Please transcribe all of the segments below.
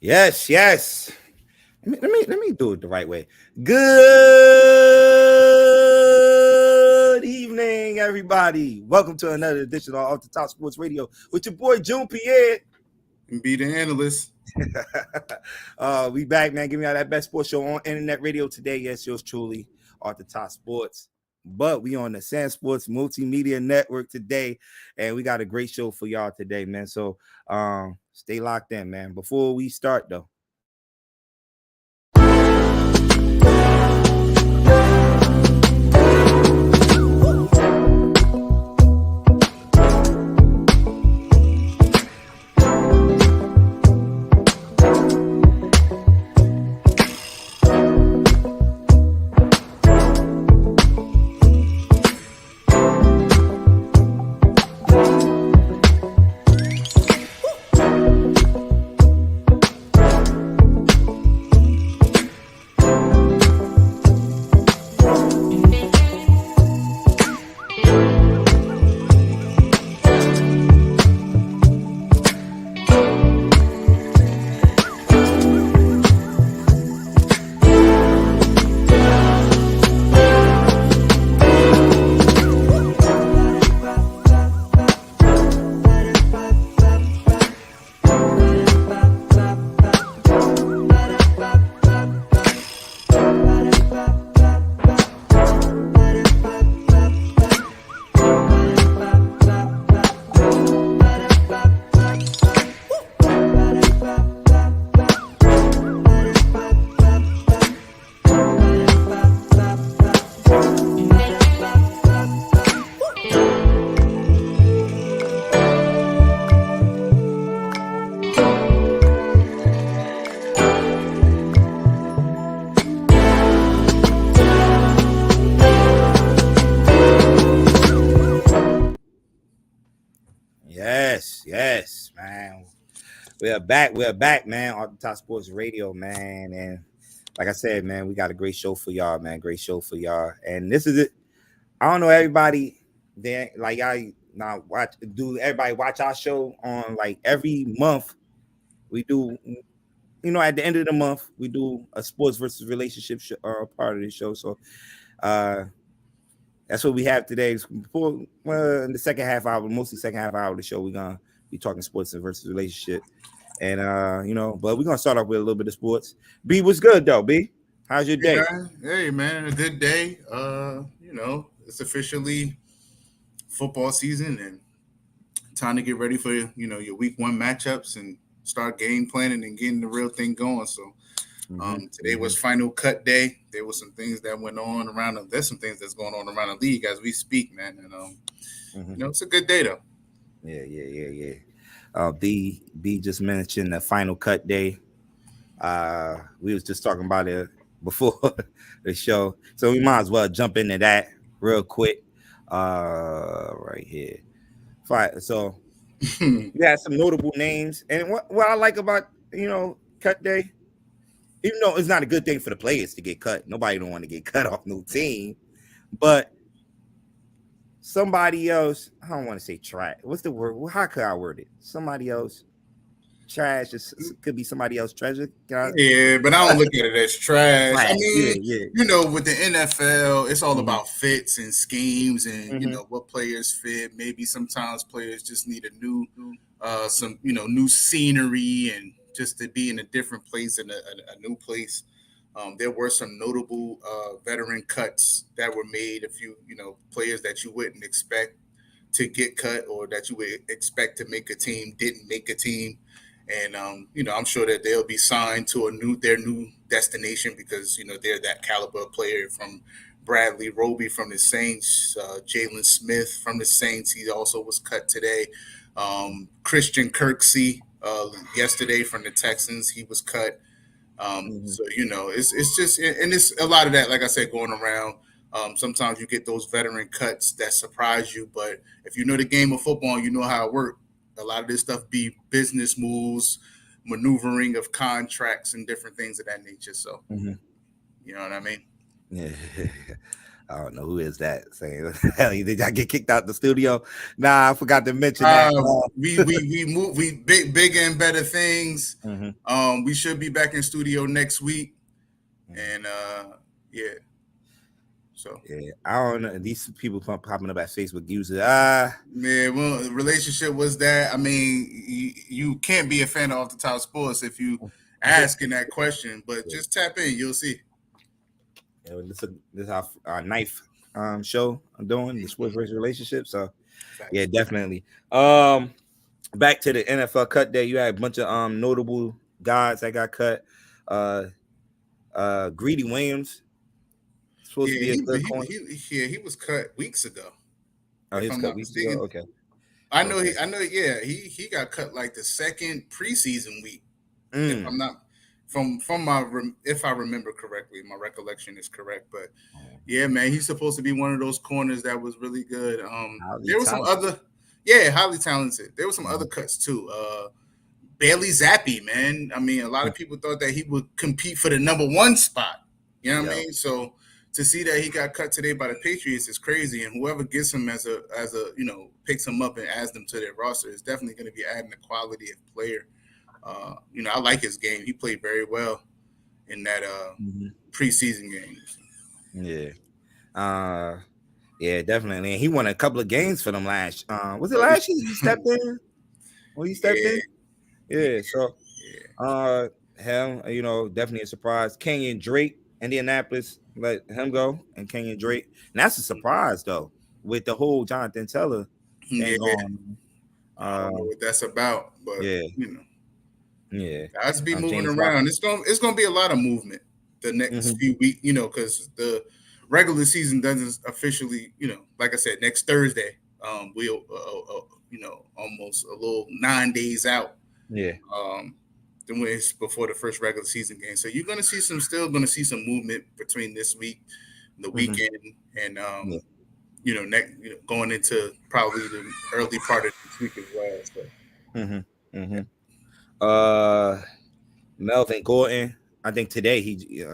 Yes, yes. Let me do it the right way. Good evening, everybody. Welcome to another edition of Off the Top Sports Radio with your boy June Pierre. And be the analyst. We back, man. Give me out that best sports show on internet radio today. Yes, yours truly, Off the Top Sports. But we on the SamzSportz Multimedia Network today, and we got a great show for y'all today, man. So stay locked in, man. Before we start, though. Yes, man. We're back, man, on the Top Sports Radio, man. And like I said, man, we got a great show for y'all, man. Great show for y'all. And this is it. I don't know everybody there, like I now everybody watch our show on like every month. We do, at the end of the month, we do a sports versus relationship part of the show. So uh that's what we have today. In the second half hour, mostly second half hour of the show, we're gonna be talking sports and versus relationship. And but we're gonna start off with a little bit of sports. B, what's good though, B? How's your day? Hey man, a good day. It's officially football season and time to get ready for your week one matchups and start game planning and getting the real thing going. So today was final cut day. There was some things that went on around. There's some things that's going on around the league as we speak, man. And it's a good day though. Yeah. B just mentioned the final cut day. We was just talking about it before the show, so we might as well jump into that real quick. Right here. Fine. So we had some notable names, and what I like about cut day, even though it's not a good thing for the players to get cut, nobody don't want to get cut off no team, but somebody else, I don't want to say trash. What's the word? How could I word it? Somebody else trash. Could be somebody else treasure. Yeah, but I don't look at it as trash. I mean, yeah. With the NFL, it's all about fits and schemes and what players fit. Maybe sometimes players just need a new, new scenery and just to be in a different place and a new place. There were some notable veteran cuts that were made. A few, players that you wouldn't expect to get cut or that you would expect to make a team didn't make a team. And I'm sure that they'll be signed to their new destination because they're that caliber player. From Bradley Roby from the Saints, Jalen Smith from the Saints. He also was cut today. Christian Kirksey yesterday from the Texans. He was cut. So it's just, and it's a lot of that. Like I said, going around. Sometimes you get those veteran cuts that surprise you, but if you know the game of football, you know how it works. A lot of this stuff be business moves, maneuvering of contracts, and different things of that nature. So, you know what I mean? Yeah. I don't know who is that saying. Did I get kicked out the studio? Nah, I forgot to mention that. We move bigger and better things. Mm-hmm. We should be back in studio next week, Mm-hmm. and yeah. So yeah, I don't know. These people popping up at Facebook users. yeah, well, the relationship was that. I mean, you can't be a fan of Off the Top Sports if you asking that question, but just tap in, you'll see. Yeah, this is our ninth show I'm doing the sports versus relationship. So yeah, definitely. Back to the NFL cut day. You had a bunch of notable guys that got cut. Greedy Williams supposed to be a good corner. He was cut weeks ago, Oh, he if was I'm cut not weeks ago. mistaken. Okay. I know Okay. yeah, he got cut like the second preseason week. If Mm. I'm not if I remember correctly, my recollection is correct. But yeah, man, he's supposed to be one of those corners that was really good. Highly There was some talented. other, yeah, highly talented. There were some other Mhm. cuts too. Bailey Zappi, man. I mean, a lot of people thought that he would compete for the number one spot. You know what I Yeah. mean? So to see that he got cut today by the Patriots is crazy. And whoever gets him as a picks him up and adds them to their roster is definitely going to be adding a quality of player. I like his game. He played very well in that preseason games. Yeah. Yeah, definitely. And he won a couple of games for them last. Was it So, last year he stepped in? Well, he stepped yeah, in. Yeah. So, yeah. him, definitely a surprise. Kenyon Drake, Indianapolis, let him go, and Kenyon Drake. And that's a surprise though, with the whole Jonathan Taylor thing Yeah, going. I don't know what that's about, but Yeah, you know, yeah. guys be moving James around. Robinson. It's gonna be a lot of movement the next Mm-hmm. few weeks, because the regular season doesn't officially, like I said, next Thursday, we'll almost a little 9 days out. Yeah. Um, then it's before the first regular season game, so you're gonna see some movement between this week, the Mm-hmm. weekend, and Yeah. next going into probably the early part of this week as well. So. Mm-hmm. Mm-hmm. Uh, Melvin Gordon. I think today he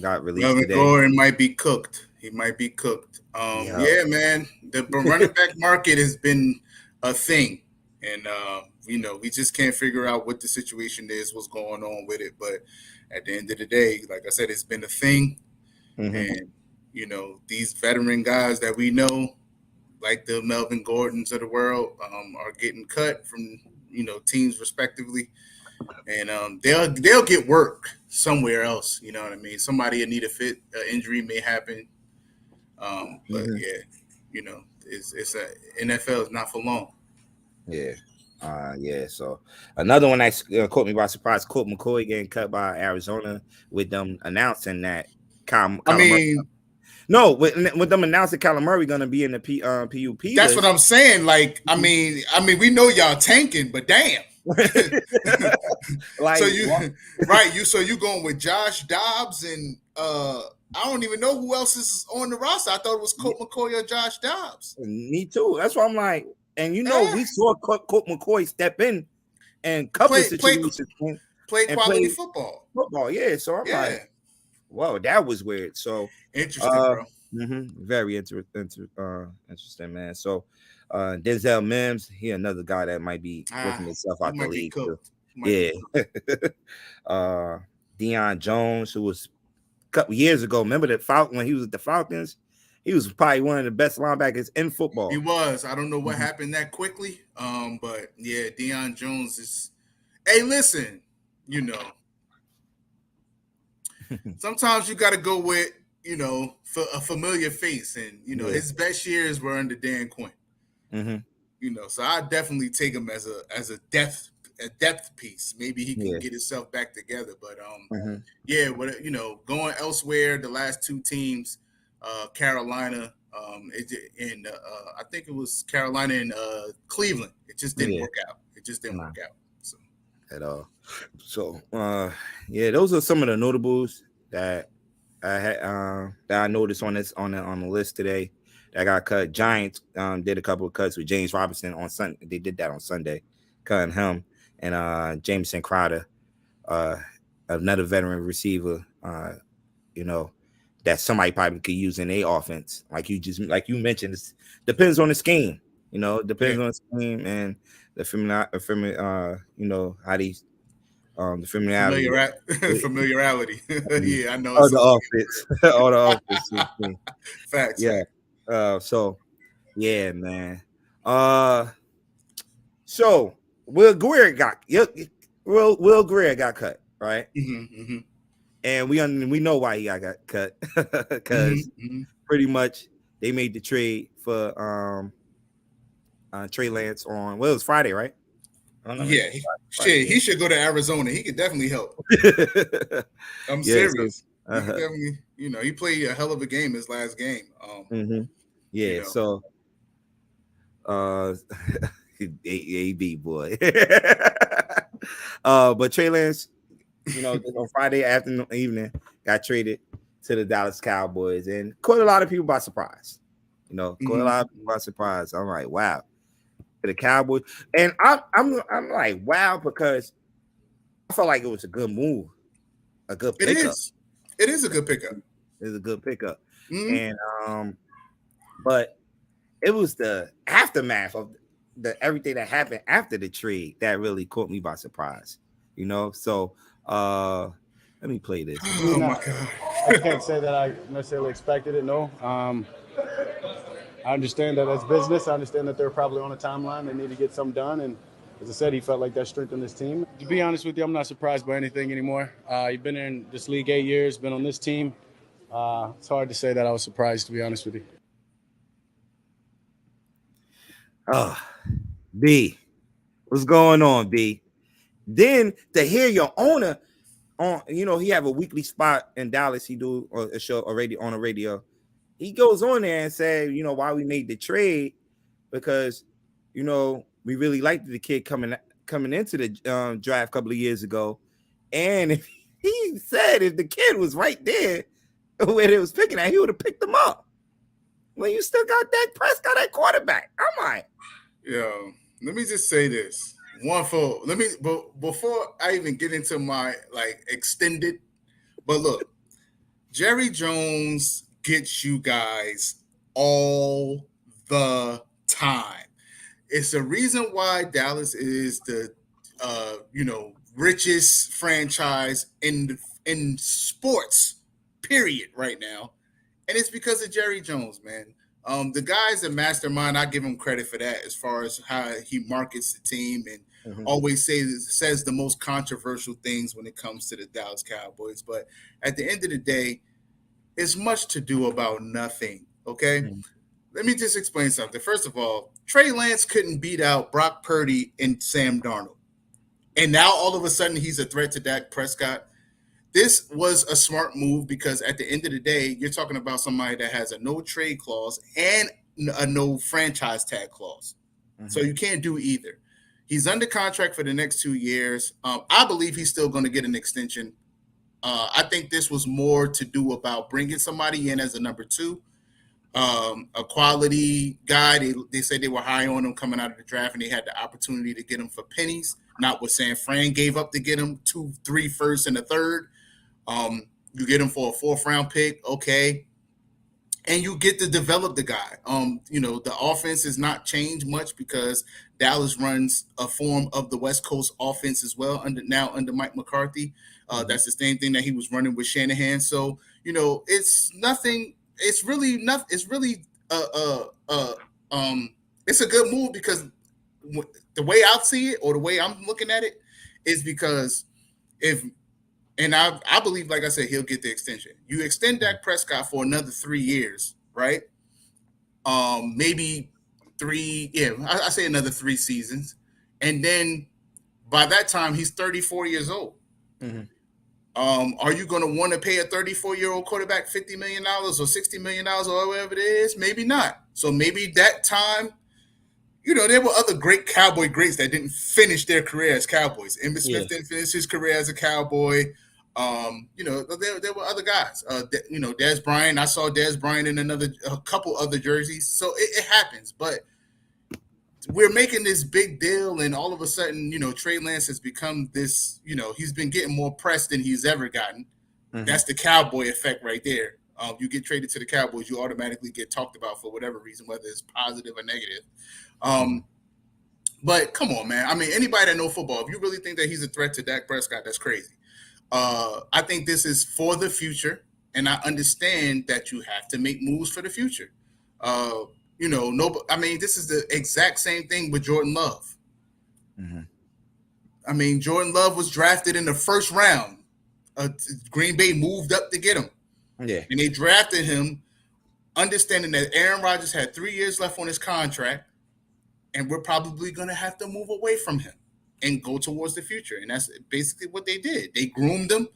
got released Melvin today. Gordon might be cooked. He might be cooked. Yo. Yeah, man. The running back market has been a thing, and we just can't figure out what the situation is, what's going on with it. But at the end of the day, like I said, it's been a thing, Mm-hmm. and these veteran guys that we know, like the Melvin Gordons of the world, are getting cut from teams respectively, and they'll get work somewhere else. You know what I mean? Somebody will need a fit, injury may happen, but Mm-hmm. yeah, it's a NFL is not for long. Yeah. Yeah. So another one that caught me by surprise: Colt McCoy getting cut by Arizona with them announcing that I Kyler Murray. mean, No, with them announcing Kyler Murray going to be in the PUP that's what list. I'm saying. Like, we know y'all tanking, but damn. Like So what? you going with Josh Dobbs and I don't even know who else is on the roster. I thought it was Colt McCoy or Josh Dobbs. Me too. That's why I'm like, and Eh, we saw Colt McCoy step in and a couple of play situations play and quality play football. football. Yeah. So I'm Yeah, like, whoa, that was weird. So, interesting, uh, bro. very interesting, man. So, Denzel Mims, he another guy that might be working himself He out the might be league too. cooked. Yeah. Deion Jones, who was a couple years ago, remember the Falcon when he was at the Falcons? He was probably one of the best linebackers in He football. was. I don't know what Mm-hmm. happened that quickly. But yeah, Deion Jones is. Hey, listen, sometimes you got to go with for a familiar face, and his best years were under Dan Quinn. Mm-hmm. So I definitely take him as a depth piece. Maybe he can Yeah. get himself back together. But Mm-hmm. yeah, going elsewhere, the last two teams, Carolina, and I think it was Carolina and Cleveland. It just didn't Yeah. work out. It just didn't work out. So At all. So yeah, those are some of the notables that I had that I noticed on the list today that got cut. Giants did a couple of cuts with James Robinson on Sunday. They did that on Sunday, cutting him and Jameson Crowder, another veteran receiver. You know, that somebody probably could use in their offense. Like you mentioned, it depends on the scheme. Depends on the scheme and the how these the familiarity familiarity. Yeah, I know of it's the offense, all the offense. Facts. Yeah. So yeah, man. So Will Greer got Will Greer got cut, right? And we know why he got cut because pretty much they made the trade for Trey Lance on it was Friday, right? Yeah, he should go to Arizona. He could definitely help. I'm serious. So, he could definitely, he played a hell of a game his last game. Yeah, so AB boy. But Trey Lance, on Friday afternoon evening, got traded to the Dallas Cowboys and caught a lot of people by surprise. Caught a lot of people by surprise. I'm like, wow, the Cowboys, and I'm like, wow, because I felt like it was a good move, a good pickup. It is a good pickup. It's a good pickup, and but it was the aftermath of everything that happened after the trade that really caught me by surprise. So let me play this. Oh my God. I can't say that I necessarily expected it, no. I understand that as business. I understand that they're probably on a timeline. They need to get something done. And as I said, he felt like that strengthened his team. To be honest with you, I'm not surprised by anything anymore. You've been in this league 8 years, been on this team. It's hard to say that I was surprised, to be honest with you. B, what's going on, B? Then to hear your owner on, he have a weekly spot in Dallas. He do a show already on the radio. He goes on there and said, why we made the trade because, we really liked the kid coming into the draft a couple of years ago, and if he said if the kid was right there where they was picking at, he would have picked him up. Well, you still got Dak Prescott at quarterback. I'm like, yo, let me just say this. Before I even get into my extended, but look, Jerry Jones gets you guys all the time. It's the reason why Dallas is the richest franchise in sports, period, right now. And it's because of Jerry Jones, man. The guy's a mastermind. I give him credit for that as far as how he markets the team and always says the most controversial things when it comes to the Dallas Cowboys. But at the end of the day, it's much to do about nothing, okay? Let me just explain something. First of all, Trey Lance couldn't beat out Brock Purdy and Sam Darnold. And now all of a sudden he's a threat to Dak Prescott. This was a smart move because at the end of the day, you're talking about somebody that has a no trade clause and a no franchise tag clause. So you can't do either. He's under contract for the next 2 years. I believe he's still going to get an extension. I think this was more to do about bringing somebody in as a number 2, a quality guy. They said they were high on him coming out of the draft, and they had the opportunity to get him for pennies, not what San Fran gave up to get him 2, 3 firsts and a third. You get him for a 4th round pick, okay, and you get to develop the guy. The offense has not changed much because Dallas runs a form of the West Coast offense as well under Mike McCarthy. That's the same thing that he was running with Shanahan. So it's nothing. It's really nothing. It's really it's a good move because the way I see it, or the way I'm looking at it, is because I believe, like I said, he'll get the extension. You extend Dak Prescott for another 3 years, right? Maybe 3. Yeah, I say another 3 seasons, and then by that time he's 34 years old. Are you going to want to pay a 34-year-old quarterback $50 million or $60 million or whatever it is? Maybe not. So maybe that time, there were other great Cowboy greats that didn't finish their career as Cowboys. Emmitt Smith didn't finish his career as a Cowboy. There were other guys. Dez Bryant. I saw Dez Bryant in a couple other jerseys. So it happens. But we're making this big deal, and all of a sudden, Trey Lance has become this. He's been getting more press than he's ever gotten. That's the Cowboy effect right there. You get traded to the Cowboys, you automatically get talked about for whatever reason, whether it's positive or negative. But come on, man. I mean, anybody that knows football, if you really think that he's a threat to Dak Prescott, that's crazy. I think this is for the future, and I understand that you have to make moves for the future. I mean, this is the exact same thing with Jordan Love. I mean, Jordan Love was drafted in the first round. Green Bay moved up to get him. Yeah. And they drafted him understanding that Aaron Rodgers had 3 years left on his contract, and we're probably going to have to move away from him and go towards the future. And that's basically what they did. They groomed him,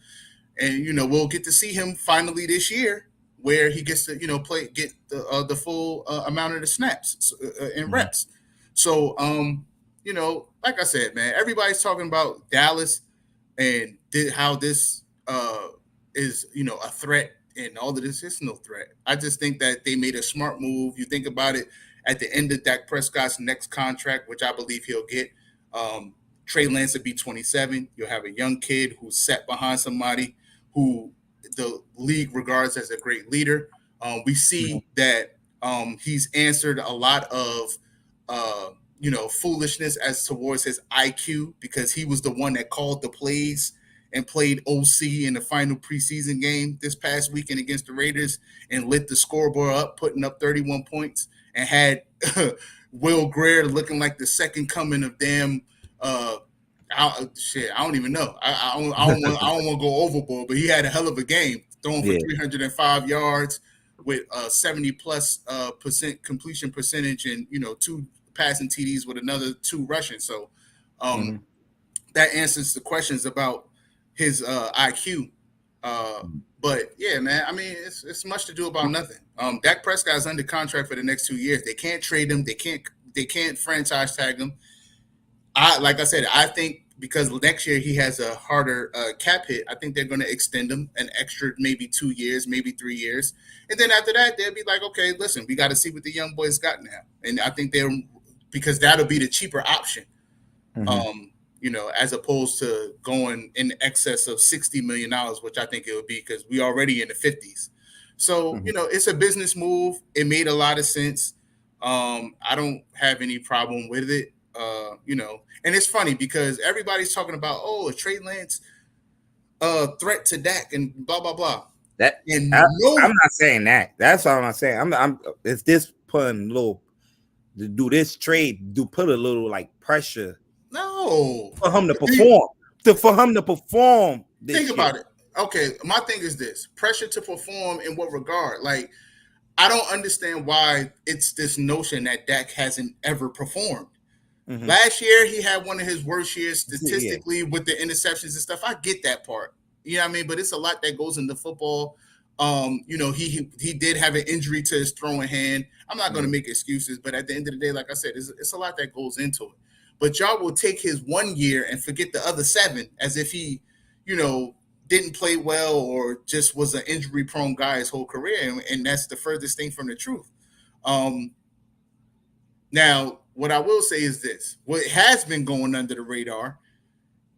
and, we'll get to see him finally this year where he gets to, get the full amount of the snaps and reps. So, like I said, man, everybody's talking about Dallas and how this is, a threat and all of this. It's no threat. I just think that they made a smart move. You think about it, at the end of Dak Prescott's next contract, which I believe he'll get, Trey Lance will be 27. You'll have a young kid who's set behind somebody who the league regards as a great leader. We see that he's answered a lot of foolishness as towards his IQ, because he was the one that called the plays and played OC in the final preseason game this past weekend against the Raiders and lit the scoreboard up, putting up 31 points, and had Will Greer looking like the second coming of damn I don't even know. I don't want to go overboard, but he had a hell of a game, throwing for 305 yards with 70+% completion percentage, and 2 passing TDs with another 2 rushing. So that answers the questions about his IQ. But yeah, man, I mean, it's much to do about nothing. Dak Prescott is under contract for the next 2 years. They can't trade him. They can't franchise tag him. Like I said, I think because next year he has a harder cap hit, I think they're going to extend him an extra maybe 2 years, maybe 3 years. And then after that, they'll be like, okay, listen, we got to see what the young boys got now. And I think because that'll be the cheaper option, as opposed to going in excess of $60 million, which I think it would be, because we already in the 50s. So, it's a business move. It made a lot of sense. I don't have any problem with it. And it's funny because everybody's talking about, a Trey Lance threat to Dak and blah blah blah. I'm not saying that. That's all I'm saying. It's this putting do this trade, put a little like pressure. No, for him to perform. For him to perform. Think about it. Okay, my thing is this: pressure to perform in what regard? Like, I don't understand why it's this notion that Dak hasn't ever performed. Last year, he had one of his worst years statistically with the interceptions and stuff. I get that part. You know what I mean? But it's a lot that goes into football. He did have an injury to his throwing hand. I'm not going to make excuses, but at the end of the day, like I said, it's a lot that goes into it. But y'all will take his 1 year and forget the other 7 as if he, didn't play well or just was an injury-prone guy his whole career. And that's the furthest thing from the truth. Now, what I will say is this: what has been going under the radar,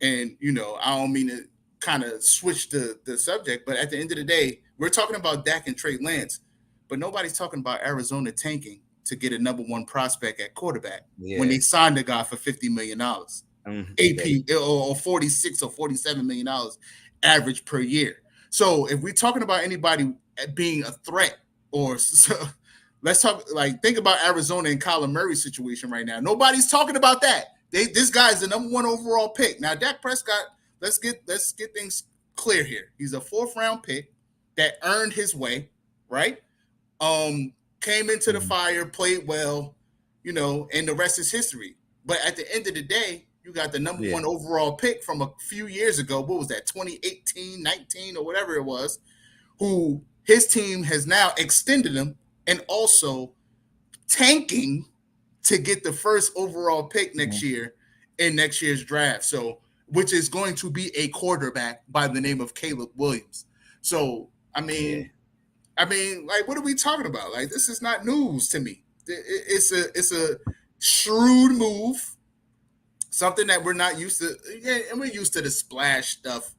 and I don't mean to kind of switch the subject, but at the end of the day, we're talking about Dak and Trey Lance, but nobody's talking about Arizona tanking to get a number 1 prospect at quarterback when they signed a guy for $50 million, AP or $46 or $47 million average per year. So if we're talking about anybody being a threat, let's talk, think about Arizona and Kyler Murray's situation right now. Nobody's talking about that. This guy is the number 1 overall pick. Now, Dak Prescott, let's get things clear here. He's a 4th round pick that earned his way, right? Came into the fire, played well, and the rest is history. But at the end of the day, you got the number 1 overall pick from a few years ago. What was that, 2018, 19, or whatever it was, who his team has now extended him and also tanking to get the 1st overall pick next year in next year's draft. So, which is going to be a quarterback by the name of Caleb Williams. So, I mean, what are we talking about? Like, this is not news to me. It's a shrewd move, something that we're not used to. Yeah, and we're used to the splash stuff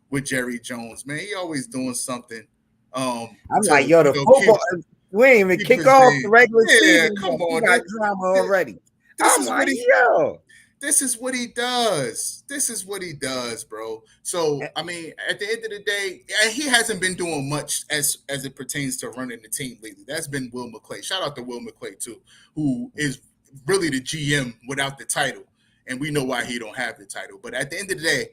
with Jerry Jones, man. He always doing something. I'm like, yo, the football. We ain't even kick off the regular season. Come on, we got drama already. I'm like, yo. This is what he does. This is what he does, bro. So, I mean, at the end of the day, he hasn't been doing much as it pertains to running the team lately. That's been Will McClay. Shout out to Will McClay, too, who is really the GM without the title. And we know why he don't have the title. But at the end of the day,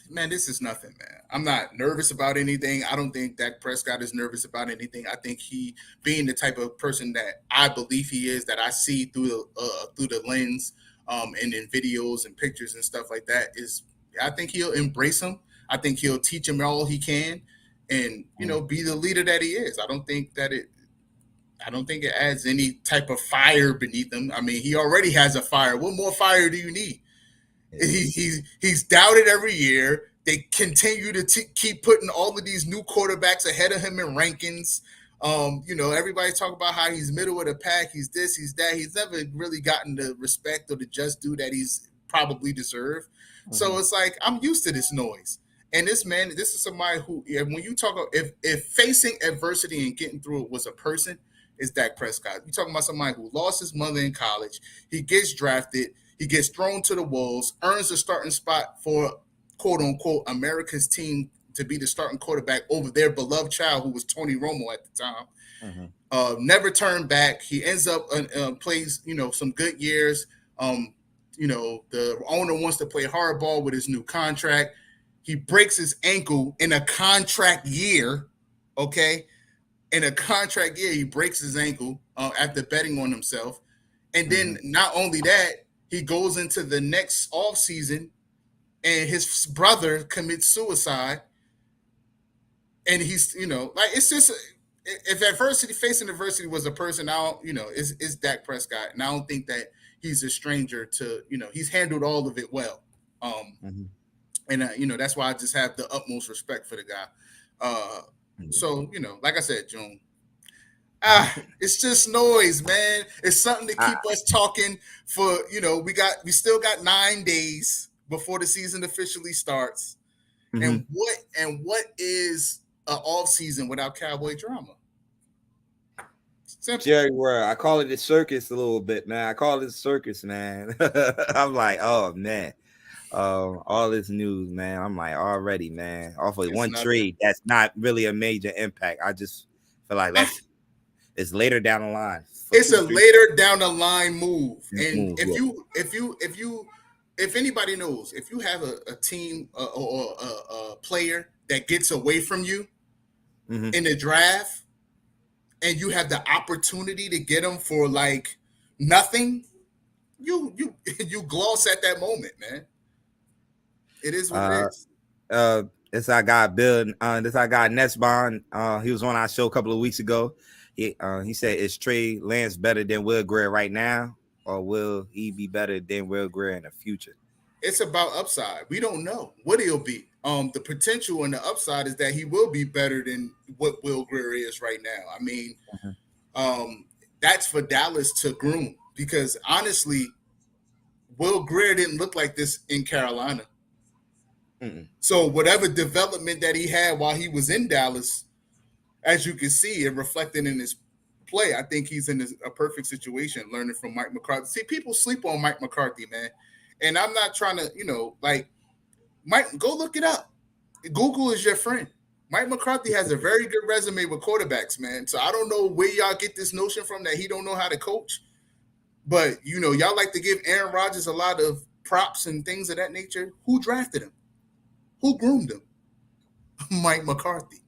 man, this is nothing, man. I'm not nervous about anything. I don't think Dak Prescott is nervous about anything. I think he, being the type of person that I believe he is, that I see through the lens, and in videos and pictures and stuff like that, is I think he'll embrace him. I think he'll teach him all he can, and be the leader that he is. I don't think it adds any type of fire beneath him. I mean, he already has a fire. What more fire do you need? He's doubted every year. They continue to keep putting all of these new quarterbacks ahead of him in rankings. Everybody's talking about how he's middle of the pack. He's this, he's that. He's never really gotten the respect or the just due that he's probably deserved. Mm-hmm. So it's like, I'm used to this noise. And this is somebody who, when you talk about if facing adversity and getting through it was a person, is Dak Prescott. You're talking about somebody who lost his mother in college. He gets drafted. He gets thrown to the wolves, earns a starting spot for, quote unquote, America's team to be the starting quarterback over their beloved child, who was Tony Romo at the time. Mm-hmm. Never turned back. He ends up plays, some good years. The owner wants to play hardball with his new contract. He breaks his ankle in a contract year. Okay. In a contract year, he breaks his ankle after betting on himself. And then not only that, he goes into the next offseason and his brother commits suicide. And he's, it's just, if facing adversity was a person, it's Dak Prescott. And I don't think that he's a stranger to, he's handled all of it well. And, that's why I just have the utmost respect for the guy. So, like I said, June, it's just noise, man. It's something to keep us talking for, we still got 9 days before the season officially starts. Mm-hmm. And what is an off season without cowboy drama? Simple. Jerry Word, I call it a circus a little bit, man. I call it a circus, man. I'm like, oh man. All this news, man. I'm like, already, man. Off of one trade, that's not really a major impact. I just feel like it's later down the line. It's a later down the line move. And if anybody knows, if you have a team or a player that gets away from you in the draft, and you have the opportunity to get them for like nothing, you gloss at that moment, man. It is what it is. This our guy Bill. This our guy Nesbon. He was on our show a couple of weeks ago. He said, "Is Trey Lance better than Will Grier right now, or will he be better than Will Grier in the future?" It's about upside. We don't know what he'll be. The potential and the upside is that he will be better than what Will Grier is right now. I mean, that's for Dallas to groom, because honestly, Will Grier didn't look like this in Carolina. So whatever development that he had while he was in Dallas, as you can see, it reflected in his play. I think he's in a perfect situation learning from Mike McCarthy. See, people sleep on Mike McCarthy, man. And I'm not trying to, Mike, go look it up. Google is your friend. Mike McCarthy has a very good resume with quarterbacks, man. So I don't know where y'all get this notion from that he don't know how to coach. But, y'all like to give Aaron Rodgers a lot of props and things of that nature. Who drafted him? Who groomed him? Mike McCarthy.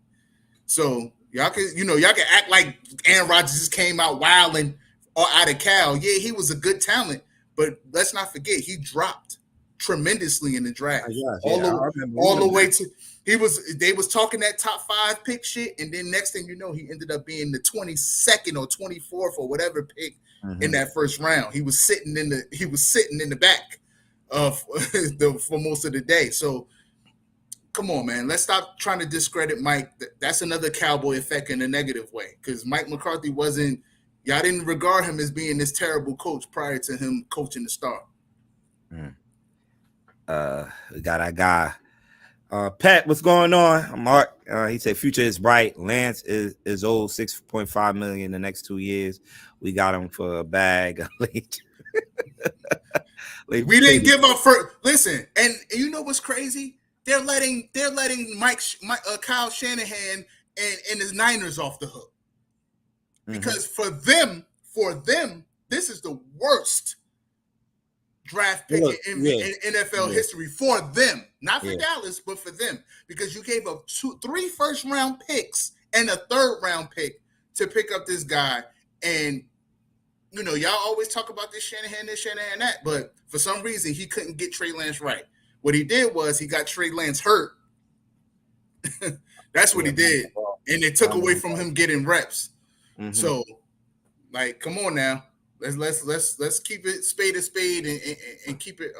So y'all can act like Aaron Rodgers just came out wilding or out of Cal. Yeah, he was a good talent, but let's not forget he dropped tremendously in the draft. All the way to they was talking that top 5 pick shit, and then next thing you know, he ended up being the 22nd or 24th or whatever pick in that first round. He was sitting in the back for most of the day. So come on, man. Let's stop trying to discredit Mike. That's another cowboy effect in a negative way, because Mike McCarthy y'all didn't regard him as being this terrible coach prior to him coaching the Star. We got our guy, Pat, what's going on? Mark, he said future is bright. Lance is old, 6.5 million the next 2 years. We got him for a bag. We didn't give up for listen, and you know what's crazy? They're letting Kyle Shanahan and his Niners off the hook. Because for them, this is the worst draft pick in NFL history for them. Not for Dallas, but for them. Because you gave up 3 first-round picks and a third-round pick to pick up this guy. And, you know, y'all always talk about this, Shanahan, that. But for some reason, he couldn't get Trey Lance right. What he did was he got Trey Lance hurt. That's what he did. And it took away from him getting reps. Mm-hmm. So, like, come on now. Let's keep it spade a spade and keep it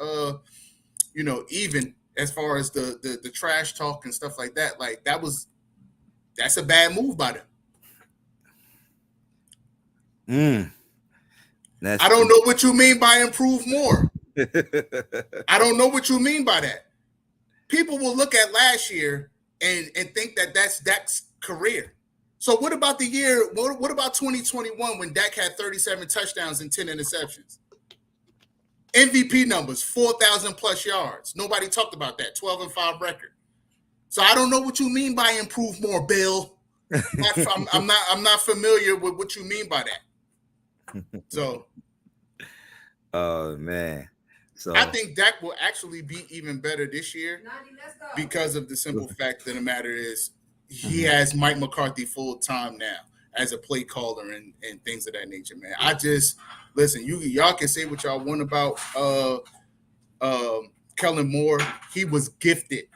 you know, even as far as the trash talk and stuff like that. Like that's a bad move by them. I don't know what you mean by improve more. I don't know what you mean by that. People will look at last year and think that that's Dak's career. So what about the year? What about 2021 when Dak had 37 touchdowns and 10 interceptions? MVP numbers, 4,000 plus yards. Nobody talked about that. 12-5 record. So I don't know what you mean by improve more, Bill. I'm not familiar with what you mean by that. So, oh man. So I think Dak will actually be even better this year because of the simple fact of the matter is he has Mike McCarthy full time now as a play caller and things of that nature, man. I just listen. Y'all can say what y'all want about Kellen Moore. He was gifted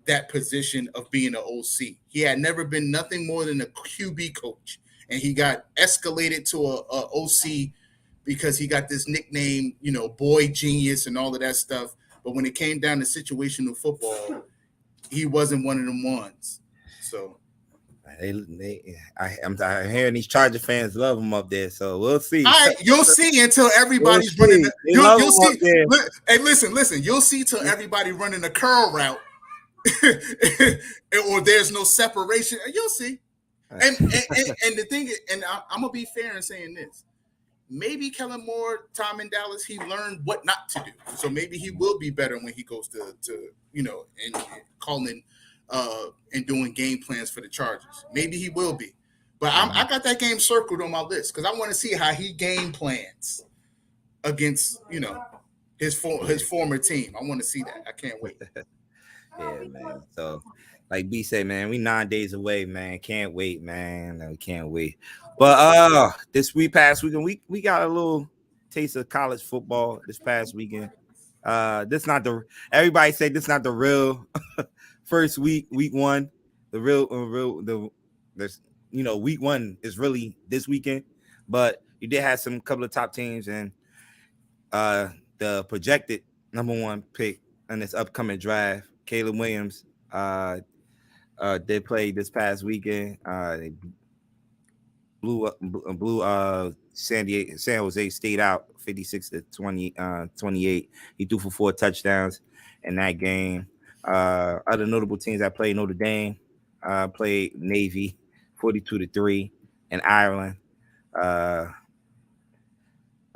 that position of being an OC. He had never been nothing more than a QB coach, and he got escalated to a OC because he got this nickname, you know, boy genius and all of that stuff. But when it came down to situational football, he wasn't one of them ones. So I'm hearing these Charger fans love him up there. So we'll see. All right, you'll see until everybody's running. You'll see. Hey, listen. You'll see till everybody running a curl route, or there's no separation. You'll see. And the thing is, and I'm gonna be fair in saying this. Maybe Kellen Moore, time in Dallas, he learned what not to do. So maybe he will be better when he goes to you know, and calling and doing game plans for the Chargers. Maybe he will be. But I got that game circled on my list because I want to see how he game plans against, you know, his former team. I want to see that. I can't wait. Yeah, man. So, like B said, man, we 9 days away, man. Can't wait, man. We can't wait. But this past weekend, we got a little taste of college football this past weekend. Everybody say this not the real first week one. Week one is really this weekend. But you did have some couple of top teams and the projected number 1 pick in this upcoming draft, Caleb Williams. They played this past weekend. They blew San Jose State out 56-28. He threw for 4 touchdowns in that game. Other notable teams that played: Notre Dame played Navy 42-3 in Ireland.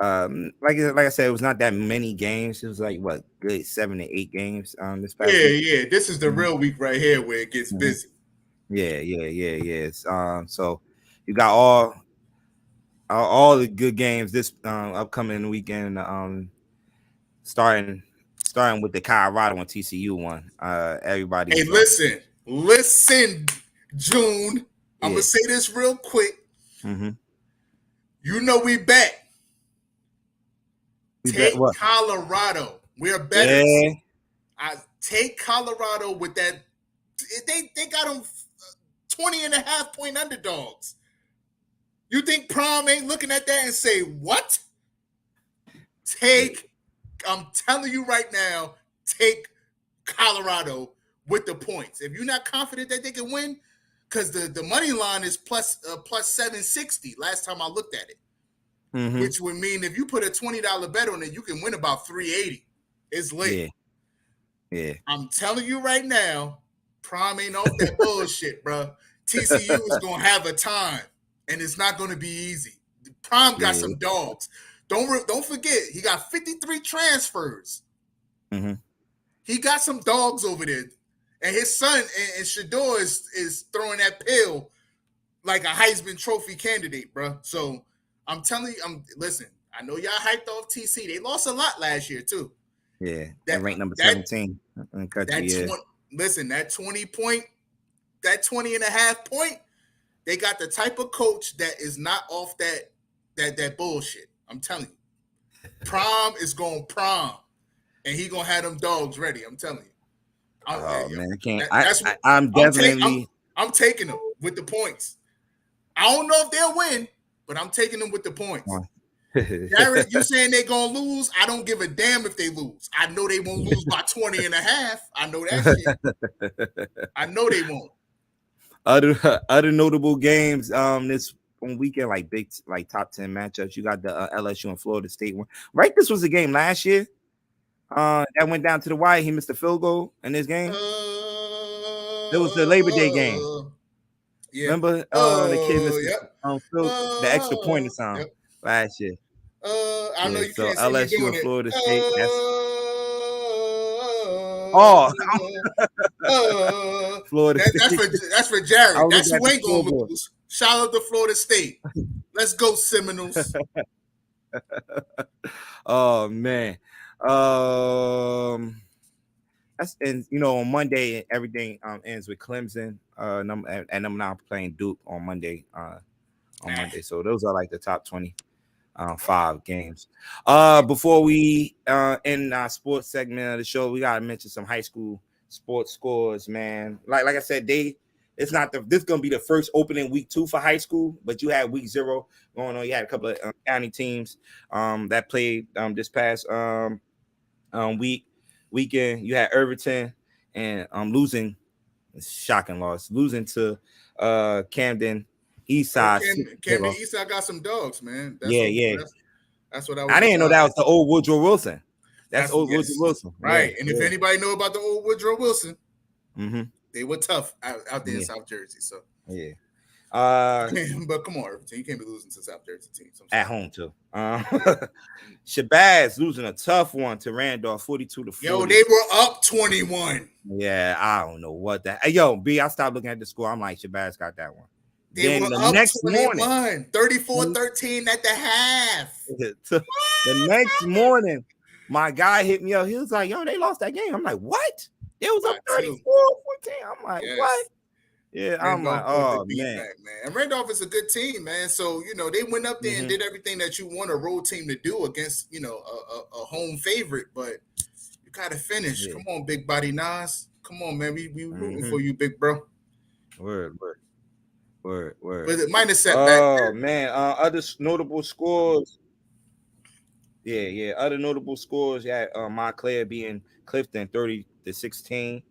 Like I said, it was not that many games. It was like good 7 to 8 games this past week. Yeah. This is the real week right here where it gets busy. Yeah. So you got all the good games this upcoming weekend. Starting with the Colorado and TCU one. Everybody. Hey, listen, June. I'm gonna say this real quick. Mm-hmm. You know we bet. Take Colorado. We're better. Yeah. I take Colorado with that. They got them 20.5-point underdogs. You think Prom ain't looking at that and say, what? I'm telling you right now, take Colorado with the points. If you're not confident that they can win, because the money line is plus 760 last time I looked at it. Mm-hmm. Which would mean if you put a $20 bet on it, you can win about 380. It's late. Yeah. I'm telling you right now, Prime ain't off that bullshit, bro. TCU is gonna have a time, and it's not gonna be easy. Prime got some dogs. Don't forget, he got 53 transfers. Mm-hmm. He got some dogs over there, and his son and Shador is throwing that pill like a Heisman Trophy candidate, bro. So I'm telling you, listen. I know y'all hyped off TC. They lost a lot last year too. Yeah, that ranked number 17 in the country. Listen, that 20 and a half point, they got the type of coach that is not off that bullshit. I'm telling you. Prom is going prom, and he gonna have them dogs ready. I'm telling you. Man, I can't. I'm taking them with the points. I don't know if they'll win, but I'm taking them with the points. Jared, you saying they gonna lose? I don't give a damn if they lose. I know they won't lose by 20 and a half. I know that shit. I know they won't. Other notable games this weekend, like top 10 matchups. You got the LSU and Florida State one. Right, this was the game last year. That went down to the wire. He missed a field goal in this game. It was the Labor Day game. Yeah. Remember the kid missed the extra point or something last year. I know you can't LSU and Florida State. Florida State. That's for Jared. That's who ain't gonna lose. Shout out to Florida State. Let's go, Seminoles. Oh man. And on Monday everything ends with Clemson. And I'm now playing Duke on Monday. Monday. So those are like the top 5 games. Before we end our sports segment of the show, we gotta mention some high school sports scores, man. Like I said, this is gonna be the first opening week 2 for high school, but you had week 0 going on. You had a couple of county teams that played this past weekend. You had Irvington and losing, shocking loss, losing to Camden Eastside. Camden Eastside got some dogs, man. That's what I didn't know that was the old Woodrow Wilson. That's old Woodrow Wilson, right? And if anybody know about the old Woodrow Wilson, they were tough out there in South Jersey. So yeah. But come on, Irvington, you can't be losing to South Jersey teams at home too. Shabazz losing a tough one to Randolph, 42-40. Yo, they were up 21. Yeah, I don't know what that. Yo, B, I stopped looking at the score. I'm like, Shabazz got that one. They were up next 21, morning, 34-13 at the half. The next morning, my guy hit me up. He was like, yo, they lost that game. I'm like, what? It was up 34-14. I'm like, what? Yeah, I'm like, oh, man. Back, man. And Randolph is a good team, man. So, they went up there and did everything that you want a road team to do against, a home favorite. But you got to finish. Yeah. Come on, big body Nas. Come on, man. We rooting for you, big bro. Word. But it might have set back. Oh, man. Other notable scores. Yeah. Other notable scores. Yeah, Montclair being Clifton 30-16.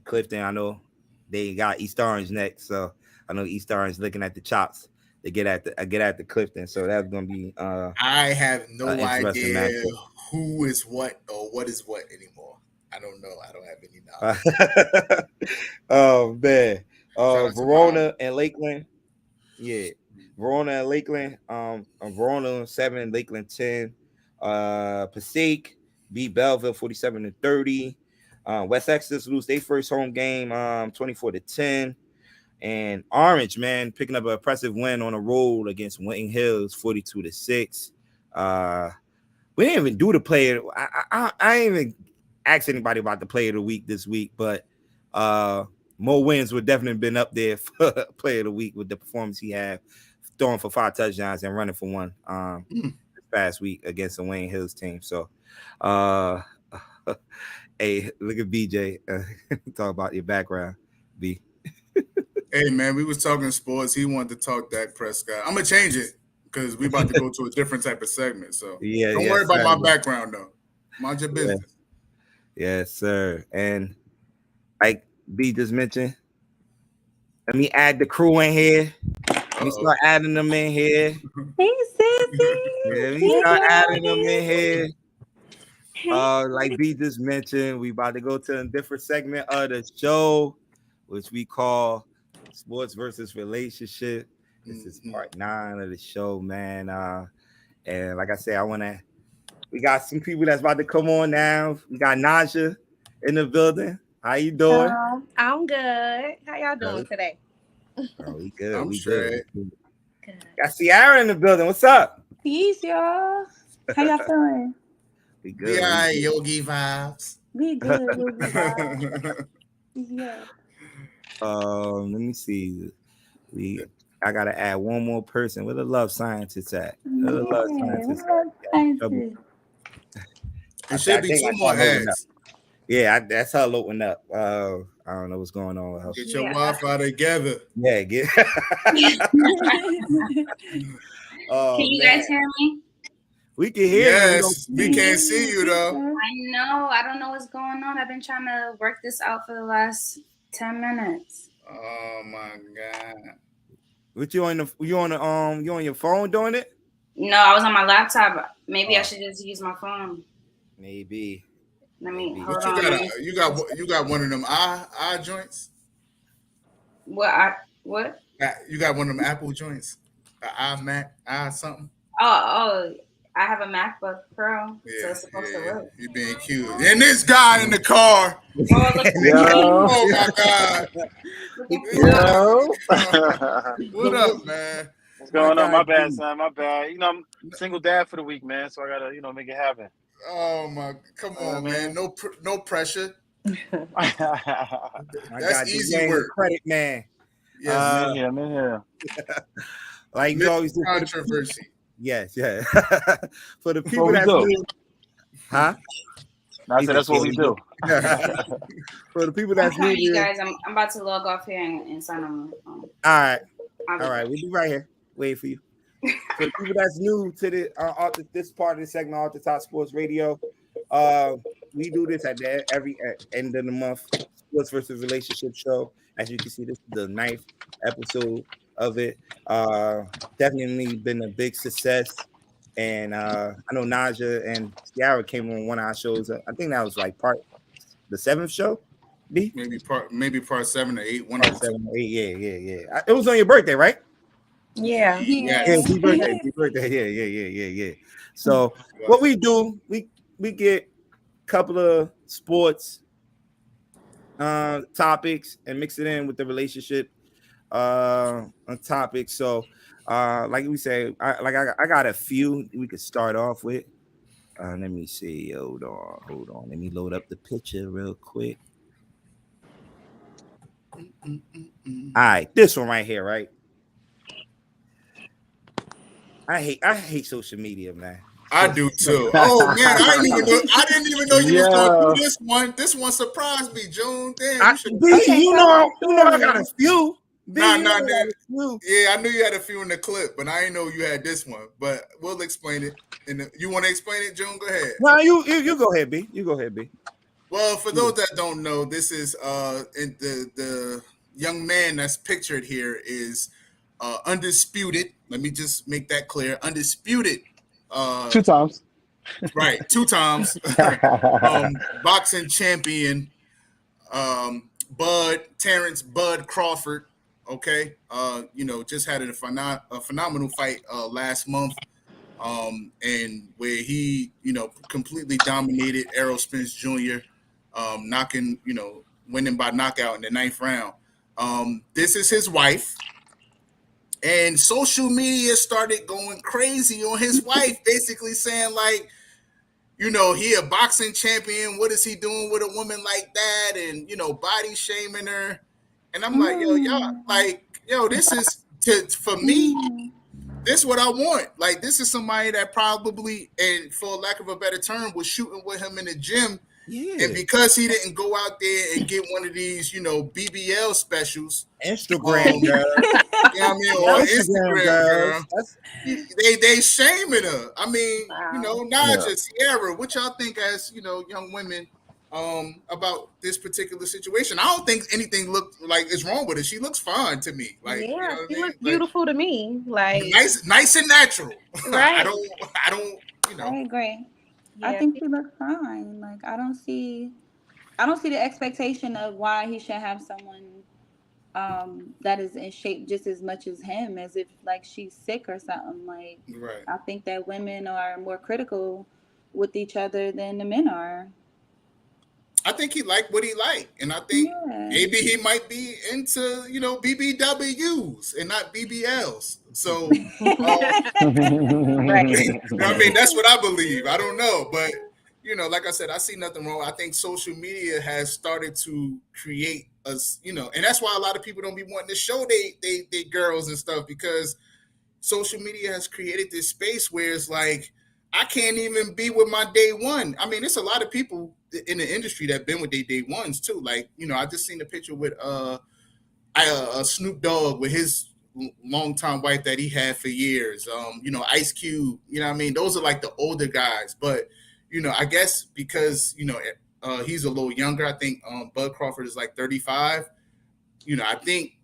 Clifton, I know they got East Orange next, so I know East Orange looking at the chops to get at the Clifton. So that's gonna be. I have no idea who is what or what is what anymore. I don't know. I don't have any knowledge. Oh man, Verona and Lakeland. Yeah, Verona and Lakeland. Verona 7, Lakeland 10. Passaic beat Belleville 47-30. West Exeter lose their first home game 24-10. And Orange, man, picking up an impressive win on the road against Winton Hills 42-6. We didn't even do the player. I didn't even ask anybody about the player of the week this week, but Mo Wins would definitely been up there for player of the week with the performance he had, throwing for 5 touchdowns and running for 1 this past week against the Winton Hills team. So hey, look at BJ. Talk about your background, B. Hey, man, we was talking sports. He wanted to talk Dak Prescott. I'm going to change it because we about to go to a different type of segment. So don't worry about my background, though. Mind your business. Yes, sir. And like B just mentioned, let me add the crew in here. Let me start adding them in here. Hey, Sissy. Let me start adding them in here. Like B just mentioned, we about to go to a different segment of the show, which we call Sports versus Relationship. This is part 9 of the show, man. And like I said, we got some people that's about to come on now. We got Naja in the building. How you doing? I'm good. How y'all doing today? Oh, we good. I'm We straight. good. Got Ciara in the building. What's up? Peace, y'all. How y'all feeling? We good. Yeah, yogi vibes. We good. Yogi vibes. Yeah. Let me see. I gotta add one more person. Where the love scientist at? Where the love scientist? It should be 2 more ads. Yeah, that's her loading up. I don't know what's going on with her. Get your Wi-Fi together. Yeah, get. Can you guys hear me? We can hear you. Yes, we can't see you though. I know. I don't know what's going on. I've been trying to work this out for the last 10 minutes. Oh my god. What you on your phone doing it? No, I was on my laptop. Maybe I should just use my phone. Maybe. Let me hold What on. you got one of them eye joints? What? You got one of them Apple joints? iMac something? Oh, I have a MacBook Pro, so it's supposed to work. You're being cute. And this guy in the car. Oh, look Oh my god. Yo. What up, man? What's going on? My bad, son. My bad. You know, I'm single dad for the week, man. So I gotta, make it happen. Oh my! Come on, man. No pressure. That's easy work. Credit, man. Yes, I'm in here. Like you always do. Controversy. Yes. For the people that do. Huh? I said that's what we do. For the people that's new, you guys, I'm about to log off here and sign on. All right. We'll be right here. Wait for you. For the people that's new to this part of the segment, Off the Top Sports Radio, we do this at every end of the month, Sports versus Relationship show. As you can see, this is the 9th episode of it. Definitely been a big success. And I know Naja and Ciara came on one of our shows. I think that was like the 7th show. B? Maybe part 7 or 8. One part 7 or 8. Yeah. It was on your birthday, right? Yeah. Yeah, birthday. Yeah. So what we do, we get a couple of sports topics and mix it in with the relationship topic. So like we say, I got a few we could start off with. Let me see. Hold on. Let me load up the picture real quick. All right, this one right here, right? I hate social media, man. I do too. Oh man, I didn't even know you was gonna do this one. This one surprised me, June. Damn, you know I got a few. Nah. Yeah, I knew you had a few in the clip, but I didn't know you had this one. But we'll explain it. You want to explain it, June? Go ahead. No, you go ahead, B. You go ahead, B. Well, for those that don't know, this is the young man that's pictured here is undisputed. Let me just make that clear. Undisputed. 2 times. Right, 2 times. Boxing champion, Terrence Bud Crawford. Okay, just had a phenomenal fight last month, and where he completely dominated Errol Spence Jr., winning by knockout in the 9th round. This is his wife. And social media started going crazy on his wife, basically saying like, he a boxing champion. What is he doing with a woman like that? And, body shaming her. And I'm like, this is for me. This is what I want. Like, this is somebody that probably, and for lack of a better term, was shooting with him in the gym. Yeah. And because he didn't go out there and get one of these, BBL specials, Instagram girl, or Instagram girl, they shaming her. I mean, Naja, Ciara, what y'all think as young women about this particular situation? I don't think anything looked like is wrong with it. She looks fine to me. Like, she looks beautiful to me. Like nice and natural. Right. I don't. I agree. I Yeah. think he looked fine. Like I don't see the expectation of why he should have someone that is in shape just as much as him, as if like she's sick or something. Like Right. I think that women are more critical with each other than the men are. I think he liked what he liked, and I think Yeah. maybe he might be into BBWs and not BBLs. So, Right. I mean, that's what I believe. I don't know, but like I said, I see nothing wrong. I think social media has started to create us, and that's why a lot of people don't be wanting to show they girls and stuff, because social media has created this space where it's like I can't even be with my day one. I mean, there's a lot of people in the industry that been with their day ones too. Like, I just seen a picture with Snoop Dogg with his longtime wife that he had for years. Ice Cube. You know what I mean? Those are like the older guys. But I guess because he's a little younger. I think Bud Crawford is like 35. I think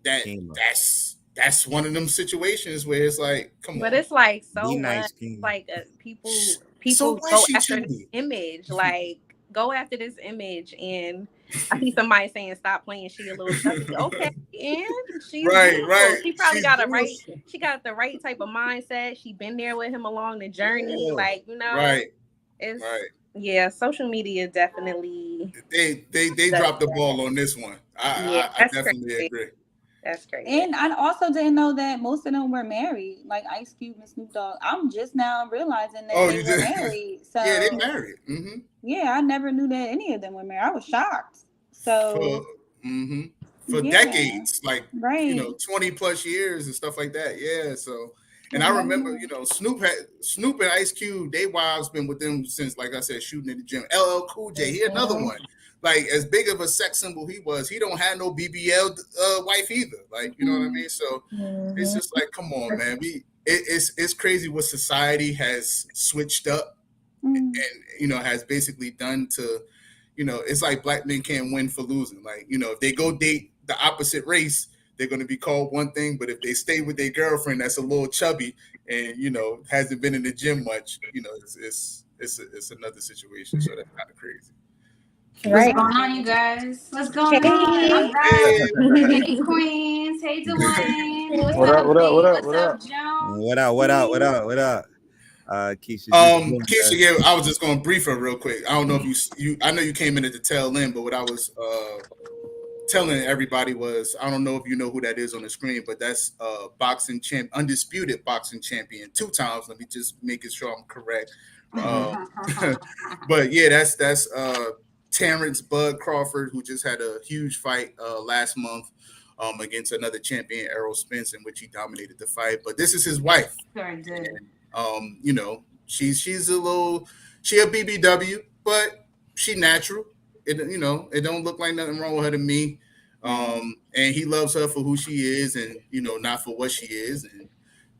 that's one of them situations where it's like, come But on. it's like so Be much. nice, King. Like people So go what, after this Judy? image. Like go after this image, and I see somebody saying, "Stop playing. She a little chubby." Okay, and she's beautiful. Right. She probably She's got beautiful. She got the right type of mindset. She been there with him along the journey. Yeah. Like Right. it's Right. yeah. Social media definitely. They dropped the ball on this one. Yeah, I that's definitely crazy. agree. That's crazy. And I also didn't know that most of them were married, like Ice Cube and Snoop Dogg. I'm just now realizing that they You were did? married. So Yeah, they married. Mm-hmm. yeah, I never knew that any of them were married. I was shocked. So For yeah, decades, like right. 20 plus years and stuff like that. Yeah. So, and I remember, Snoop and Ice Cube, they wives been with them since, like I said, shooting in the gym. LL Cool J, he another one. Like, as big of a sex symbol he was, he don't have no BBL wife either. Like, you know what I mean? So it's just like, come on, man. It's crazy what society has switched up and has basically done to, it's like black men can't win for losing. Like, if they go date the opposite race, they're going to be called one thing, but if they stay with their girlfriend that's a little chubby and hasn't been in the gym much, it's another situation. So that's kind of crazy. What's going on, you guys? What's going on? I'm back. Hey, Queens. Hey, Dwayne. What up, what up, what up, What's what up, up? Jones? What up? Keisha. Keisha, yeah, I was just going to brief her real quick. I don't know if you I know you came in at the tail end, but what I was telling everybody was, I don't know if you know who that is on the screen, but that's undisputed boxing champion 2 times. Let me just make sure I'm correct. But yeah, that's Terrence Bud Crawford, who just had a huge fight last month against another champion, Errol Spence, in which he dominated the fight. But this is his wife. Very good. And, she's a BBW, but she natural. It don't look like nothing wrong with her to me. And he loves her for who she is, and not for what she is. And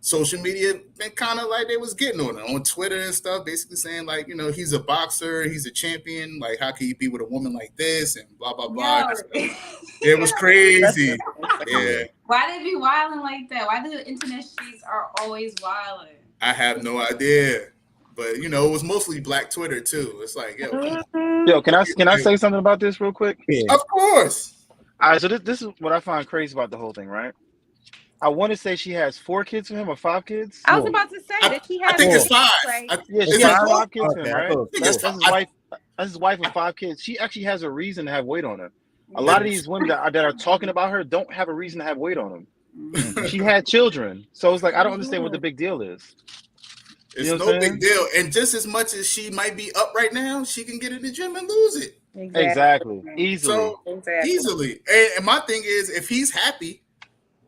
social media been kind of like they was getting on her on Twitter and stuff, basically saying like, he's a boxer, he's a champion. Like, how can you be with a woman like this? And blah blah blah. It was crazy. Yeah. Why they be wilding like that? Why the internet streets are always wilding? I have no idea. But it was mostly Black Twitter too. It's like, Yo, can I say something about this real quick? Yeah. Of course. All right, so this is what I find crazy about the whole thing, right? I want to say she has 4 kids with him or 5 kids. I was about to say that she has. I think it's 5. Yeah, she has 5 kids with him, right? That's his wife. That's his wife with 5 kids. She actually has a reason to have weight on her. A lot of these women that are talking about her don't have a reason to have weight on them. She had children, so it's like I don't understand what the big deal is. It's no big deal. And just as much as she might be up right now, she can get in the gym and lose it. Exactly. Easily. So, easily. And my thing is, if he's happy,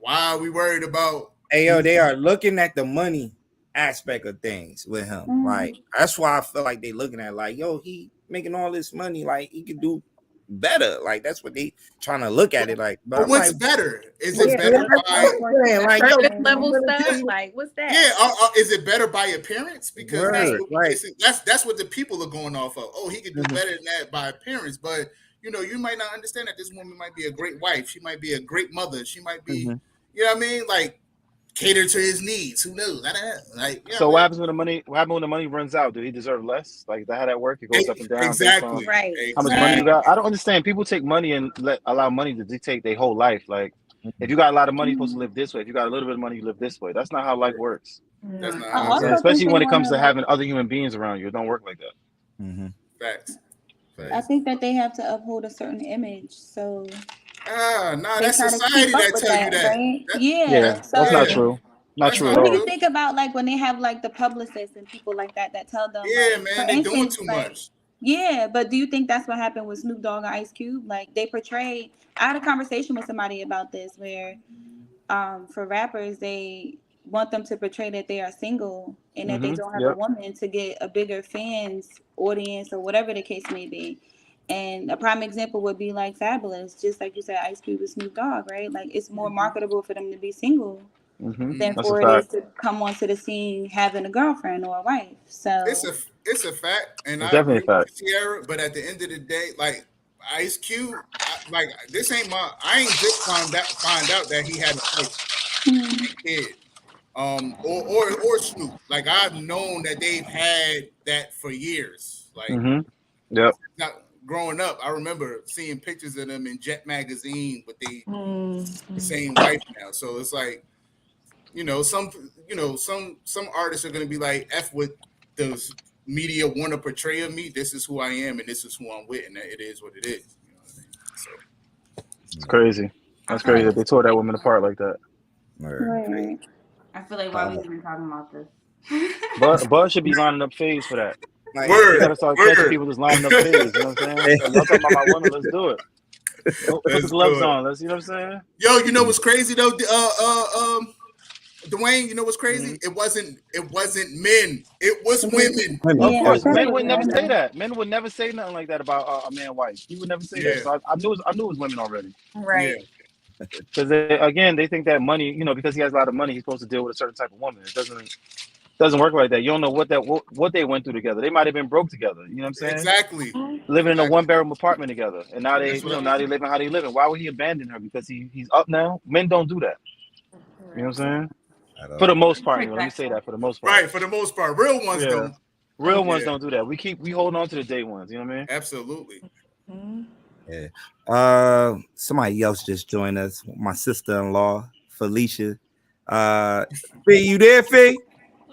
why are we worried about? Hey, yo, they are looking at the money aspect of things with him. Right. That's why I feel like they looking at like, yo, he making all this money. Like, he could do better. Like, that's what they trying to look at it like. But what's like, better? Is it better by surface level stuff? Like, what's that? Yeah, is it better by appearance? Because right. that's what the people are going off of. Oh, he could do better than that by appearance. But you might not understand that this woman might be a great wife. She might be a great mother. She might be, you know what I mean? Like, cater to his needs. Who knows? I don't know. Like, yeah, So man. what happens when the money? What happens when the money runs out? Do he deserve less? Like, is that how that work? It goes up and down Exactly. based on Right. how much money you got. I don't understand. People take money and allow money to dictate their whole life. Like, if you got a lot of money, you're supposed to live this way. If you got a little bit of money, you live this way. That's not how life works. That's not I how it also works. Especially think when they it comes to wanna, having other human beings around you. It don't work like that. Mm-hmm. Facts. I think that they have to uphold a certain image, so Nah, they that's try to society keep up that with tell you that, that. right? That- Yeah. That's not So true. Not That's true at not what do all. you think about like when they have like the publicists and people like that tell them Yeah, like, man, for they doing instance, too like, much. yeah, but do you think that's what happened with Snoop Dogg and Ice Cube? Like they portray. I had a conversation with somebody about this where, for rappers, they want them to portray that they are single and that they don't have a Yep. woman to get a bigger fans audience or whatever the case may be. And a prime example would be like Fabulous, just like you said, Ice Cube with Snoop Dogg, right? Like it's more marketable for them to be single than That's a for it is fact. to come onto the scene having a girlfriend or a wife. So It's a fact, and It's I definitely agree a fact. with Sierra. But at the end of the day, like Ice Cube, like this ain't my. I ain't just find out that he had a wife and kid, or Snoop. Like I've known that they've had that for years. Like Yep. not growing up, I remember seeing pictures of them in Jet magazine with the same wife now. So it's like, some artists are gonna be like, F what the media want to portray of me. This is who I am, and this is who I'm with, and it is what it is. You know what I mean? So It's crazy. That's crazy that they tore that woman apart like that. right. I feel like why we even talking about this? But Bud should be lining up phase for that. Like, You word, gotta start catching word. people just lining up phase. You know what I'm saying? So y'all talking about my woman? Let's do it. Put the Let's gloves do it. on. Let's. You know what I'm saying? Yo, you know what's crazy though? Dwayne, you know what's crazy? Mm-hmm. It wasn't men. It was women. women. Of Yeah, course, I men said would it never was say women. that. Men would never say nothing like that about a man wife. He would never say Yeah. that. So I knew it was women already. Right. Because again, they think that money, because he has a lot of money, he's supposed to deal with a certain type of woman. It doesn't work like that. You don't know what they went through together. They might have been broke together. You know what I'm saying? Exactly. Living in a 1-bedroom apartment together, and now they, That's what now they living how they living. Why would he abandon her? Because he's up now. Men don't do that. You know what I'm saying? For the most part, anyway. Let me say that for the most part. Right, for the most part. Real ones Yeah. don't. Real ones don't do that. We hold on to the day ones. You know what I mean? Absolutely. Yeah. Somebody else just joined us. My sister-in-law, Felicia. Fee, you there, Fee?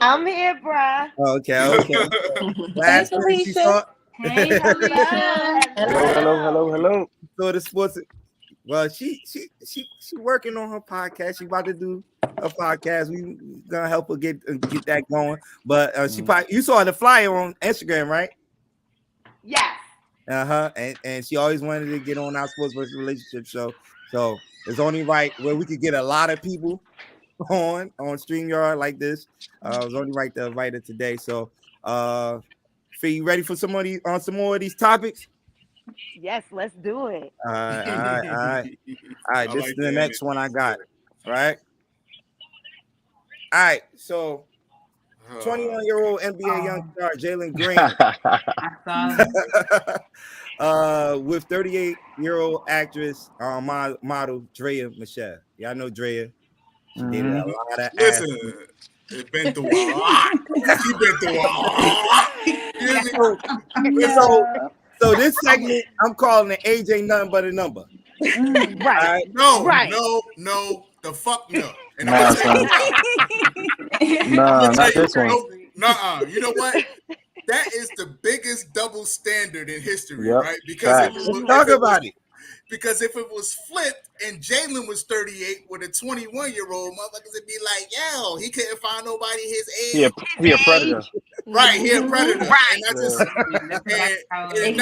I'm here, bruh. Okay. Hey, Last time she saw Hey, Felicia. Hello. saw the sports. Well, she working on her podcast. She about to do a podcast. We gonna help her get that going. But she probably, you saw the flyer on Instagram, right? Yes. And she always wanted to get on our sports versus relationship show. So it's only right where we could get a lot of people on StreamYard like this. It was only right to invite her today. So Fee, you ready for some more of these topics? Yes, let's do it. All right. I This like is the that next energy. one I got. All right. All right. So 21-year-old NBA young star Jalen Green with 38-year-old actress model Drea Michelle. Y'all know Drea. She dated a lot of Listen, athletes. it's been through a lot. She been through a lot. So this segment, I'm calling it Age Ain't Nothing But a Number. Right. All right? No, Right. no, the fuck no. And Nah, I'm gonna son. Nah, Not this one. Nuh-uh. You know what? That is the biggest double standard in history, Yep. right? Because if it was flipped and Jalen was 38 with a 21-year-old, motherfuckers would be like, yo, he couldn't find nobody his age. He a predator. Right, he a predator. Right. And I just and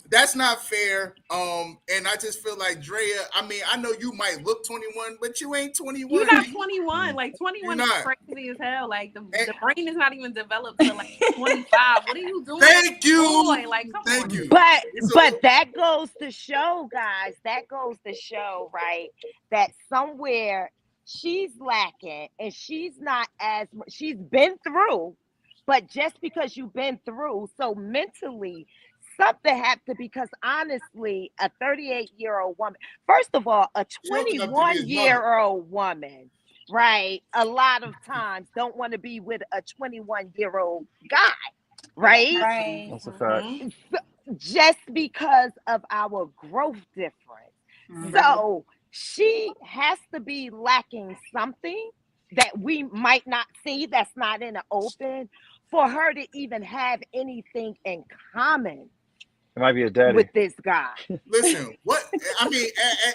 that's not fair. And I just feel like Drea, I mean, I know you might look 21, but you ain't 21. You're not 21. Like 21 You're is not. crazy as hell. Like the brain is not even developed to like 25. What are you doing? Thank you. Boy, like come on. You. But that goes to show, guys, right, that somewhere she's lacking and she's been through, but just because you've been through, so mentally something had to, because honestly, a 38-year-old woman, first of all, a 21-year-old woman right, a lot of times don't want to be with a 21-year-old guy, right? Right. That's a fact. Just because of our growth difference. So she has to be lacking something that we might not see, that's not in the open, for her to even have anything in common It might be a daddy. with this guy. Listen, what I mean,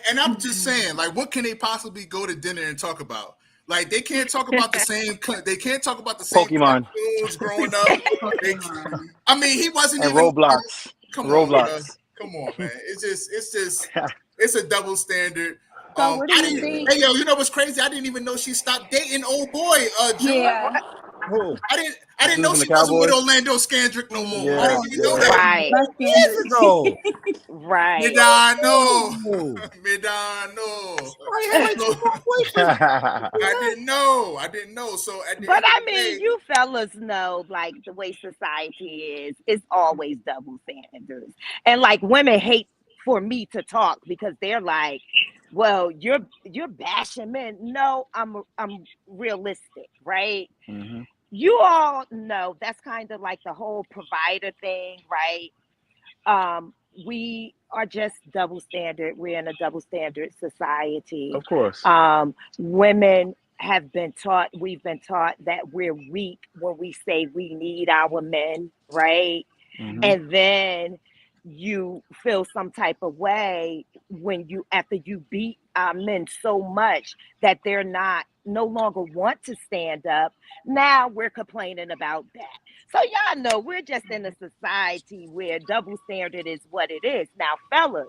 and I'm just saying, like, what can they possibly go to dinner and talk about? Like, they can't talk about the same. They can't talk about the same Pokemon. cartoons growing up. I mean, he wasn't And even Roblox. Come Roblox. on, come on, man. It's a double standard. So what do you think? Hey, yo, you know what's crazy? I didn't even know she stopped dating old boy. June. Yeah. I didn't know Losing she the wasn't with Cowboys? Orlando Scandrick no more. Yeah, I didn't even know that. Right, That's No. right. Medano. No. Medano. yeah, I didn't know. So at the But end I of the mean, day, you fellas know, like, the way society is, it's always double standards. And like, women hate for me to talk because they're like, well, you're bashing men. No, I'm realistic, right? mm-hmm. You all know that's kind of like the whole provider thing, right? We are just double standard. We're in a double standard society. Of course. Women we've been taught that we're weak when we say we need our men, right? Mm-hmm. And then you feel some type of way when after you beat our men so much that they're no longer want to stand up. Now we're complaining about that. So y'all know we're just in a society where double standard is what it is. Now, fellas,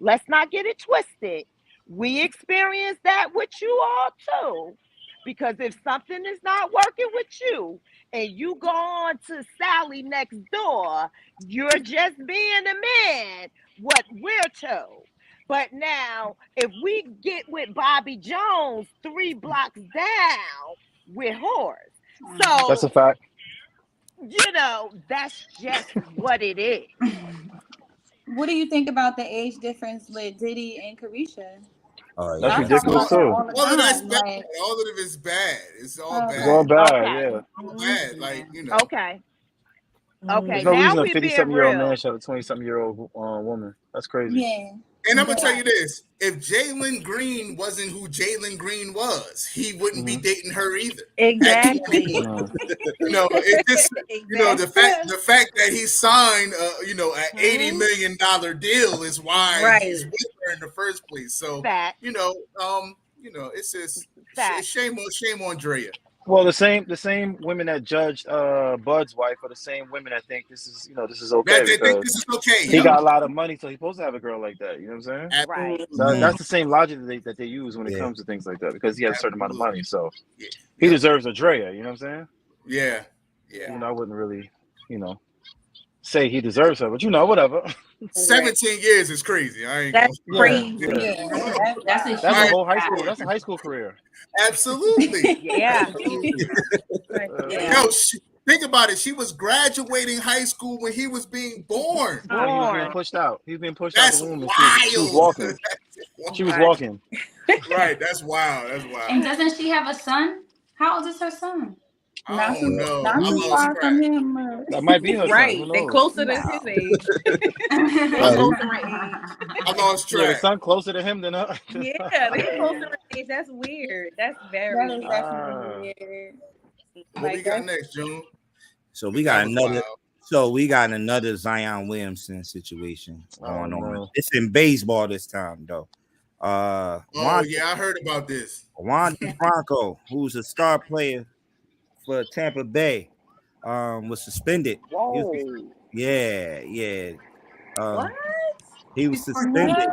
let's not get it twisted. We experience that with you all too. Because if something is not working with you and you go on to Sally next door, you're just being a man, what we're told. But now, if we get with Bobby Jones 3 blocks down, we're whores. That's a So, fact. that's just what it is. What do you think about the age difference with Diddy and Carisha? Oh, That's Y'all yeah. talk ridiculous about that too. all the all of that's time. bad. Like, All of it is bad. It's all okay. It's all bad. bad, Okay. yeah. All bad. Like, Okay. Okay. There's no Now reason a we're being 50-something-year-old man real. should have a 20-something-year-old woman. That's crazy. Yeah. And I'm gonna tell you this: if Jalen Green wasn't who Jalen Green was, he wouldn't be dating her either. Exactly. No. It just Exactly. the fact that he signed an $80 million deal is why Right. he's with her in the first place. So Fact. it's just Fact. shame on Drea. Well, the same women that judged Bud's wife are the same women that think this is okay That they think because this is okay. he got a lot of money, so he's supposed to have a girl like that. You know what I'm saying? Right. So that's the same logic that they use when it Yeah. comes to things like that because he has a certain amount of money, so Yeah. he deserves a Drea. You know what I'm saying? Yeah. I wouldn't really, say he deserves her, but whatever. 17 years is crazy. I ain't That's gonna... crazy. Yeah. That's That's a whole high school. That's a high school career. Absolutely. Yeah. Yo, think about it. She was graduating high school when he was being born. He was being pushed out. He was being pushed That's out the womb. wild. She was walking. She was walking. Right. That's wild. That's wild. And doesn't she have a son? How old is her son? I don't know. Not too far from him. That might be her Right. son. Who They knows? closer than his age. I lost Yeah, the track. son closer to him than her. Yeah, they closer in age. That's weird. That's very That is definitely weird. What we got next, June? So we got another Zion Williamson situation going on. No. It's in baseball this time, though. I heard about this. Wander Franco, who's a star player for Tampa Bay, was suspended. Whoa. what? He was suspended.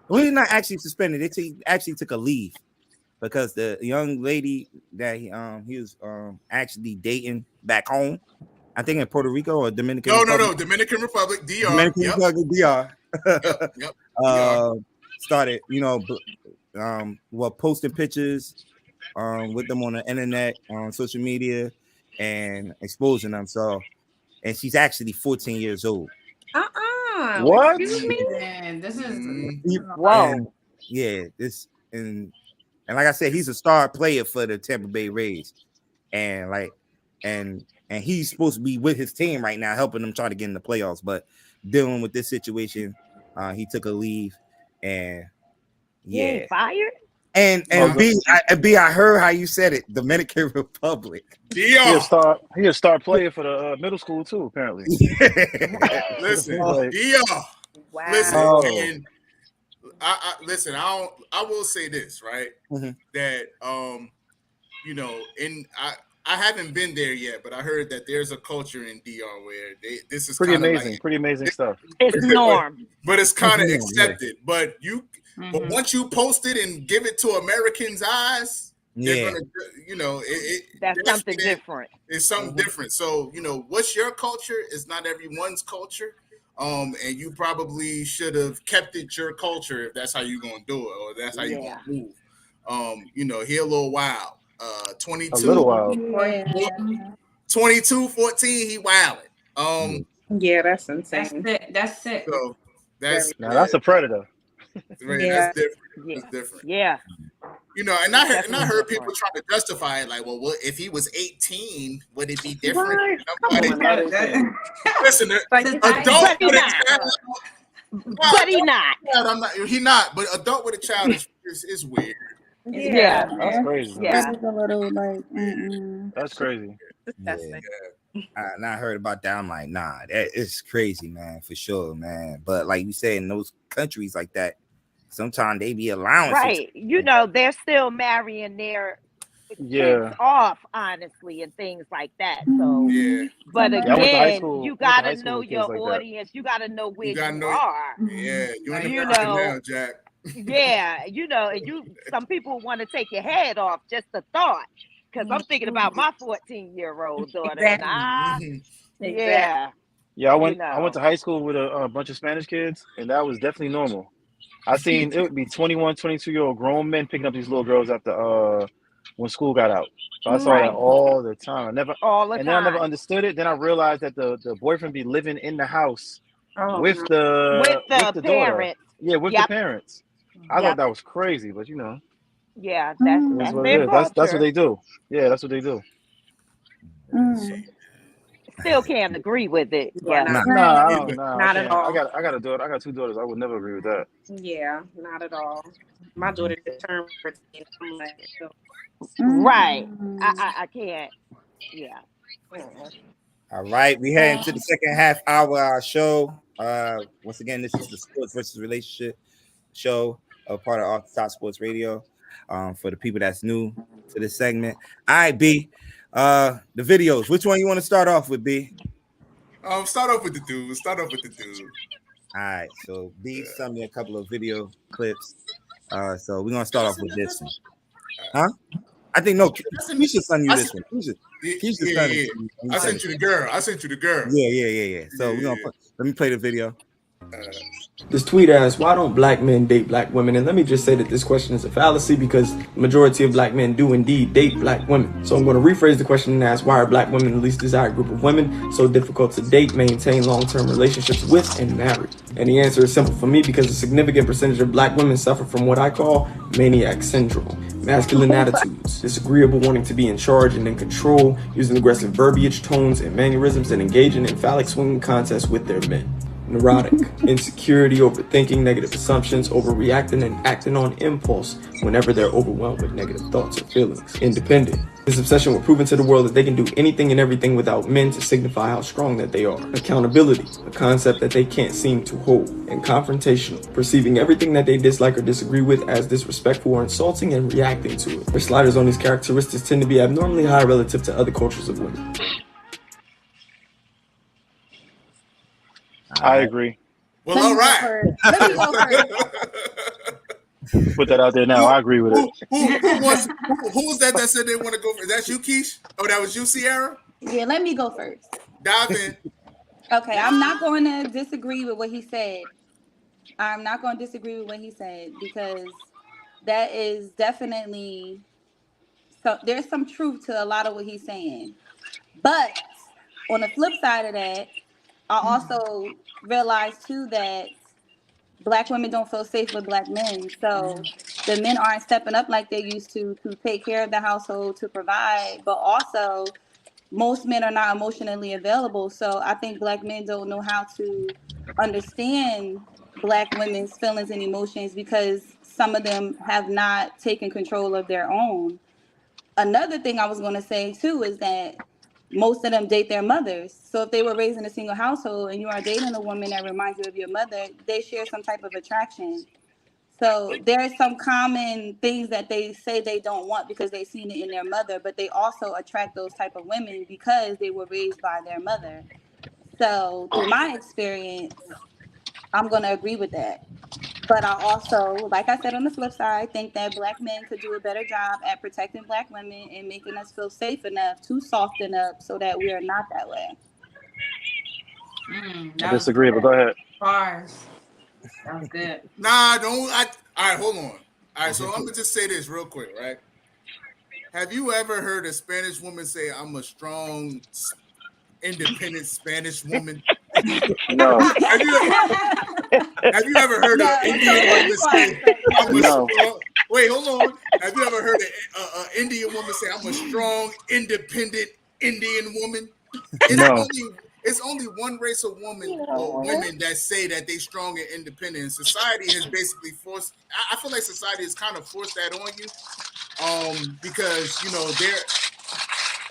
Well, he's not actually suspended. He actually took a leave because the young lady that he was actually dating back home, I think in Puerto Rico or Dominican Republic. No, Dominican Republic, DR. Dominican Republic, DR. Yep. Started, posting pictures with them on the internet, on social media, and exposing them. So, and she's actually 14 years old. What? Man, this is Wow. And, yeah, this and And like I said, he's a star player for the Tampa Bay Rays. And like, and he's supposed to be with his team right now, helping them try to get in the playoffs. But dealing with this situation, he took a leave, and He ain't fired. And I heard how you said it, Dominican Republic. He a star player for the middle school too, apparently. Listen, Wow. listen, and listen. I will say this, right? That you know, I haven't been there yet, but I heard that there's a culture in DR where this is pretty amazing, like, pretty amazing stuff. It's norm, but it's kind of accepted. But but once you post it and give it to Americans' eyes, they're gonna, you know, that's something different. It's something different. So, you know, what's your culture is not everyone's culture. And you probably should have kept it your culture if that's how you're gonna do it, or that's how you're gonna move. You know, he a little wild. 22, a little wild. 22, 14, he wilding. Yeah, that's insane. That's it. So that's a predator. Right, that's different. That's different. Yeah. You know, and I heard people trying to justify it, like, well, what if he was 18? Would it be different? Listen, adult with a child, but he not. He not. But adult with a child is weird. Yeah, that's crazy. Yeah, a little like. That's crazy. And I heard about that. I'm like, nah, that is crazy, man, for sure, man. But like you said, in those countries like that, sometimes they be allowing. Right. You know, they're still marrying their kids off, honestly, and things like that. So, but again, you gotta know your audience. You gotta know where you are. Yeah, you know now, Jack. Yeah, you know, and some people want to take your head off just the thought. Because I'm thinking about my 14-year-old daughter. Exactly. Yeah, I went to high school with a bunch of Spanish kids, and that was definitely normal. I seen it would be 21, 22-year-old grown men picking up these little girls after when school got out. So I saw that all the time. Then I never understood it. Then I realized that the boyfriend be living in the house with the parents. Daughter. Yeah, with the parents. I thought that was crazy, but you know. Yeah, that's what it is. That's what they do. Yeah, that's what they do. Still can't agree with it. Not at all. I got a daughter. I got two daughters. I would never agree with that. Yeah, not at all. My daughter determined for right. I can't. Yeah. All right, we head into the second half hour of our show. Once again, this is the Sports versus Relationship show, a part of Off the Top Sports Radio. For the people that's new to this segment. All right, B. The videos. Which one you want to start off with, B? Start off with the dude. All right, so B sent me a couple of video clips. So we're gonna start off with this one. Huh? I think he should send you this one. He should send it to you. I sent you the girl. Yeah. So we're gonna let me play the video. This tweet asks, why don't black men date black women? And let me just say that this question is a fallacy because the majority of black men do indeed date black women. So I'm going to rephrase the question and ask, why are black women, the least desired group of women, so difficult to date, maintain long-term relationships with, and marry? And the answer is simple for me because a significant percentage of black women suffer from what I call maniac syndrome. Masculine attitudes, disagreeable wanting to be in charge and in control, using aggressive verbiage, tones, and mannerisms, and engaging in phallic swinging contests with their men. Neurotic, insecurity, overthinking, negative assumptions, overreacting, and acting on impulse whenever they're overwhelmed with negative thoughts or feelings. Independent, this obsession with proving to the world that they can do anything and everything without men to signify how strong that they are. Accountability, a concept that they can't seem to hold. And confrontational, perceiving everything that they dislike or disagree with as disrespectful or insulting and reacting to it. Their sliders on these characteristics tend to be abnormally high relative to other cultures of women. I agree. Well, all right. Let me go first. Put that out there now. I agree with it. Who was that said they want to go? Is that you, Keish? Oh, that was you, Sierra? Yeah, let me go first. Dive in. Okay, I'm not going to disagree with what he said. Because that is definitely so. There's some truth to a lot of what he's saying. But on the flip side of that, I also realized too that Black women don't feel safe with Black men. So the men aren't stepping up like they used to take care of the household, to provide, but also most men are not emotionally available. So I think Black men don't know how to understand Black women's feelings and emotions because some of them have not taken control of their own. Another thing I was going to say too is that most of them date their mothers. So if they were raised in a single household and you are dating a woman that reminds you of your mother, they share some type of attraction. So there are some common things that they say they don't want because they've seen it in their mother, but they also attract those type of women because they were raised by their mother. So through my experience, I'm going to agree with that. But I also, like I said on the flip side, think that Black men could do a better job at protecting Black women and making us feel safe enough to soften up so that we are not that way. I disagree, but go ahead. Bars. That was good. Nah, don't. All right, hold on. All right, so I'm gonna just say this real quick, right? Have you ever heard a Spanish woman say, "I'm a strong, independent Spanish woman"? No. Have you ever heard an Indian woman say, "I'm a strong"? Wait, hold on. Have you ever heard an Indian woman say, "I'm a strong, independent Indian woman"? It's only one race of women that say that they strong and independent. And society has basically forced. I feel like society has kind of forced that on you, because they're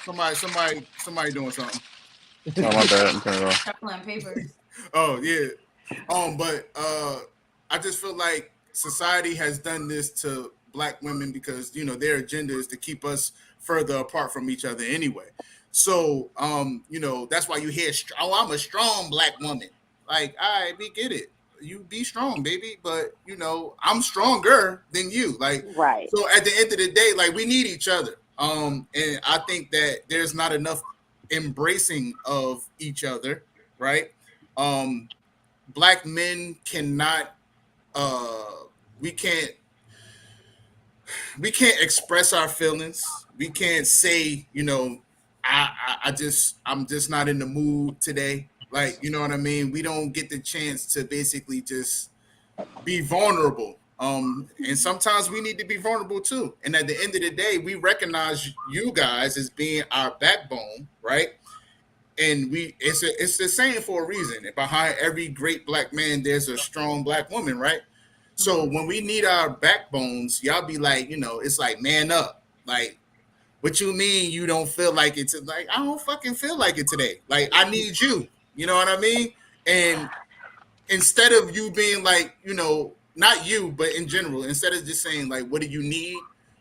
somebody doing something. Oh, my bad. I'm turning it off. Shuffling papers. Oh yeah, but I just feel like society has done this to Black women because their agenda is to keep us further apart from each other anyway. So that's why you hear, "Oh, I'm a strong Black woman." Like, all right, we get it. You be strong, baby, but I'm stronger than you. Like, Right. so at the end of the day, like, we need each other. And I think that there's not enough embracing of each other, right? Black men cannot we can't express our feelings. We can't say, I'm just not in the mood today. Like, you know what I mean? We don't get the chance to basically just be vulnerable. And sometimes we need to be vulnerable too. And at the end of the day, we recognize you guys as being our backbone, right? And it's the same for a reason. Behind every great Black man, there's a strong Black woman, right? So when we need our backbones, y'all be like, it's like, man up. Like, what you mean you don't feel like it? Like, I don't fucking feel like it today. Like, I need you. You know what I mean? And instead of you being like, not you, but in general, instead of just saying like, what do you need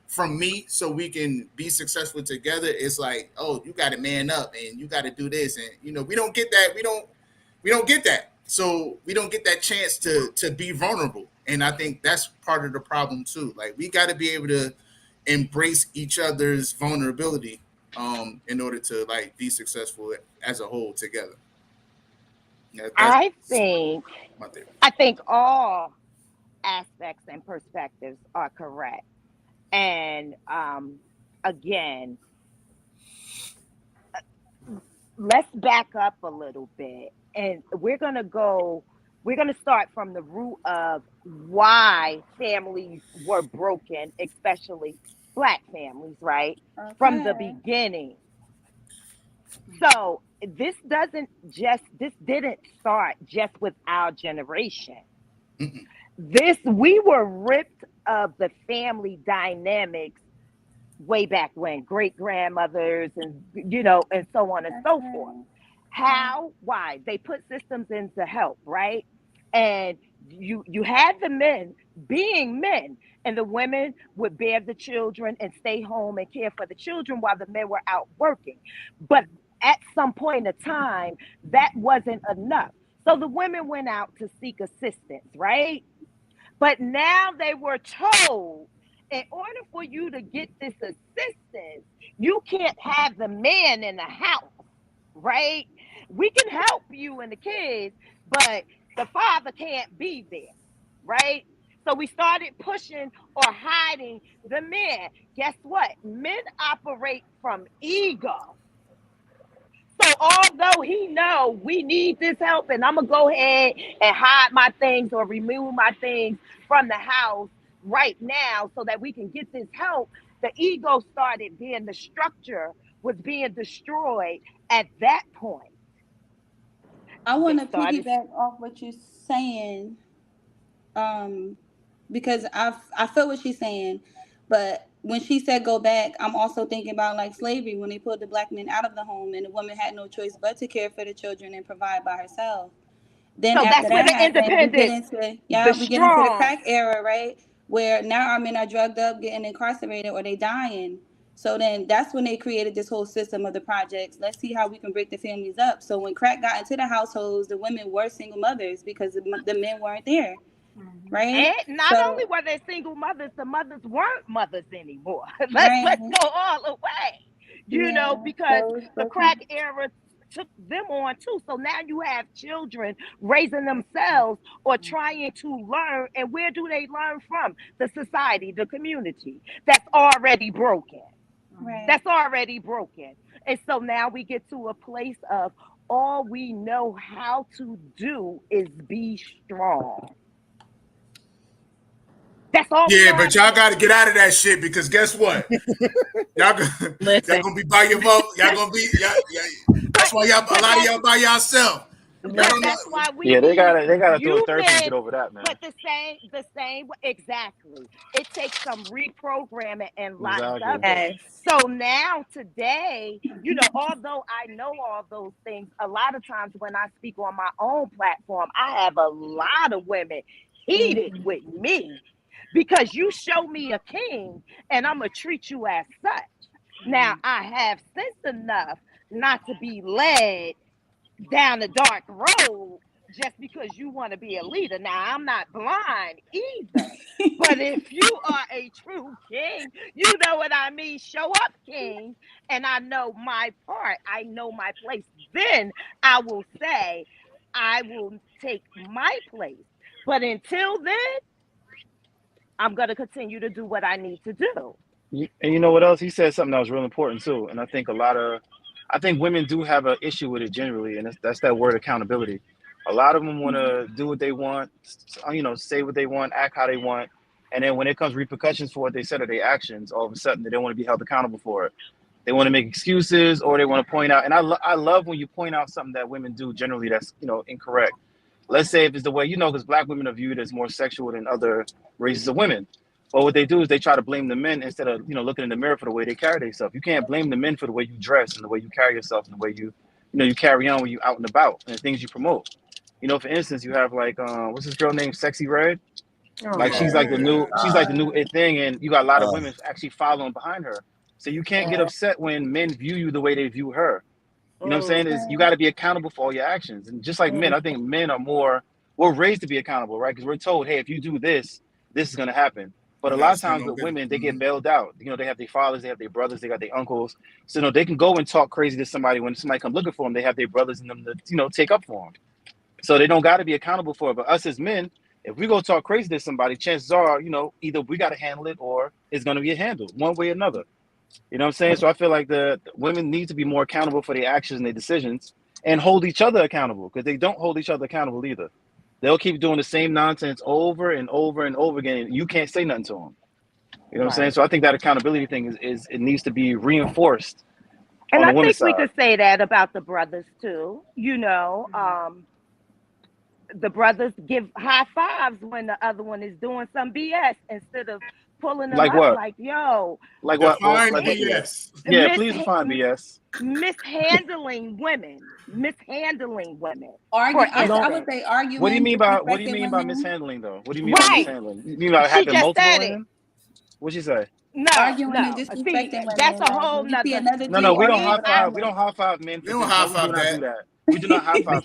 from me so we can be successful together, it's like, oh, you got to man up and you got to do this. And, we don't get that. We don't get that. So we don't get that chance to be vulnerable. And I think that's part of the problem too. Like, we got to be able to embrace each other's vulnerability in order to like be successful as a whole together. I think all aspects and perspectives are correct. And again, let's back up a little bit, and we're gonna start from the root of why families were broken, especially Black families, right? Okay. From the beginning. So this didn't start just with our generation. We were ripped of the family dynamics way back when, great grandmothers and and so on and so forth. How? Why? They put systems in to help, right? And you had the men being men, and the women would bear the children and stay home and care for the children while the men were out working. But at some point in time, that wasn't enough. So the women went out to seek assistance, right? But now they were told, in order for you to get this assistance, you can't have the man in the house, right? We can help you and the kids, but the father can't be there, right? So we started pushing or hiding the men. Guess what? Men operate from ego. So although he know we need this help, and I'm gonna go ahead and hide my things or remove my things from the house right now so that we can get this help, the ego started being, the structure was being destroyed at that point. I want to piggyback off what you're saying, because I feel what she's saying, but when she said go back, I'm also thinking about like slavery, when they pulled the black men out of the home and the woman had no choice but to care for the children and provide by herself. Then so after that's where that the happened, we get independence, into the crack era, right? Where now our men are drugged up, getting incarcerated, or they dying. So then that's when they created this whole system of the projects. Let's see how we can break the families up. So when crack got into the households, the women were single mothers because the men weren't there, right? And not only were they single mothers, the mothers weren't mothers anymore. Let's go all the way, you know, because the crack era took them on too. So now you have children raising themselves or trying to learn. And where do they learn from? The society, the community that's already broken. Right. That's already broken. And so now we get to a place of all we know how to do is be strong. That's all. Yeah, but y'all got to get out of that shit, because guess what? y'all gonna be by your vote. Y'all gonna be. That's why y'all. A lot of y'all by yourself. That's why we. Yeah, they gotta do a therapy to get over that, man. But the same, exactly. It takes some reprogramming and lots of it. So now today, you know, although I know all those things, a lot of times when I speak on my own platform, I have a lot of women heated with me. Because you show me a king and I'm going to treat you as such. Now, I have sense enough not to be led down the dark road just because you want to be a leader. Now, I'm not blind either. But if you are a true king, you know what I mean? Show up, king. And I know my part. I know my place. Then I will say, I will take my place. But until then, I'm going to continue to do what I need to do. And you know what else? He said something that was real important too. And I think women do have an issue with it generally. And that's that word accountability. A lot of them want to do what they want, you know, say what they want, act how they want. And then when it comes repercussions for what they said or their actions, all of a sudden they don't want to be held accountable for it. They want to make excuses, or they want to point out. And I love when you point out something that women do generally that's, you know, incorrect. Let's say if it's the way, you know, because black women are viewed as more sexual than other races of women. But what they do is they try to blame the men instead of, you know, looking in the mirror for the way they carry themselves. You can't blame the men for the way you dress and the way you carry yourself and the way you carry on when you out and about and the things you promote. You know, for instance, you have like, what's this girl named Sexy Red? She's like the new it thing, and you got a lot of women actually following behind her. So you can't get upset when men view you the way they view her. You know what I'm saying? You got to be accountable for all your actions. And just like men, I think men are we're raised to be accountable, right? Because we're told, hey, if you do this, this is going to happen. But a lot of times with women, they get bailed out. You know, they have their fathers, they have their brothers, they got their uncles. So, you know, they can go and talk crazy to somebody. When somebody come looking for them, they have their brothers and them to, you know, take up for them. So they don't got to be accountable for it. But us as men, if we go talk crazy to somebody, chances are, you know, either we got to handle it or it's going to get handled one way or another. You know what I'm saying? So I feel like the women need to be more accountable for their actions and their decisions and hold each other accountable, because they don't hold each other accountable either. They'll keep doing the same nonsense over and over and over again. And you can't say nothing to them. You know what I'm saying? So I think that accountability thing is it needs to be reinforced. And on the I think we side. could say that about the brothers too. You know, the brothers give high fives when the other one is doing some BS instead of pulling them like up what? like, yo. Like what? Define Like BS. Yeah, please define BS. Mishandling women. I would say arguing. What do you mean by women. mishandling though? What do you mean by mishandling? You mean by She having just multiple said women? What'd she say? No, arguing no. and disrespecting women. That's a whole nother. No, we don't high five. We don't high five men. We don't high five that. We do not high five.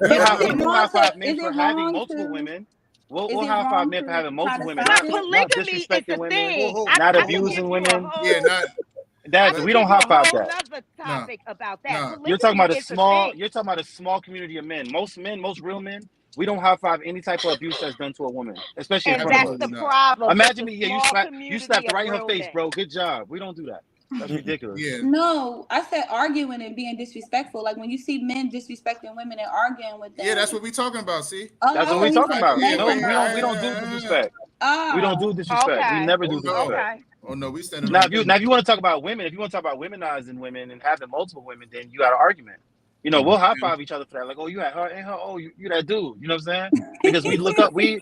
We do high five men for having multiple women. We'll high five men for having multiple women. But polygamy is a thing. Not abusing women. Yeah, not. We don't high five that. Another topic about that. You're talking about a small. You're talking about a small community of men. Most real men. We don't high five any type of abuse that's done to a woman, especially in front of us. And that's the problem. Imagine me. Yeah, you slapped right in her face, bro. Good job. We don't do that. That's ridiculous. Yeah. No, I said arguing and being disrespectful. Like when you see men disrespecting women and arguing with them. Yeah, that's what we talking about. See, Oh, That's I what thought we he talking said about. men No, and we don't do disrespect. Oh. We don't do disrespect. Okay. We never do Oh, no. disrespect. Okay. Oh no, we standing Now, on if you business. want to talk about women, if you want to talk about womenizing women and having multiple women, then you got an argument. You know, we'll high five each other for that. Like, oh, you had her and her. Oh, you that dude. You know what I'm saying? Because we look up, we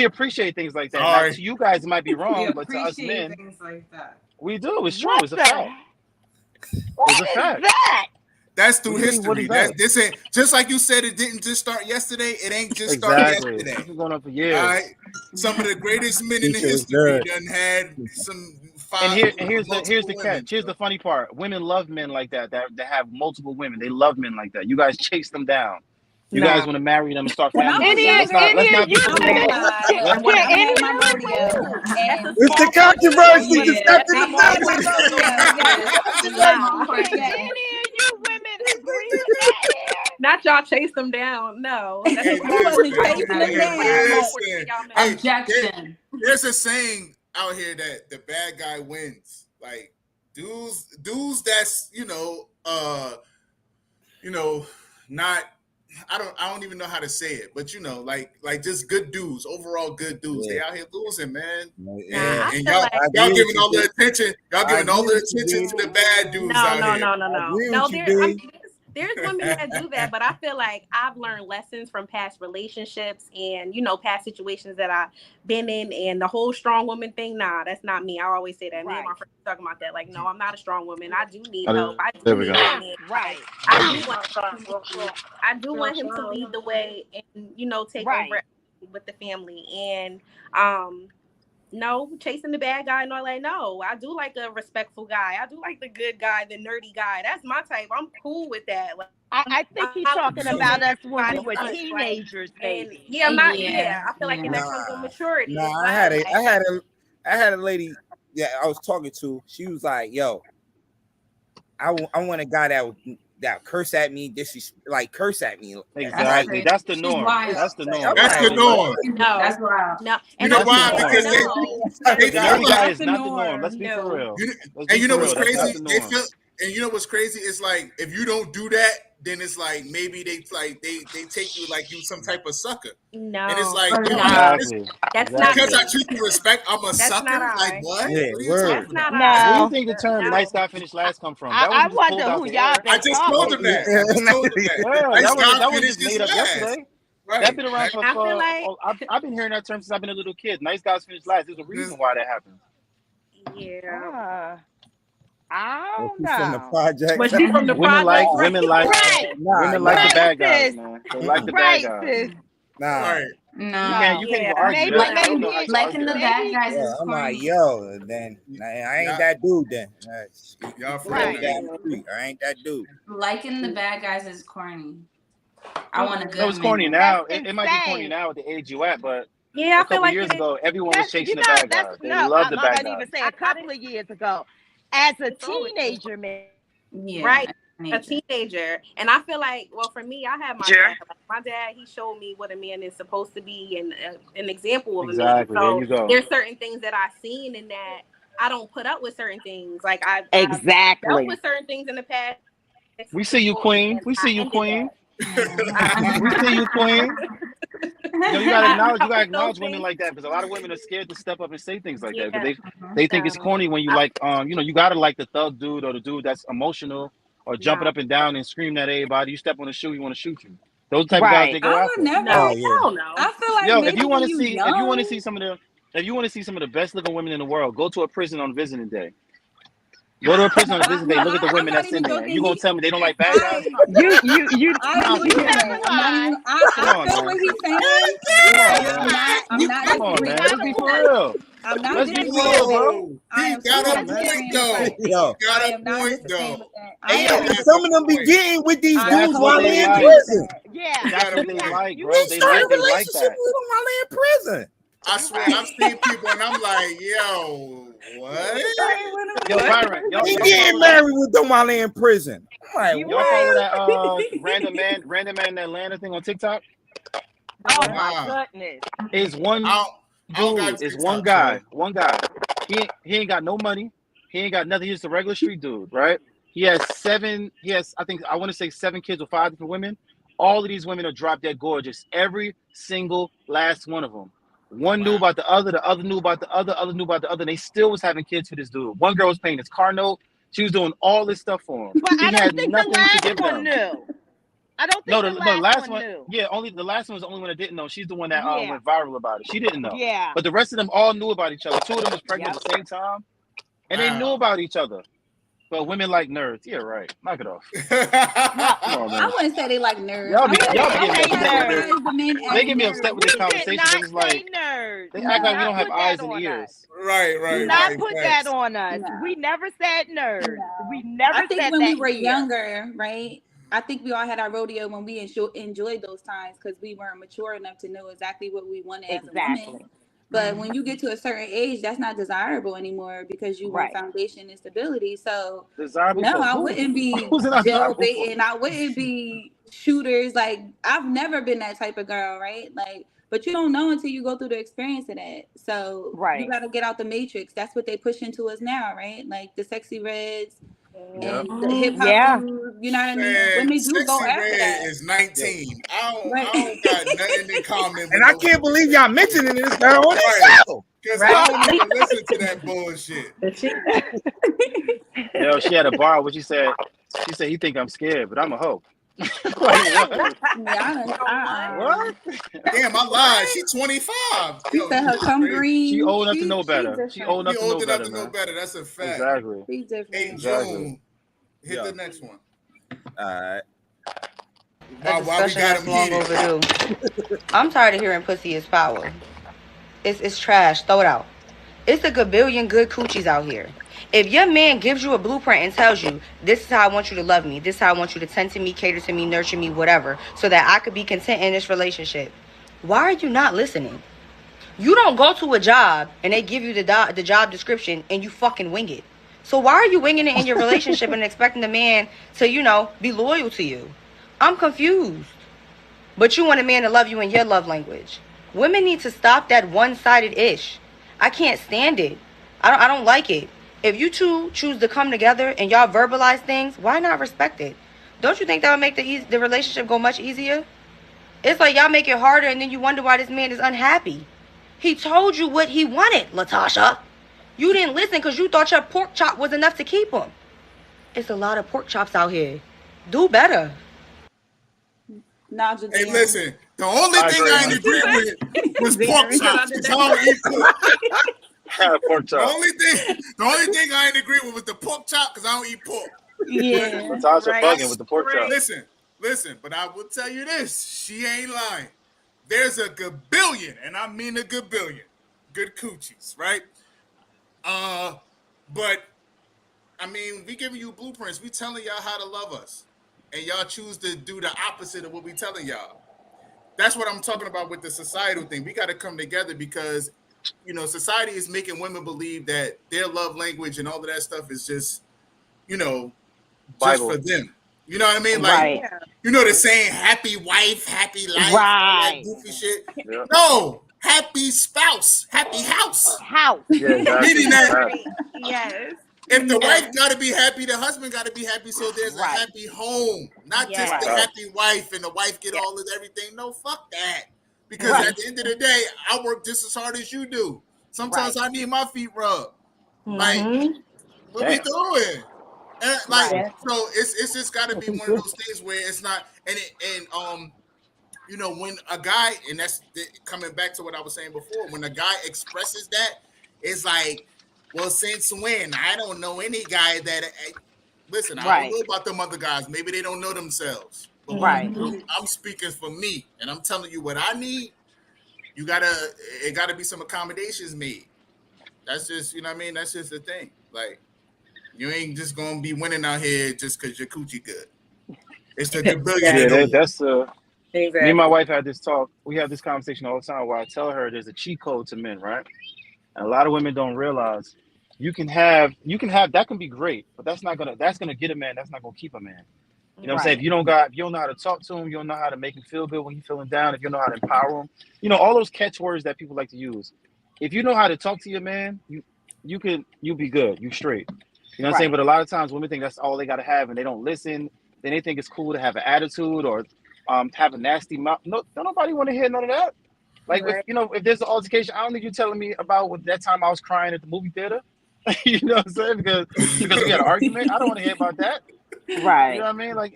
appreciate things like that. Now, Sorry. to you guys, it might be We wrong, but to us appreciate men, things like that. we do. It's true. What It's a the fact. What It's a is fact. that? That's through What do you mean, what history. is that? This ain't just like you said. It didn't just start yesterday. It ain't just Exactly. start This yesterday. is going on for All years. right. Some of the greatest men in the Teacher was history good. done had some And five. here's the multiple women. catch. Here's the funny part. Women love men like that have multiple women. They love men like that. You guys chase them down. You guys want to marry them and start When I families. was with them. younger, Let's not be you I'm women. gonna lie. Let's When I Can had my any rodeo, and It's the controversy. The stepped in the I family. Can any of you women agree with that here? Not y'all chase them down. No. That's Hey, I wasn't listen, chasing them hey, down. listen. Hey, Objection. there's a saying out here that the bad guy wins. Like dudes that's not. I don't even know how to say it, but like just good dudes, overall good dudes. Yeah. They out here losing, man. Yeah. And feel y'all, like- y'all giving all the attention. Y'all I giving all agree the with you, attention to the bad dudes No, out no, here. no, no, no. agree No, with you, there's women that do that, but I feel like I've learned lessons from past relationships and past situations that I've been in, and the whole strong woman thing. Nah, that's not me. I always say that. Me and my friends talking about that. Like, no, I'm not a strong woman. I do need help. I There do we need go. a man. Right. I do want him to lead the way and take over with the family. And no, chasing the bad guy and all that. No, I do like a respectful guy. I do like the good guy, the nerdy guy. That's my type. I'm cool with that. Like, I think he's talking about us when we were teenagers, and maybe. yeah, I'm not. Yeah, Yeah, I feel like that comes with maturity. Nah, as I had well. I had a lady that I was talking to. She was like, "Yo, I want a guy that curse at me, curse at me." Exactly. That's the norm. That's the norm. That's the norm. No, That's wild. no. You know why? Because The nerdy guy is not the norm. Let's be for real. And you know what's That's not crazy? the They norm. feel, and you know what's crazy? It's like if you don't do that, then it's like maybe they take you like you some type of sucker. No, And it's like Exactly. that's because not. I treat you respect, I'm a sucker. Like what? Yeah, What are you word. talking about? Where do No. you think the term "nice guy finished last" come from? That I was just pulled wonder out who the y'all air. been I just talking told him to. that. I just told him that. Yeah, Nice that guy was finished just his made up last. yesterday. Right. That's been around for. I feel like I've been hearing that term since I've been a little kid. Nice guys finish last. There's a reason why that happens. Yeah. I don't She's from the know. project. Was she from the Women like project? women like Right. women like the bad guys, sis. man. They like the Right, bad guys. sis. Nah, Right. No. You can't even Yeah. argue Maybe- that. I don't maybe know how it's to Liking the argue bad Maybe- guys yeah, is I'm like, corny. yo, then I ain't that dude. Then Y'all Right. I ain't that dude. Liking the bad guys is corny. I want a good No, it's corny man. now. That's It might be corny insane. now at the age you at, but Yeah, a I feel couple like years ago, everyone was That's, chasing you the know, bad that's guys. They no. love the I'm bad not guys. even saying a couple of years ago, as a It's always- teenager, man. Yeah. Right. A Nature. teenager. And I feel like, well, for me, I have my dad. Like, my dad, he showed me what a man is supposed to be and an example of Exactly. a man. So There you go. there's certain things that I've seen in that I don't put up with certain things. Like I've Exactly. dealt with certain things in the past. We see you, Queen. We see you, Queen. We see you, Queen. You gotta acknowledge women like that, because a lot of women are scared to step up and say things like that, because they think it's corny when you you gotta like the thug dude or the dude that's emotional or jumping up and down and screaming at everybody. You step on the shoe, you want to shoot you. Those type of guys they go I after. would never. No, yeah. hell no. I feel like Yo, maybe if you want when to you see young, some of the best looking women in the world, go to a prison on visiting day. Go to a prison on visiting day. Look at the women that's in there. You gonna tell me they don't like bad guys? You. I No, agree with you that. never I'm not lie. even. I Come feel on, what man. he's saying. I'm not Come on, disagreeing. man. Let's be for real. I'm not Let's be disagreeing. real, bro. I He am got not a point disagreeing though. with that. Yo, Got I a am not point disagreeing though. with that. hey, yo, That's some of them the be point. getting with these I'm That's dudes what while they they in like. prison. Yeah. That's what they like, bro. They They start a like relationship that. with them while they in prison. I swear, I've seen people and I'm like, yo, what? Yo, Byron, They getting married with them while they in prison. I'm like, y'all follow that random man in Atlanta thing on TikTok? Oh Nah. my goodness. It's one I don't got dude. It's TikTok, one guy. One guy. He ain't got no money. He ain't got nothing. He's just a regular street dude, right? He has I want to say 7 kids with 5 different women. All of these women are drop dead gorgeous. Every single last one of them. One knew about the other knew about the other knew about the other. And they still was having kids for this dude. One girl was paying his car note. She was doing all this stuff for him. But I don't think the last one knew. I don't think the last one knew. Yeah, only the last one was the only one that didn't know. She's the one that went viral about it. She didn't know. Yeah. But the rest of them all knew about each other. 2 of them was pregnant at the same time. And they knew about each other. But women like nerds. Yeah, right. Knock it off. Come on, man. I wouldn't say they like nerds. Y'all they get me upset with this conversation. It's like nerds. they act like we don't have eyes and ears. Right. Do not put that on us. No. We never said nerds. No. We never said that. I think when we were younger, right? I think we all had our rodeo when we enjoyed those times because we weren't mature enough to know exactly what we wanted as a woman. But when you get to a certain age, that's not desirable anymore because you want foundation and stability. So desirable. No, I wouldn't be jailbaiting. I wouldn't be shooters. Like I've never been that type of girl, right? Like, but you don't know until you go through the experience of that. So you got to get out the matrix. That's what they push into us now, right? Like the sexy reds. And the hip hop, you know what I mean? Women do go after that. Is 19. I don't got nothing in common. And I can't believe y'all mentioning this girl on the show. Because I don't even listen to that bullshit. Yo, she had a bar where she said he think I'm scared, but I'm a hoe. Like, what? What? Damn, I lied. She's 25. She said her come green. She old enough to know better. She old enough to know better. That's a fact. Exactly. She's different. Hey, June, hit the next one. All right. Why we got him long overdue. I'm tired of hearing pussy is power. It's trash. Throw it out. It's a gabillion good coochies out here. If your man gives you a blueprint and tells you, this is how I want you to love me, this is how I want you to tend to me, cater to me, nurture me, whatever, so that I could be content in this relationship, why are you not listening? You don't go to a job and they give you the job description and you fucking wing it. So why are you winging it in your relationship and expecting the man to, be loyal to you? I'm confused. But you want a man to love you in your love language. Women need to stop that one-sided ish. I can't stand it. I don't like it. If you two choose to come together and y'all verbalize things, why not respect it? Don't you think that would make the relationship go much easier? It's like y'all make it harder and then you wonder why this man is unhappy. He told you what he wanted, Latasha. You didn't listen because you thought your pork chop was enough to keep him. It's a lot of pork chops out here. Do better. Hey, listen. The only thing I ain't agree with was pork chops. I don't eat pork. Pork chop. The only thing I ain't agree with was the pork chop because I don't eat pork. Yeah. Latasha bugging with the pork chop. Listen, but I will tell you this. She ain't lying. There's a gabillion, and I mean a gabillion, good coochies, right? But, I mean, we giving you blueprints. We telling y'all how to love us. And y'all choose to do the opposite of what we telling y'all. That's what I'm talking about with the societal thing. We got to come together because, society is making women believe that their love language and all of that stuff is just, just for them. You know what I mean? Like, the saying happy wife, happy life, all that goofy shit. Yeah. No, happy spouse, happy house. House. Yeah, exactly. Meaning that, yes. If the wife got to be happy, the husband got to be happy, so there's a happy home, not just the happy wife and the wife get all of everything. No, fuck that. Because at the end of the day, I work just as hard as you do. Sometimes I need my feet rubbed. Like, what we doing? And so it's just got to be one of those things where it's not, when a guy, and that's coming back to what I was saying before, when a guy expresses that, it's like, well, since when? I don't know any guy that. Listen, I don't know about them other guys. Maybe they don't know themselves. But I'm speaking for me, and I'm telling you what I need. It gotta be some accommodations made. That's just, you know what I mean? That's just the thing. Like, you ain't just gonna be winning out here just because your coochie good. It's the gabillion. Yeah, that's me and my wife had this talk. We have this conversation all the time where I tell her there's a cheat code to men, right? And a lot of women don't realize you can have that can be great, but that's gonna get a man. That's not gonna keep a man. You know what I'm saying? If you don't know how to talk to him, you don't know how to make him feel good when he's feeling down, if you know how to empower him, all those catchwords that people like to use. If you know how to talk to your man, you'll be good. You straight. You know what I'm saying? But a lot of times women think that's all they got to have, and they don't listen. Then they think it's cool to have an attitude or have a nasty mouth. No, don't nobody want to hear none of that. Like, if there's an altercation, I don't think you're telling me about that time I was crying at the movie theater. You know what I'm saying? Because we had an argument. I don't want to hear about that. Right. You know what I mean? Like,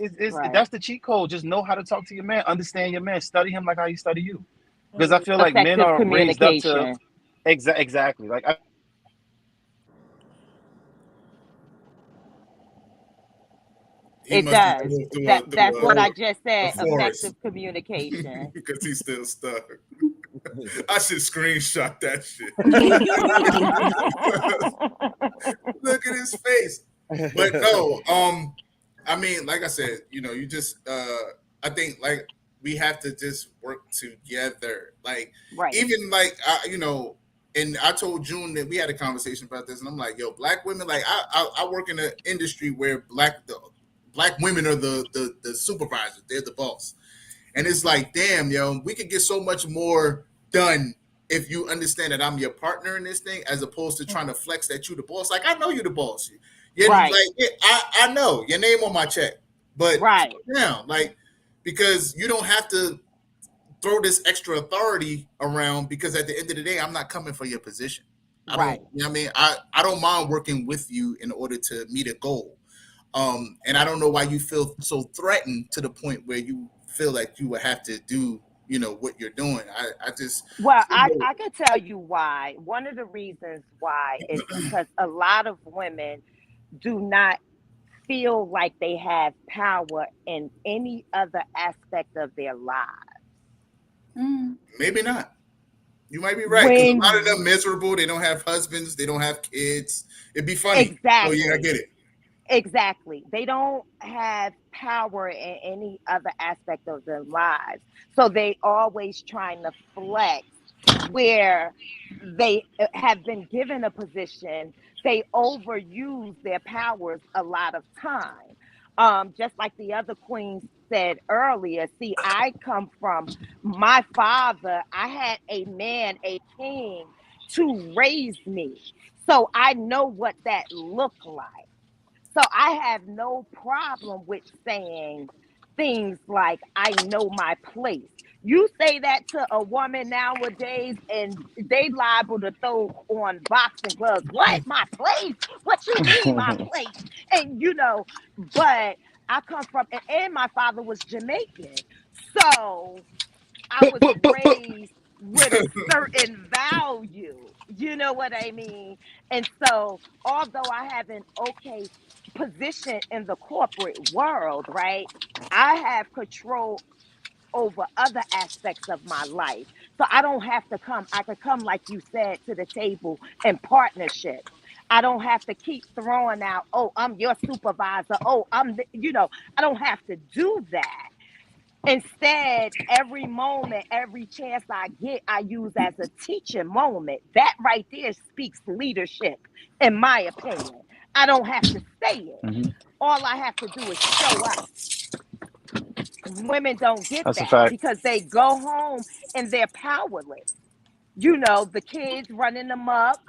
that's the cheat code. Just know how to talk to your man. Understand your man. Study him like how he study you. Because I feel like men are raised up to exactly. Like it does. That's what I just said. Effective communication. Because he's still stuck. I should screenshot that shit. Look at his face. But no, I mean, like I said, you just I think like we have to just work together. Like even like and I told June that we had a conversation about this, and I'm like, yo, black women, like I work in an industry where black women are the supervisors, they're the boss. And it's like, damn, yo, we could get so much more done if you understand that I'm your partner in this thing, as opposed to trying to flex that you the boss. Like, I know you the boss. Like, I know your name on my check, but now, like, because you don't have to throw this extra authority around, because at the end of the day, I'm not coming for your position. I don't, you know what I mean? I don't mind working with you in order to meet a goal. And I don't know why you feel so threatened to the point where you feel like you would have to do, what you're doing. I can tell you why. One of the reasons why is because a lot of women do not feel like they have power in any other aspect of their lives. Maybe not. You might be right. 'Cause a lot of them miserable. They don't have husbands. They don't have kids. It'd be funny. Exactly. Oh yeah, I get it. Exactly. They don't have power in any other aspect of their lives. So they always trying to flex where they have been given a position. They overuse their powers a lot of time. Just like the other queen said earlier, see, I come from my father. I had a man, a king, to raise me. So I know what that looked like. So I have no problem with saying things like, I know my place. You say that to a woman nowadays and they liable to throw on boxing gloves. What? My place? What you mean my place? And but I come from, and my father was Jamaican. So I was raised with a certain value. You know what I mean? And so although I have an okay position in the corporate world, right, I have control over other aspects of my life. So I don't have to come. I could come, like you said, to the table in partnership. I don't have to keep throwing out, oh, I'm your supervisor. Oh, I don't have to do that. Instead, every moment, every chance I get, I use as a teaching moment. That right there speaks leadership, in my opinion. I don't have to say it. All I have to do is show up. Women don't get that because they go home and they're powerless. The kids running them up.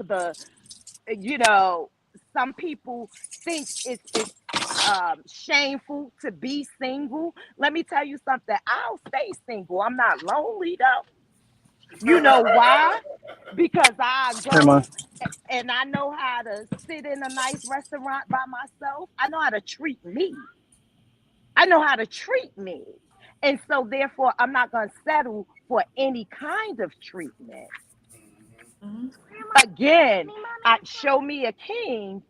Some people think it's shameful to be single. Let me tell you something. I'll stay single. I'm not lonely though. You know why? Because I go and I know how to sit in a nice restaurant by myself. I know how to treat me. And so therefore, I'm not going to settle for any kind of treatment. Again, show me a king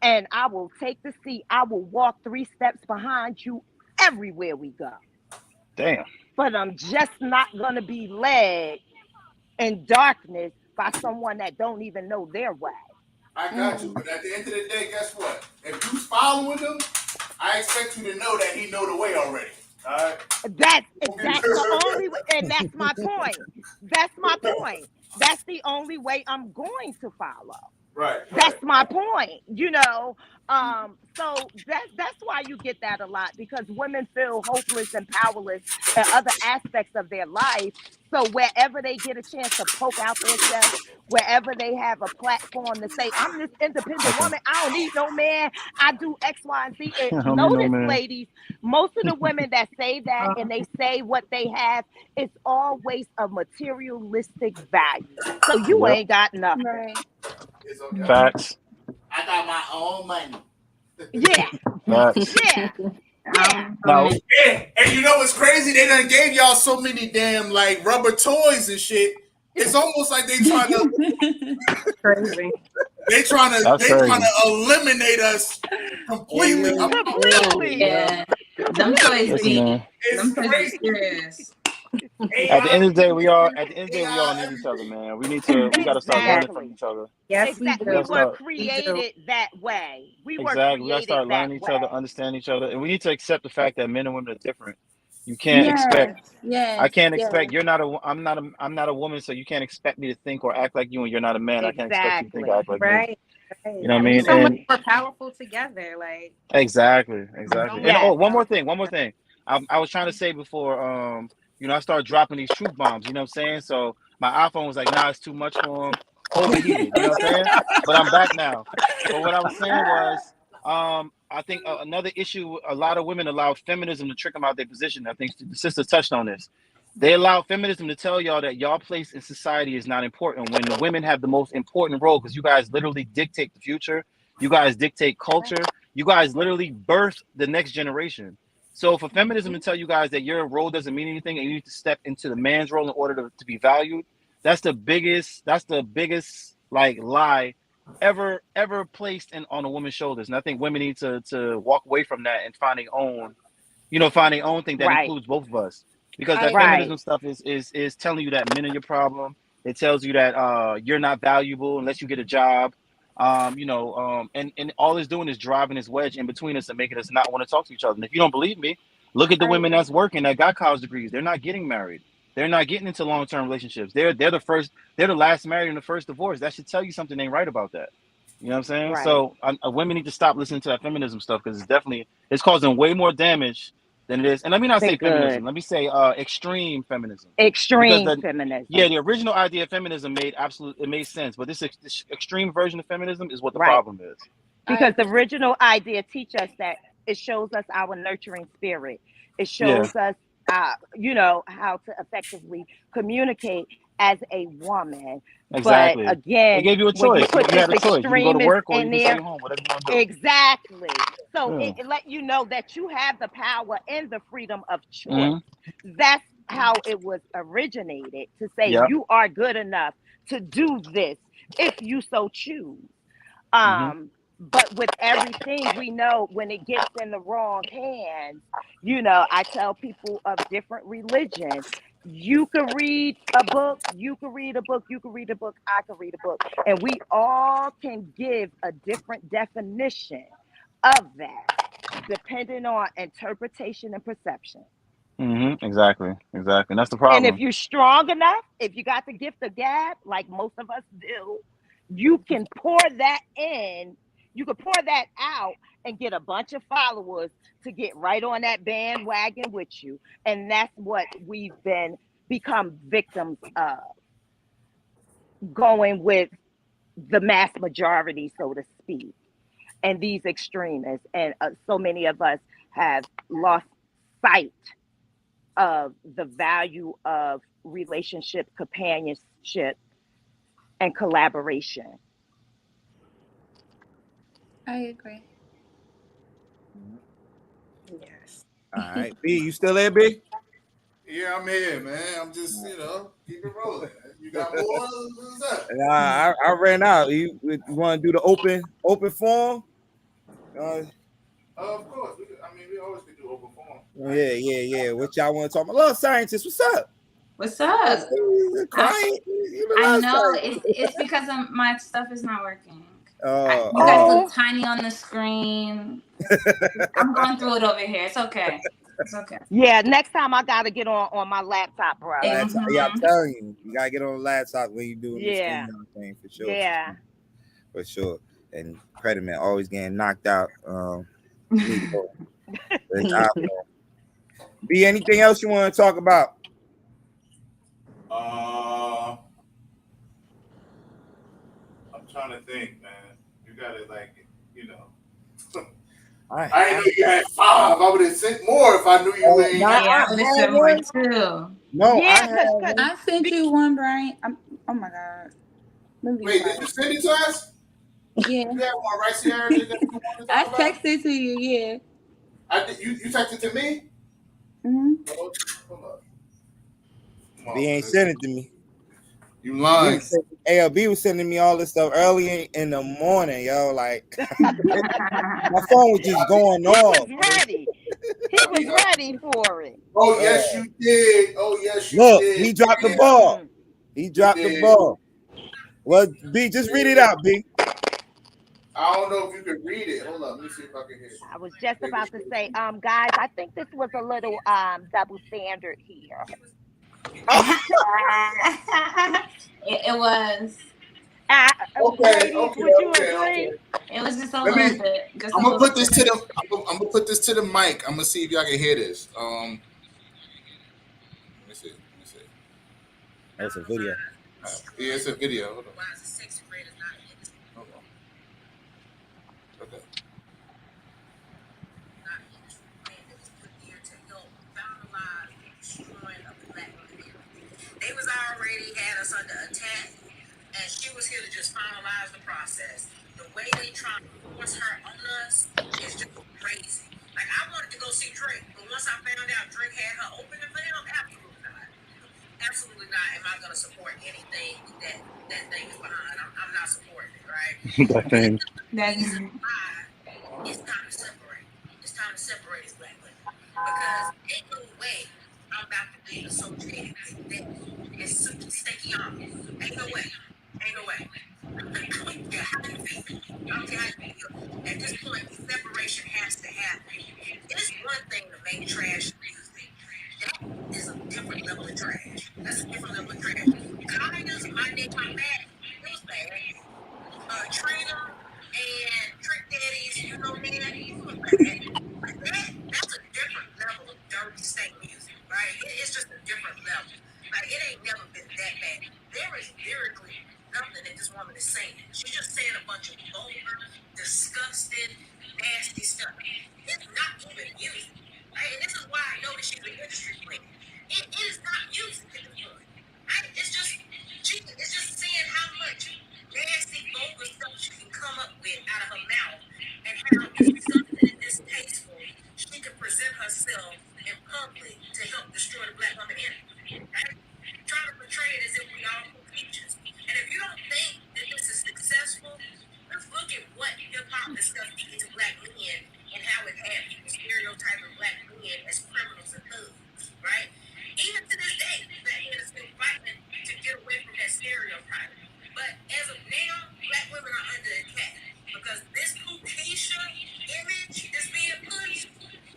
and I will take the seat. I will walk 3 steps behind you everywhere we go. Damn. But I'm just not going to be led in darkness by someone that don't even know their way. I got you. But at the end of the day, guess what? If you following them, I expect you to know that he know the way already. All right? That's the only way. And that's my point. That's the only way I'm going to follow. Right. That's my point, so that's why you get that a lot, because women feel hopeless and powerless in other aspects of their life. So wherever they get a chance to poke out their chest, wherever they have a platform to say, I'm this independent Okay. woman, I don't need no man, I do X, Y, and Z. I don't need no Notice, man. ladies, most of the women that say that and they say what they have, it's always a materialistic value. So you Yep. ain't got nothing. Right. It's okay. Facts. I got my own money. Yeah, Facts. yeah, yeah. Now, And you know what's crazy? They done gave y'all so many damn like rubber toys and shit. It's almost like they trying to Crazy. they trying that's crazy. to eliminate us completely. Completely. Yeah. Them toys Listen, be man. It's them toys be crazy. serious. At the end of the day, we all need each other, man. We got to start learning from Exactly. each other. Yes, we Exactly. We We got do. to were start created that way. We were exactly. We got to created start that learning each way. other, understand each other, and we need to accept the fact that men and women are different. You can't Yes. expect. Yes. I can't Yes. expect. You're not a. I'm not a woman, so you can't expect me to think or act like you, and you're not a man. I can't expect you to think or act like me. Right. You know what I We're mean? so much And more powerful together. Like, exactly. so And much Yes. one more power. thing. I was trying to say before, I started dropping these truth bombs. You know what I'm saying? So my iPhone was like, nah, it's too much for him. Overheated. You know what I'm saying? But I'm back now. But what I was saying was, I think another issue, a lot of women allow feminism to trick them out their position. I think the sister touched on this. They allow feminism to tell y'all that y'all place in society is not important when the women have the most important role, because you guys literally dictate the future. You guys dictate culture. You guys literally birth the next generation. So for feminism to tell you guys that your role doesn't mean anything and you need to step into the man's role in order to be valued, that's the biggest like lie ever placed on a woman's shoulders. And I think women need to walk away from that and find their own thing that Right. includes both of us. Because I that agree. feminism stuff is telling you that men are your problem. It tells you that you're not valuable unless you get a job. And all it's doing is driving this wedge in between us and making us not want to talk to each other. And if you don't believe me, look at the women that's working that got college degrees. They're not getting married. They're not getting into long-term relationships. They're the last married and the first divorced. That should tell you something ain't right about that. You know what I'm saying? Right. So women need to stop listening to that feminism stuff, because it's causing way more damage than it is. And let me not say feminism. Let me say extreme feminism. Extreme Because feminism. the original idea of feminism made sense, but this extreme version of feminism is what the Right. problem is. Because the original idea teach us that it shows us our nurturing spirit. It shows us, how to effectively communicate as a woman. Exactly. But again, It gave you a when you choice. put You had a this choice. You can go to extremist work or you in can stay there, home, whatever you want to do. exactly. So Yeah. it let you know that you have the power and the freedom of choice. Mm-hmm. That's how it was originated, to say Yep. you are good enough to do this if you so choose. But with everything, we know when it gets in the wrong hands, I tell people of different religions, you can read a book, you can read a book, you can read a book, I can read a book, and we all can give a different definition of that, depending on interpretation and perception. Exactly. And that's the problem. And if you're strong enough, if you got the gift of gab, like most of us do, you can pour that in. You can pour that out and get a bunch of followers to get right on that bandwagon with you. And that's what we've become victims of, going with the mass majority, so to speak, and these extremists. And so many of us have lost sight of the value of relationship, companionship, and collaboration. I agree. Yes. All right, B, you still there, B? Yeah, I'm here, man. I'm just, keep it rolling. You got more? What's up? I ran out. You want to do the open forum? Of course. We always can do open forum. Yeah. What y'all want to talk about? Love scientist, what's up? What's up? Crying? I know it's because my stuff is not working. You Oh. guys look tiny on the screen. I'm going through it over here. It's okay. It's okay. Yeah, next time I gotta get on my laptop, bro. Yeah, I'm telling you, you gotta get on the laptop when you do this Yeah. thing for sure. Yeah. for sure. And Credit Man always getting knocked out. Need to go. It's out there. Be anything else you want to talk about? I'm trying to think, man. You gotta I didn't know you had 5. I would have sent more if I knew you ain't. Yeah, I would have sent more too. No, Yeah, I sent you one, Brian. Oh my God. Wait, did you send it to us? Yeah. You had one, right, Sierra? I texted to you, yeah. I did. You texted to me? Mm-hmm. Hold up. B ain't sent it to me. You lying. ALB was sending me all this stuff early in the morning, yo. Like my phone was just going off. He was ready. He was ready for it. Oh yes, you did. Oh yes, you Look, did. he dropped the ball. He dropped the ball. Well, B, just read it out, B. I don't know if you can read it. Hold on, let me see if I can hear it. I was just about to say, guys, I think this was a little double standard here. It was. Okay, ladies, would you agree? It was just a little bit. I'm gonna put this to the. I'm gonna put this to the mic. I'm gonna see if y'all can hear this. Let me see. That's a video. Yeah, it's a video. Hold on. Hold on. Okay. They was already had us under attack, and she was here to just finalize the process. The way they try to force her on us is just crazy. Like, I wanted to go see Drake, but once I found out Drake had her opening for him, absolutely not. Absolutely not am I going to support anything that thing is behind. I'm not supporting it, right? That thing. It's time to separate. It's time to separate as black women. Because ain't no way I'm about to be associated with that. It's super sticky on me. Ain't no way. Ain't no way. Yeah, how do you feel? I don't care how you feel. At this point, separation has to happen. It's one thing to make trash music. That is a different level of trash. That's a different level of trash. Kanye's My Neck, My Back, it was bad. Trina and Trick Daddy's, you know that, it was bad. But that's a different level of dirty state music, right? It's just a different level. Like, it ain't never been that bad. There is lyrically nothing that this woman is saying. She's just saying a bunch of vulgar, disgusting, nasty stuff. It's not even music, right? And this is why I know that she's an industry queen. It is not music at this point, right? It's just saying how much nasty, vulgar stuff she can come up with out of her mouth, and how disgusting and distasteful she can present herself in public to help destroy the black woman in. Right? Trying to portray it as if we all were peaches. And if you don't think that this is successful, let's look at what hip hop and stuff did to black men and how it had people stereotyping black men as criminals and thugs, right? Even to this day, black men are still fighting to get away from that stereotype. But as of now, black women are under attack because this Pookeisha image that's being pushed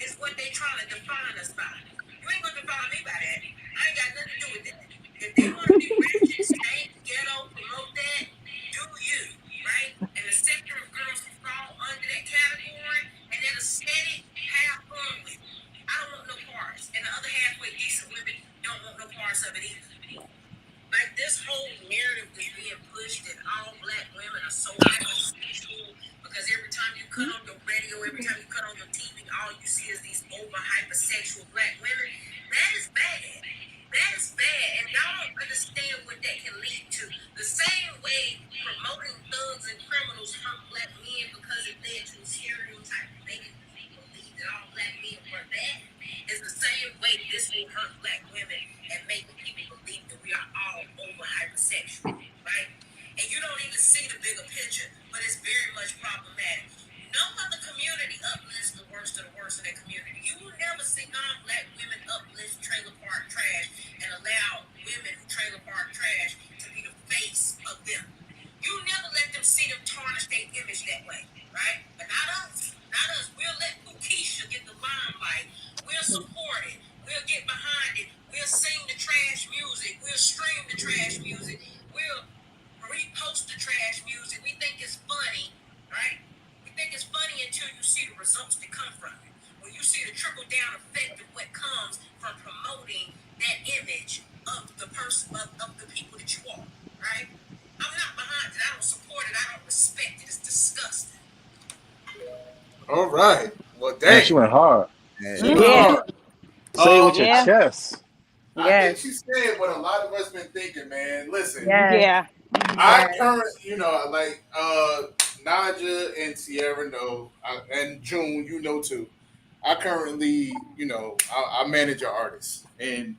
is what they trying to define us by. You ain't gonna define me by that. I ain't got nothing to do with that. If they want to be ratchet, stank, ghetto, promote that, do you, right? And the sector of girls who fall under that category and that aesthetic, have fun with it. I don't want no parts. And the other halfway decent women don't want no parts of it either. Like, this whole narrative that's being pushed that all black women are so hypersexual because every time you cut on your radio, every time you cut on your TV, all you see is these over hypersexual black women. That is bad. That is bad. And y'all don't understand what that can lead to. The same way promoting thugs and criminals hurt black men because it led to a stereotype of making people believe that all black men were bad, is the same way this will hurt black women and making people believe that we are all over hypersexual, right? And you don't even see the bigger picture, but it's very much problematic. No other community uplifts the worst of the worst of their community. You will never see non-black women uplift trailer park trash and allow women who trailer park trash All right. Well, Man, dang. she went hard. She went hard. Say it with your chest. I think she said what a lot of us been thinking, man. Listen. Yeah. I currently, like Naja and Sierra know, and June, too. I currently, I manage an artist, and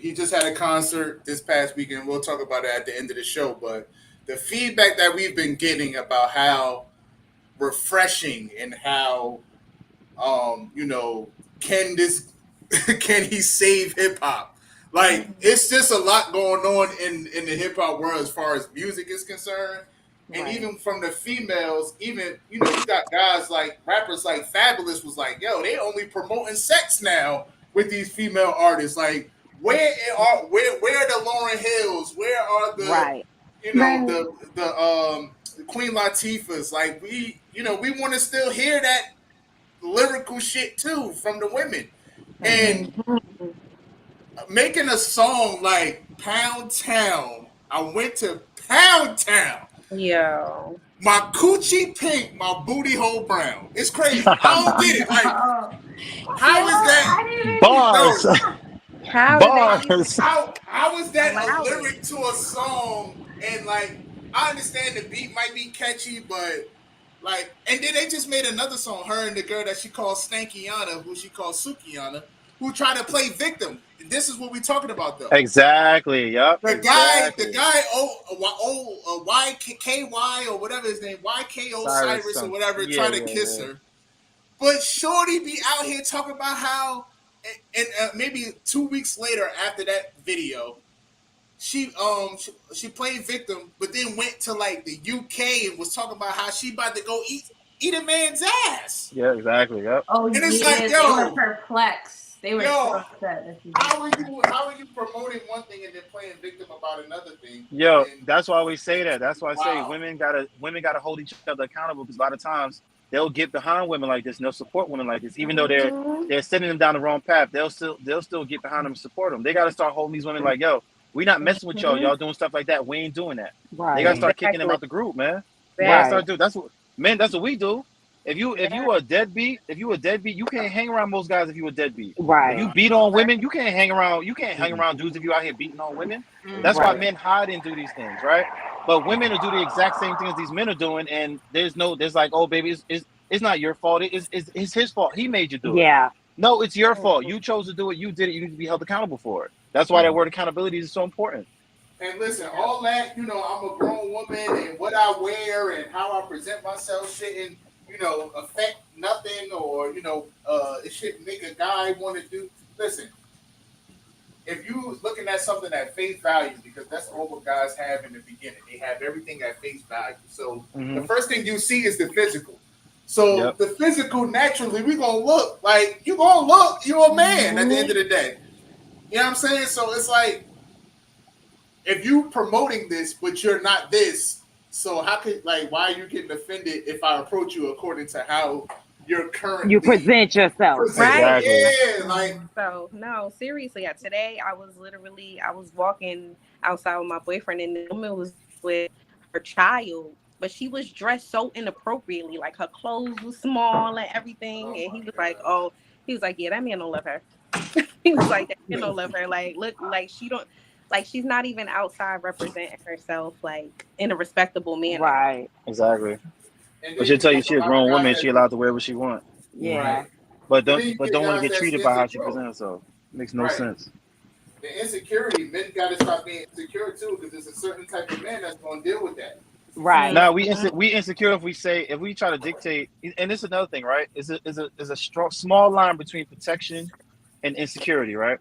he just had a concert this past weekend. We'll talk about it at the end of the show, but the feedback that we've been getting about how refreshing and how can this can he save hip hop? Like it's just a lot going on in the hip hop world as far as music is concerned. And even from the females, even you got guys like rappers like Fabulous was like, yo, they only promoting sex now with these female artists. Like where are the Lauryn Hills? Where are the the Queen Latifahs? Like we want to still hear that lyrical shit too from the women. And making a song like Pound Town, I went to Pound Town. Yo. My coochie pink, my booty hole brown. It's crazy. I don't get it. Like, how is that? Bars. How is that a lyric to a song? And like, I understand the beat might be catchy, but like, and then they just made another song, her and the girl that she calls Stankiana, who she calls Sukiana, who tried to play victim. And this is what we're talking about, though. Exactly. Yep. The guy, YKY or whatever his name, YKO Cyrus or whatever, trying to kiss her. But Shorty be out here talking about how, and maybe 2 weeks later after that video, she played victim, but then went to like the UK and was talking about how she about to go eat a man's ass. Yeah, exactly. Yep. Oh, and yeah, it's like, they were perplexed. They were so upset that she did. How are you promoting one thing and then playing victim about another thing? Yo, that's why we say that. That's why I say women gotta hold each other accountable, because a lot of times they'll get behind women like this and they'll support women like this, even though they're sending them down the wrong path. They'll still get behind them and support them. They gotta start holding these women like, yo, we not messing with y'all. Y'all doing stuff like that. We ain't doing that. Right. They gotta start kicking them out the group, man. They gotta start doing. That's what we do. If you a deadbeat, you can't hang around most guys if you a deadbeat. Right. If you beat on women, you can't hang around dudes if you out here beating on women. That's why men hide and do these things, right? But women will do the exact same thing as these men are doing, and there's like, oh baby, it's not your fault. It's his fault. He made you do it. Yeah. No, it's your fault. You chose to do it. You did it. You need to be held accountable for it. That's why that word accountability is so important. And listen, all that, I'm a grown woman, and what I wear and how I present myself shouldn't, affect nothing, or, it shouldn't make a guy want to do. Listen, if you looking at something at face value, because that's all what guys have in the beginning. They have everything at face value. So the first thing you see is the physical. So the physical, naturally, we're going to look like you're a man at the end of the day. You know what I'm saying? So it's like, if you promoting this, but you're not this, so how could, like, why are you getting offended if I approach you according to how you're currently you present yourself? Right. Yeah. Like, so no, seriously, today I was walking outside with my boyfriend, and the woman was with her child, but she was dressed so inappropriately, like her clothes was small and everything. And he was like, yeah, that man don't love her. He was like, that man don't love her. Like, look, like she don't. Like, she's not even outside representing herself, like, in a respectable manner. Right. Exactly. But she'll tell you she a grown woman. She allowed to wear what she want. Yeah. Right. But don't want to get treated by how she presents herself. Makes no sense. The insecurity, men got to stop being insecure, too, because there's a certain type of man that's going to deal with that. Right. Now, we insecure if we try to dictate, and this is another thing, right? Is a small line between protection and insecurity, right?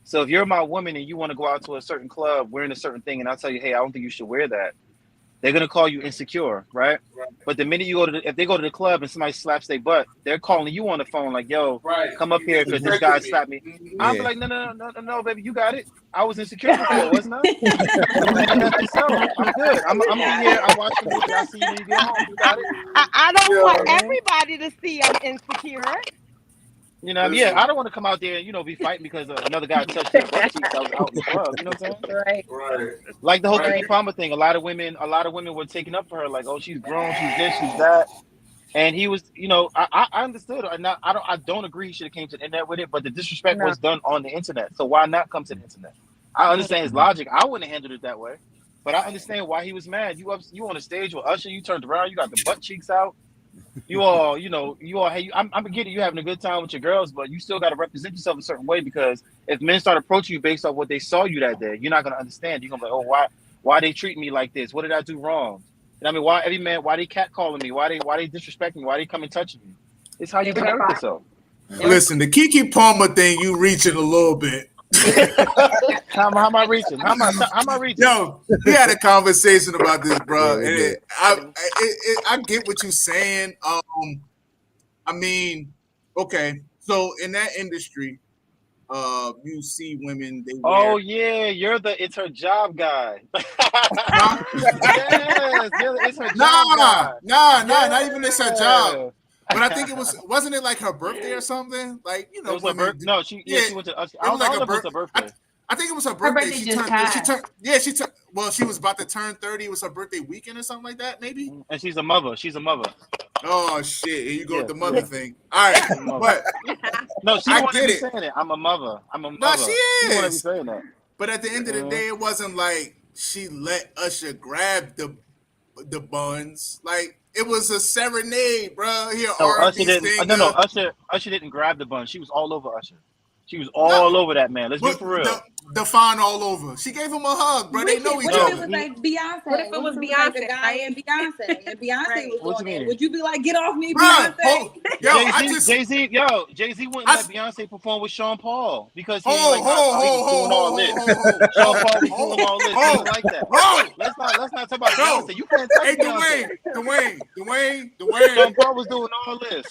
So if you're my woman and you want to go out to a certain club wearing a certain thing, and I'll tell you, hey, I don't think you should wear that, they're gonna call you insecure, right? But the minute if they go to the club and somebody slaps their butt, they're calling you on the phone like, yo, come up here because this guy slapped me. I'm like, no, baby, you got it. I was insecure before, wasn't I? I'm good. I'm be here. I watch the movie. I see you when you get home. You got it. I don't want everybody to see I'm insecure. You know, I don't want to come out there and, be fighting because another guy touched their butt cheeks. I was out in the club. You know what I'm saying? Right. Like the whole Kiki Palmer thing. A lot of women were taking up for her, like, oh, she's grown, she's this, she's that. And he was, you know, I understood. I don't agree he should have came to the internet with it, but the disrespect was done on the internet. So why not come to the internet? I understand his logic. I wouldn't have handled it that way, but I understand why he was mad. You on the stage with Usher, you turned around, you got the butt cheeks out. You all, hey, I'm getting you having a good time with your girls, but you still got to represent yourself a certain way, because if men start approaching you based off what they saw you that day, you're not gonna understand. You're gonna be like, oh, why they treat me like this? What did I do wrong? And I mean, why they catcalling me? Why they disrespecting me? Why they come and touching me? It's how you carry yourself. Listen, the Keke Palmer thing, you reaching a little bit. How am I reaching? How am I reaching? Yo, we had a conversation about this, bro. And I get what you're saying. I mean, okay, so in that industry, you see women. They wear, oh yeah, it's her job guy. Yes, it's her job guy. Not even it's her job. But I think wasn't it like her birthday or something? Like, you know, it was women, no, she went to us. I don't know if it was her birthday. I think it was her birthday. She turned. Well, she was about to turn 30. It was her birthday weekend or something like that, maybe. And she's a mother. Oh shit! Here you go with the mother thing. All right, but no, she won't be saying it. I'm a mother. No, she is. She won't be saying that. But at the end of the day, it wasn't like she let Usher grab the buns. Like, it was a serenade, bro. Here, Usher didn't. No, Usher didn't grab the bun. She was all over Usher. She was all over that man. Let's be for real. Define all over. She gave him a hug, bro. They know each other. What if it was like Beyonce? What if it was Beyonce? Like the guy and Beyonce, and Beyonce was doing it? Would you be like, get off me, Bro, Beyonce? Jay-Z wouldn't let Beyonce perform with Sean Paul because he was doing all this. Sean Paul was doing all this. He didn't like that. Let's not talk about Beyonce. You can't touch Beyonce. Dwayne. Sean Paul was doing all this.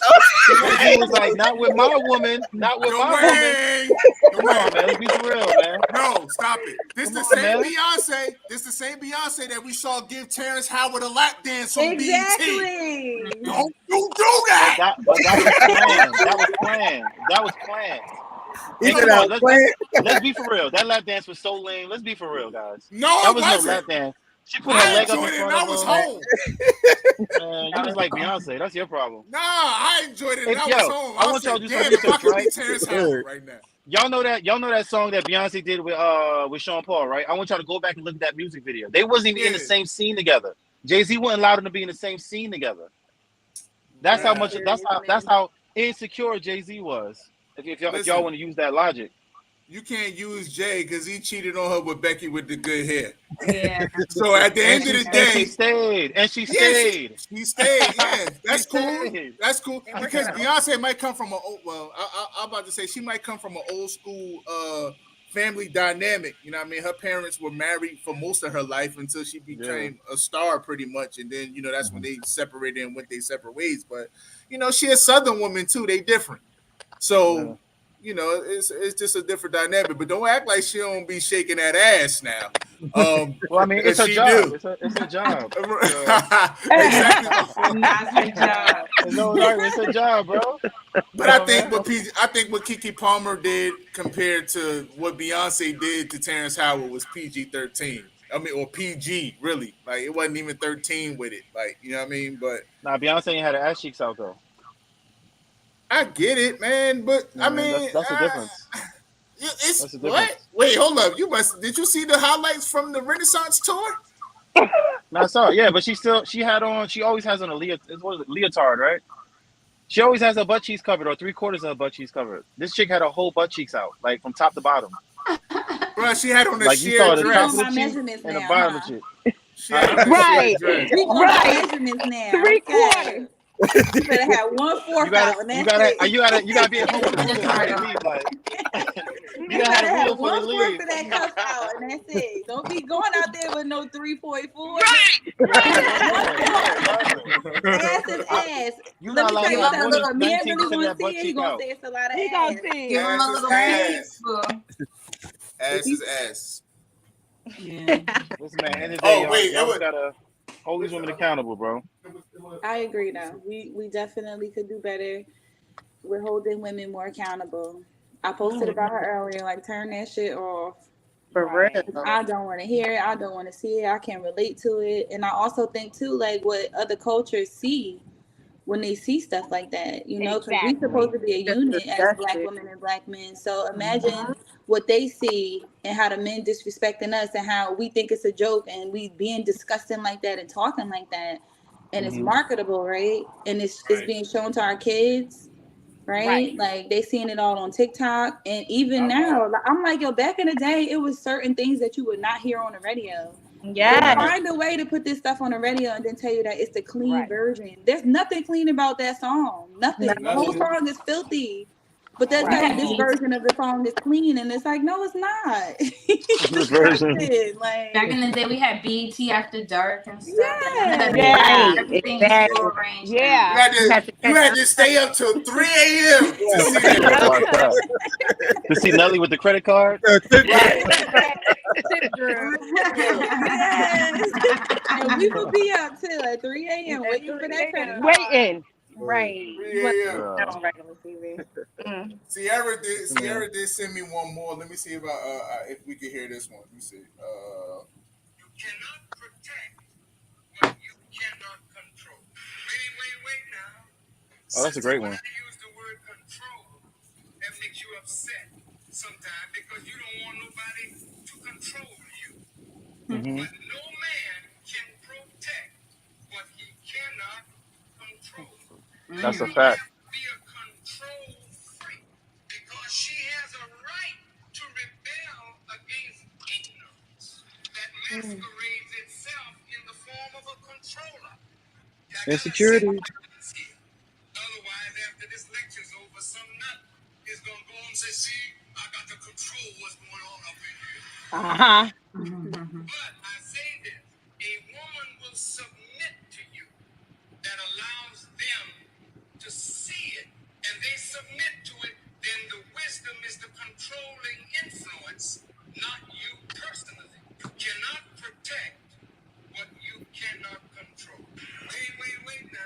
He was like, not with my woman. Not with my woman. Come on, man. Let's be for real, man. No, stop it. This the same Beyonce. This the same Beyonce that we saw give Terrence Howard a lap dance on BET. Don't you do that. That was planned. Let's be for real. That lap dance was so lame. Let's be for real, guys. No, that was no lap dance. She put her leg up in front of him. I was home. Man, you was like Beyonce. That's your problem. Nah, I enjoyed it. I was home. I want y'all to do some research, right? Terrence Howard right now. Y'all know that song that Beyonce did with Sean Paul, right? I want y'all to go back and look at that music video. They wasn't even in the same scene together. Jay-Z wouldn't allow them to be in the same scene together. That's how insecure Jay-Z was. If y'all want to use that logic. You can't use Jay because he cheated on her with Becky with the good hair. Yeah. So at the end of the day, she stayed. She stayed. Yeah, that's cool. That's cool because Beyonce might come from I'm about to say she might come from an old school family dynamic. You know what I mean? Her parents were married for most of her life until she became a star, pretty much, and then that's when they separated and went their separate ways. But she a Southern woman too. They different. So. It's just a different dynamic, but don't act like she don't be shaking that ass now. Well, I mean, it's her job. It's her job. Exactly. That's her job. It's her job, bro. But I think what Keke Palmer did compared to what Beyonce did to Terrence Howard was PG-13. I mean, or PG, really. Like, it wasn't even 13 with it. Like, you know what I mean? But Beyonce ain't had her ass cheeks out though. I get it, man, but I mean, that's the difference. It's what? Wait, hold up. Did you see the highlights from the Renaissance tour? No, I saw it. Yeah, but she always has on a leotard, right? She always has her butt cheeks covered or 3/4 of her butt cheeks covered. This chick had her whole butt cheeks out, like from top to bottom. Bro, she had on a like sheer dress. The measurements and the now, bottom of it. Right. Measurements now. 3/4. You better have 1/4 out, and that's it. You gotta be at home for the leave. Like, you gotta have 1/4 for that cuff out, and that's it. Don't be going out there with no 3.4. Ass is ass. Let me tell you something. Look, a man really want to see it. He gonna say it's a lot of ass. Give him a little piece. Ass is ass. Yeah. Listen, man. Y'all gotta hold these women accountable, bro. I agree. Though we definitely could do better. We're holding women more accountable. I posted about her earlier. Like, turn that shit off. For real. I don't want to hear it. I don't want to see it. I can't relate to it. And I also think too, like, what other cultures see when they see stuff like that, you know, because we Exactly. supposed to be a Just unit as Black disgusted. women and Black men. So imagine what they see and how the men disrespecting us and how we think it's a joke and we being disgusting like that and talking like that, and it's marketable, right? And it's being shown to our kids. Right? Like they seeing it all on TikTok. And even now, I'm like, yo, back in the day, it was certain things that you would not hear on the radio. Yeah. They find a way to put this stuff on the radio and then tell you that it's the clean version. There's nothing clean about that song. Nothing. The whole song is filthy. But they'll tell you this version of the song is clean, and it's like, no, it's not. It's disgusting. Like back in the day, we had BET After Dark and stuff. Yeah, everything is so arranged. Yeah, you had to stay up till 3 a.m. to see that. To see Nelly with the credit card. And we would be up till at 3 a.m. waiting for that credit card. Waiting. Right. Yeah. On regular TV. Sierra did send me one more. Let me see if we can hear this one. Let me see. You cannot protect what you cannot control. Wait now. Oh, that's a great one. When I use the word control, that makes you upset sometimes because you don't want nobody to control you. But no man can protect what he cannot control. That's a fact. Be a control freak because she has a right to rebel against ignorance that masquerades itself in the form of a controller. Insecurity. Otherwise, after this lecture's over, some nut is gonna go and say, "See, I got to control what's going on up in here." But I say this: a woman will submit to you that allows them to see it, and they submit to it. Then the wisdom is the controlling influence, not you personally. You cannot protect what you cannot control. Wait now.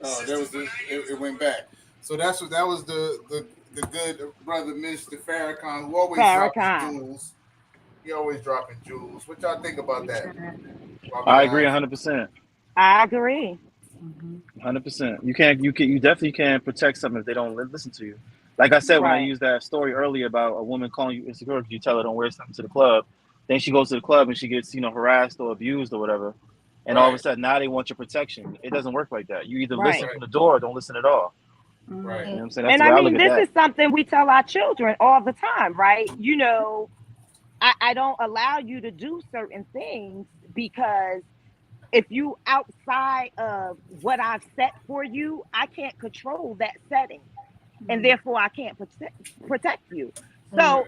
Oh, that was it went back. So that was the good brother Mr. Farrakhan, who always dropping jewels. He always dropping jewels. What y'all think about that? I agree 100%. I agree. 100%. You definitely can't protect something if they don't listen to you. Like I said, when I used that story earlier about a woman calling you insecure because you tell her don't wear something to the club, then she goes to the club and she gets harassed or abused or whatever, and all of a sudden now they want your protection. It doesn't work like that. You either listen from the door or don't listen at all. Right. You know what I'm saying? And I mean, this is something we tell our children all the time, right? You know, I don't allow you to do certain things because if you outside of what I've set for you, I can't control that setting, and therefore I can't protect you. So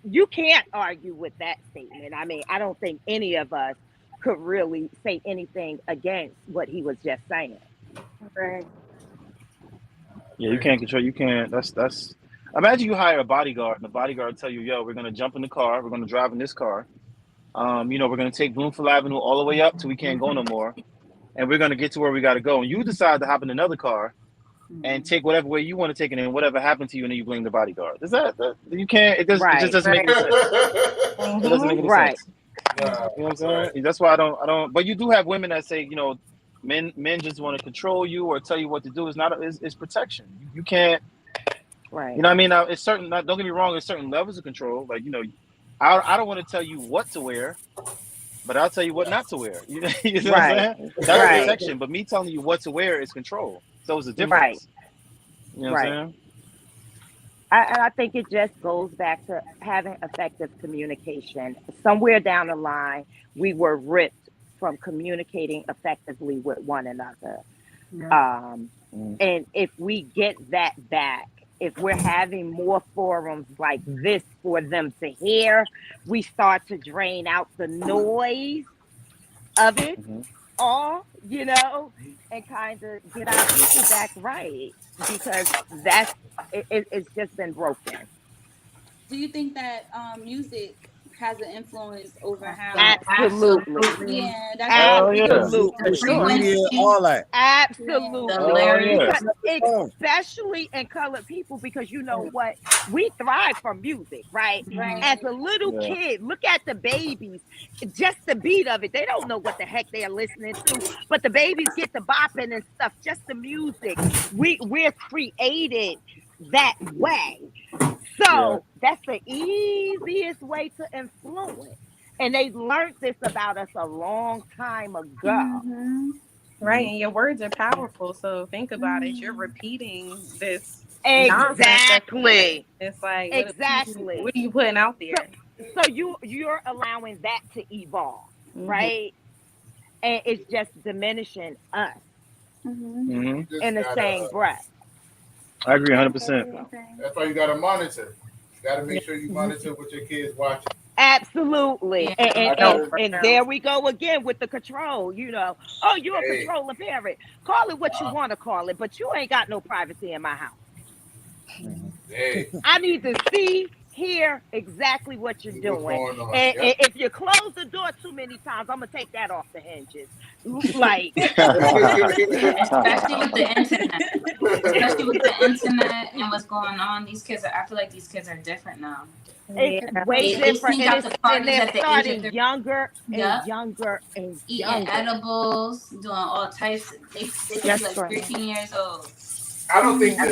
you can't argue with that statement. I mean, I don't think any of us could really say anything against what he was just saying. Right. Yeah, you can't control. You can't. That's. Imagine you hire a bodyguard, and the bodyguard tell you, "Yo, we're gonna jump in the car. We're gonna drive in this car. We're gonna take Bloomfield Avenue all the way up till we can't go no more, and we're gonna get to where we gotta go. And you decide to hop in another car and take whatever way you want to take it, and whatever happened to you, and then you blame the bodyguard. Is that you can't? It doesn't. It just doesn't make any sense. It doesn't make any sense. You know what I'm saying? That's why I don't. But you do have women that say, men just want to control you or tell you what to do. It's protection. You can't. Right. You know what I mean? Now, it's certain. Don't get me wrong. There's certain levels of control. Like I don't want to tell you what to wear, but I'll tell you what not to wear. You know what I'm saying? That's protection. But me telling you what to wear is control. So it's a difference. Right. You know what I'm saying? I think it just goes back to having effective communication. Somewhere down the line, we were ripped from communicating effectively with one another. Yeah. And if we get that back, if we're having more forums like this for them to hear, we start to drain out the noise of it all, and kind of get our people back right, because it's just been broken. Do you think that music has an influence over how. Absolutely. Yeah, that's absolutely. Social media, all that. Absolutely. Hilarious. Especially in colored people, because you know what? We thrive from music, right? As a little kid, look at the babies. Just the beat of it. They don't know what the heck they are listening to, but the babies get the bopping and stuff. Just the music. We're created that way. So that's the easiest way to influence. And they learned this about us a long time ago. Right, and your words are powerful. So think about it. You're repeating this Exactly. It's like exactly. What are you putting out there? So you're allowing that to evolve, right? And it's just diminishing us in the same breath. I agree 100%. That's why you got to monitor. You got to make sure you monitor what your kids watching. Absolutely. And there we go again with the control, you know. Oh, you're a controlling parent. Call it what you want to call it, but you ain't got no privacy in my house. I need to see, hear exactly what you're doing. And if you close the door too many times, I'm going to take that off the hinges. Like, especially with the internet and what's going on. I feel like these kids are different now. It's way different, and they're starting younger and younger and eating edibles, doing all types. They like 13 years old. I don't think I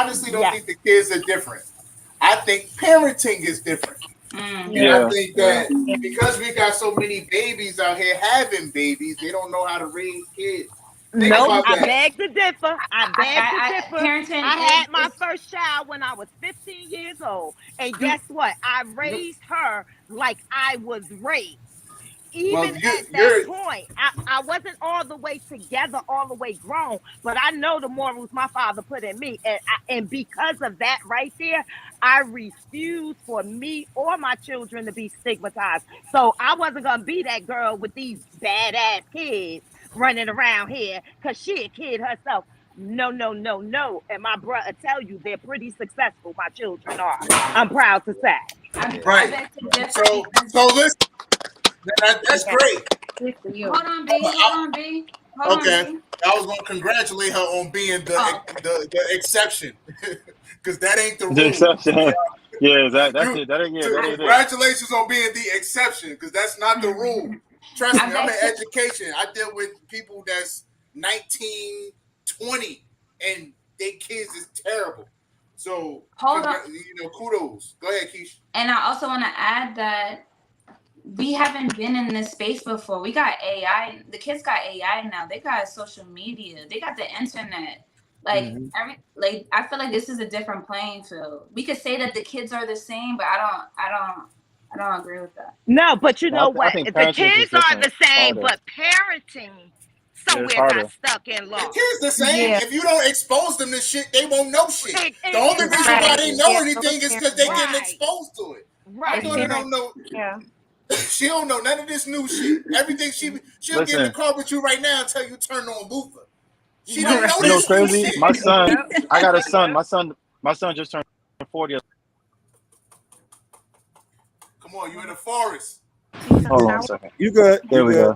honestly don't think the kids are different. I think parenting is different. And I think that because we got so many babies out here having babies, they don't know how to raise kids. No, I beg to differ. Parenting. I had my first child when I was 15 years old. And guess what? I raised her like I was raised. Even at that point, I wasn't all the way together, all the way grown, but I know the morals my father put in me. And because of that right there, I refuse for me or my children to be stigmatized. So I wasn't going to be that girl with these badass kids running around here because she a kid herself. No. And my brother tell you they're pretty successful. My children are. I'm proud to say. Right. So listen. That's great. Hold on, B. Okay. I was going to congratulate her on being the exception because that ain't the rule. The exception. Yeah, that's it. That ain't congratulations on being the exception because that's not the rule. Trust me, I'm in education. I deal with people that's 19, 20, and their kids is terrible. So, kudos. Go ahead, Keisha. And I also want to add that we haven't been in this space before. We got AI. The kids got AI now. They got social media. They got the internet. Like I feel like this is a different playing field. We could say that the kids are the same, but I don't agree with that. No, but you know what? The kids are the same, but parenting somewhere got stuck in law. The kids the same. If you don't expose them to shit, they won't know shit. The only reason why they know anything is because they getting exposed to it. Right. My daughter don't know. Yeah. She don't know none of this new shit. Everything she'll get in the car with you right now and tell you turn on Luther. She don't know this. You know crazy? My son, I got a son. My son just turned 40. Come on, you in the forest. Hold on a second. You good? There we go.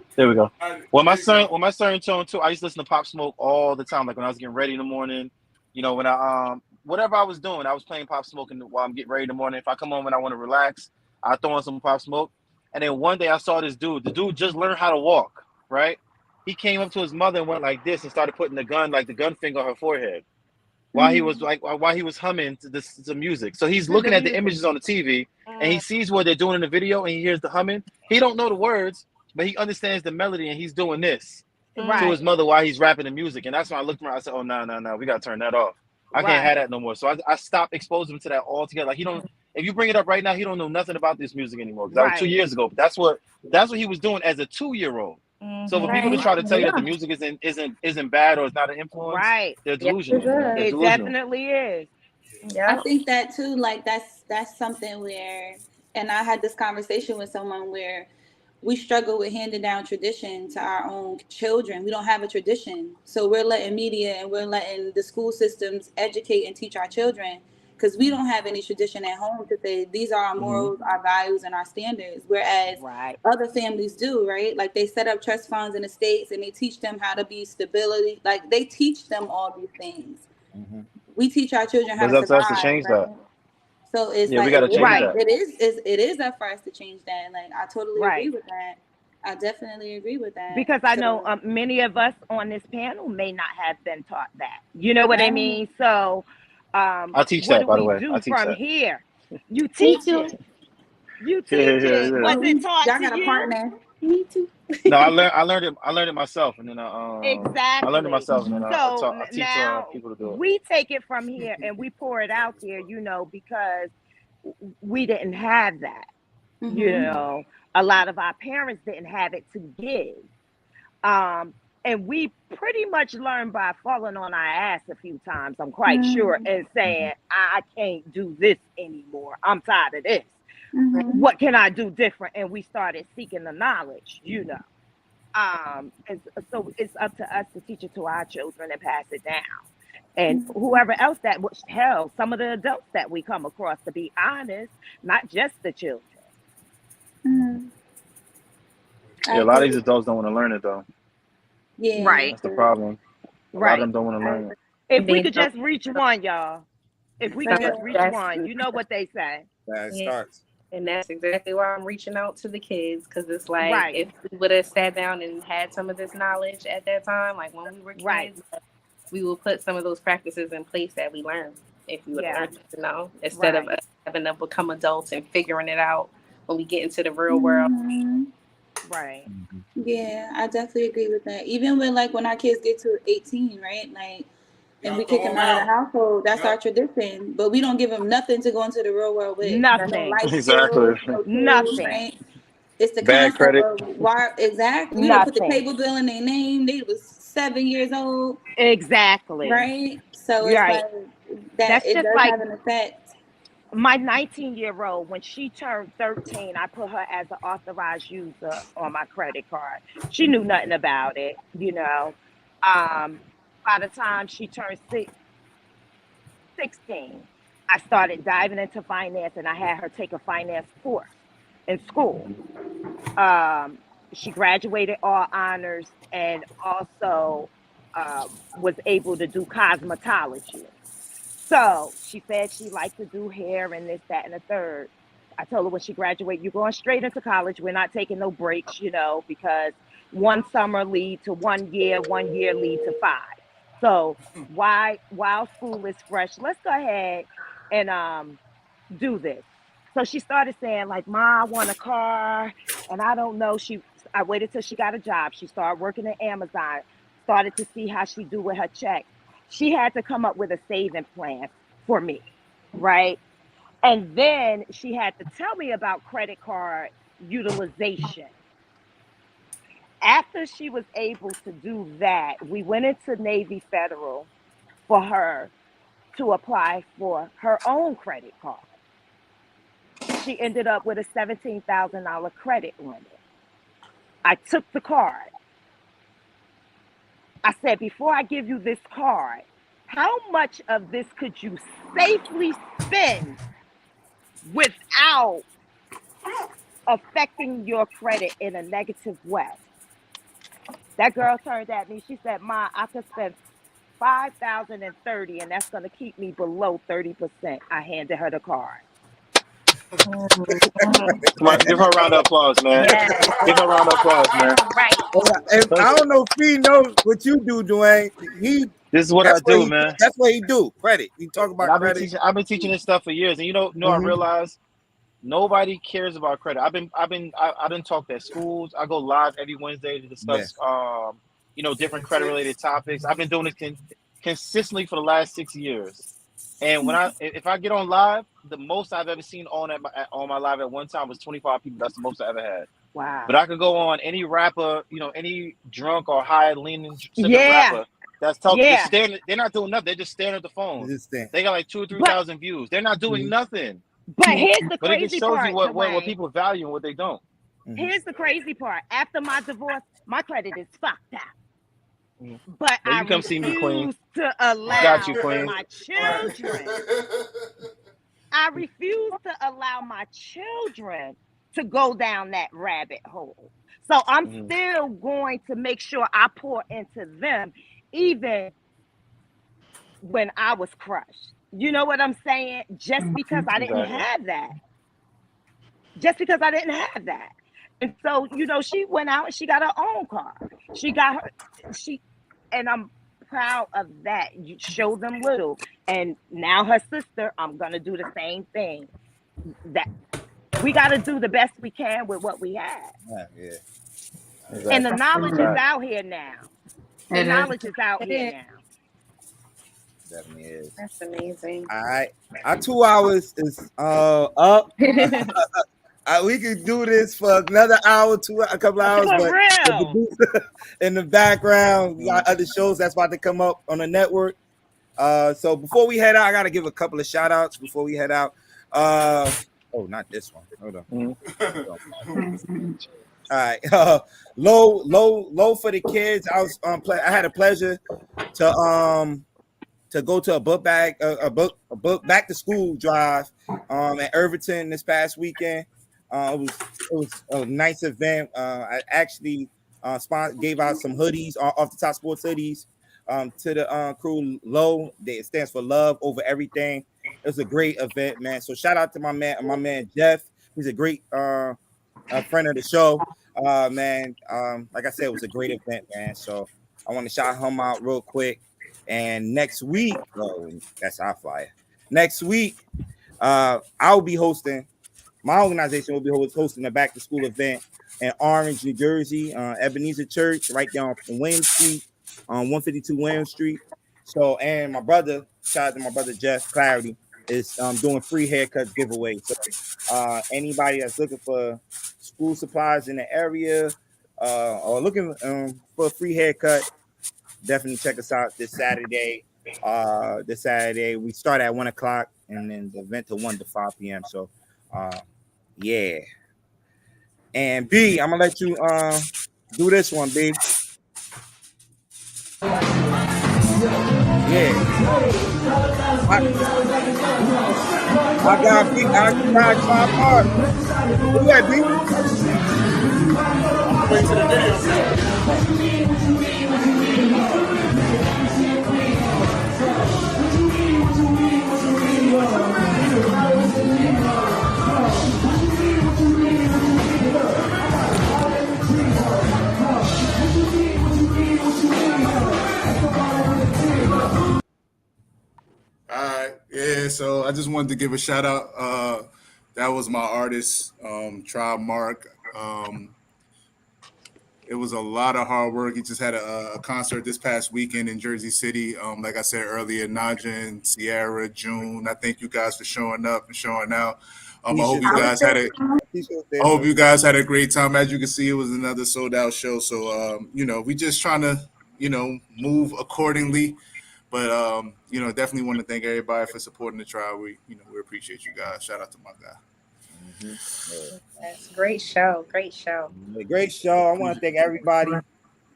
When my son turned 2, I used to listen to Pop Smoke all the time. Like when I was getting ready in the morning, you know, when I whatever I was doing, I was playing Pop Smoke while I'm getting ready in the morning. If I come home and I want to relax, I throw on some Pop Smoke. And then one day I saw this dude. The dude just learned how to walk, right? He came up to his mother and went like this and started putting the gun finger on her forehead while he was humming to the music. So he's looking at the images on the TV and he sees what they're doing in the video and he hears the humming. He don't know the words, but he understands the melody and he's doing this to his mother while he's rapping the music. And that's when I looked around. I said, "Oh no, we gotta turn that off. I can't have that no more." So I stopped exposing him to that altogether. Like if you bring it up right now, he don't know nothing about this music anymore. That was 2 years ago. But that's what he was doing as a 2-year-old. So for people to try to tell you that the music isn't bad or it's not an influence, they're delusional. It definitely is. Yeah. I think that too. Like that's something where, and I had this conversation with someone where we struggle with handing down tradition to our own children. We don't have a tradition, so we're letting media and we're letting the school systems educate and teach our children. because we don't have any tradition at home to say these are our morals, our values, and our standards. Whereas other families do, right? Like they set up trust funds in the States and they teach them how to be stability. Like they teach them all these things. We teach our children how It's to up to us to survive, change right? that. So it's Yeah, we like got to change that. it is up for us to change that. Like I totally agree with that. I definitely agree with that. Because I know many of us on this panel may not have been taught that. You know what I mean? So I teach what that, do by the we way. do I teach from that. here? You teach it. You teach it. Was it taught y'all to got a you? partner. Me too. No, I learned it myself, and then I learned it Exactly. myself, and then So I teach now people to do it. we take it from here and we pour it out there, you know, because we didn't have that. You know, a lot of our parents didn't have it to give. And we pretty much learned by falling on our ass a few times, I'm quite sure, and saying, I can't do this anymore. I'm tired of this. What can I do different? And we started seeking the knowledge, you know. And so it's up to us to teach it to our children and pass it down. And whoever else that was, hell, some of the adults that we come across, to be honest, not just the children. Yeah, a lot of these adults don't want to learn it, though. Yeah. Right. That's the problem. A lot of them don't want to learn it. If we could just reach one, y'all. If we could just reach one, you know what they say. That starts. And that's exactly why I'm reaching out to the kids, because it's like if we would have sat down and had some of this knowledge at that time, like when we were kids, we will put some of those practices in place that we learned if we would have learned, you know, instead of us having to become adults and figuring it out when we get into the real world. Right. Yeah, I definitely agree with that. Even when our kids get to 18, right? Like, and we kick them out of the household, that's our tradition. But we don't give them nothing to go into the real world with. Nothing. No life Exactly. skills, no tools, Nothing. right? It's the Bad concept credit. of why exactly. We don't put the cable bill in their name. They was 7 years old. Exactly. Right? So it's like that. That's it just does like have an effect. my 19-year-old, when she turned 13, I put her as an authorized user on my credit card. She knew nothing about it, you know. By the time she turned 16, I started diving into finance, and I had her take a finance course in school. She graduated all honors and also was able to do cosmetology. So she said she liked to do hair and this, that, and the third. I told her when she graduated, you're going straight into college. We're not taking no breaks, you know, because one summer lead to 1 year, 1 year lead to 5. So while school is fresh, let's go ahead and do this. So she started saying, like, Ma, I want a car. And I don't know. I waited till she got a job. She started working at Amazon, started to see how she do with her check. She had to come up with a saving plan for me, right? And then she had to tell me about credit card utilization. After she was able to do that, we went into Navy Federal for her to apply for her own credit card. She ended up with a $17,000 credit limit. I took the card. I said, before I give you this card, how much of this could you safely spend without affecting your credit in a negative way? That girl turned at me. She said, Ma, I could spend $5,030 and that's going to keep me below 30%. I handed her the card. Come on, give her a round of applause, man. Give her a round of applause, man. Right. I don't know if he knows what you do, Dwayne. This is what I do, man. That's what he do. Credit. He talk about credit. I've been teaching this stuff for years, and you know, I realized nobody cares about credit. I've been talked at schools. I go live every Wednesday to discuss, different credit related topics. I've been doing it consistently for the last 6 years. And if I get on live, the most I've ever seen on my live at one time was 25 people. That's the most I ever had. Wow. But I could go on any rapper, any drunk or high leaning rapper that's talking. They're not doing nothing. They're just staring at the phone. They got like 2,000 or 3,000 views. They're not doing nothing. But here's the But it just crazy shows part, you what people value and what they don't. Here's the crazy part. After my divorce, my credit is fucked up. But Well, I you come see me, Queen. refuse to Got you, allow Queen. my children. I refuse to allow my children to go down that rabbit hole. So I'm still going to make sure I pour into them, even when I was crushed. You know what I'm saying? Just because I didn't have that. Just because I didn't have that. And so, she went out and she got her own car. And I'm proud of that. You show them little. And now her sister, I'm going to do the same thing. That we got to do the best we can with what we have. Yeah. Exactly. And the knowledge is out here now. The knowledge is out here now. Definitely is. That's amazing. All right. Our 2 hours is up. We could do this for another hour, a couple hours, For but real. in the background, we got other shows that's about to come up on the network. So before we head out, I gotta give a couple of shout outs before we head out. Not this one. Hold on. All right. Low for the kids. I had a pleasure to go to a book back to school drive at Irvington this past weekend. It was a nice event. I actually gave out some hoodies, off the top sports hoodies, to the crew. Low, it stands for love over everything. It was a great event, man. So shout out to my man Jeff. He's a great friend of the show, man. Like I said, it was a great event, man. So I want to shout him out real quick. And next week, that's our flyer. Next week, I'll be hosting. My organization will be hosting a back to school event in Orange, New Jersey, Ebenezer Church, right down on Williams Street, on 152 Williams Street. So, and my brother, shout out to my brother Jeff Clarity, is doing free haircuts giveaway. So, anybody that's looking for school supplies in the area or looking for a free haircut, definitely check us out this Saturday. This Saturday we start at 1:00 and then the event to 1 to 5 p.m. So, yeah. And B, I'm gonna let you do this one, B. Yeah. I got B. I got my part. Who that, B? Wait to the video. All right, yeah. So I just wanted to give a shout out. That was my artist, Tribe Mark. It was a lot of hard work. He just had a concert this past weekend in Jersey City. Like I said earlier, Naja and Sierra, June. I thank you guys for showing up and showing out. I hope you guys had a great time. As you can see, it was another sold out show. So we just trying to move accordingly. But definitely want to thank everybody for supporting the tribe. We appreciate you guys. Shout out to my guy. Mm-hmm. That's great show. Great show. Great show. I want to thank everybody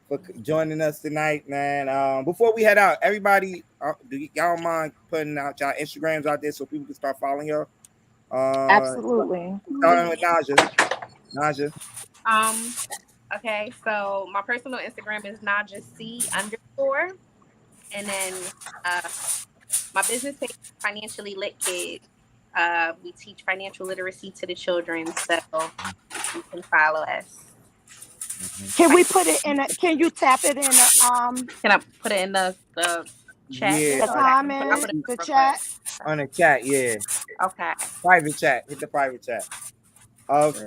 for joining us tonight, man. Before we head out, everybody, do y'all mind putting out y'all Instagrams out there so people can start following y'all? Absolutely. Starting with Naja. Okay, so my personal Instagram is NajaC_, and then my business page is Financially Lit Kids. We teach financial literacy to the children, so you can follow us. Can we put it in? Can you tap it in? Can I put it in the chat? Yeah, the comment, the chat. On the chat, yeah. Okay. Private chat. Hit the private chat.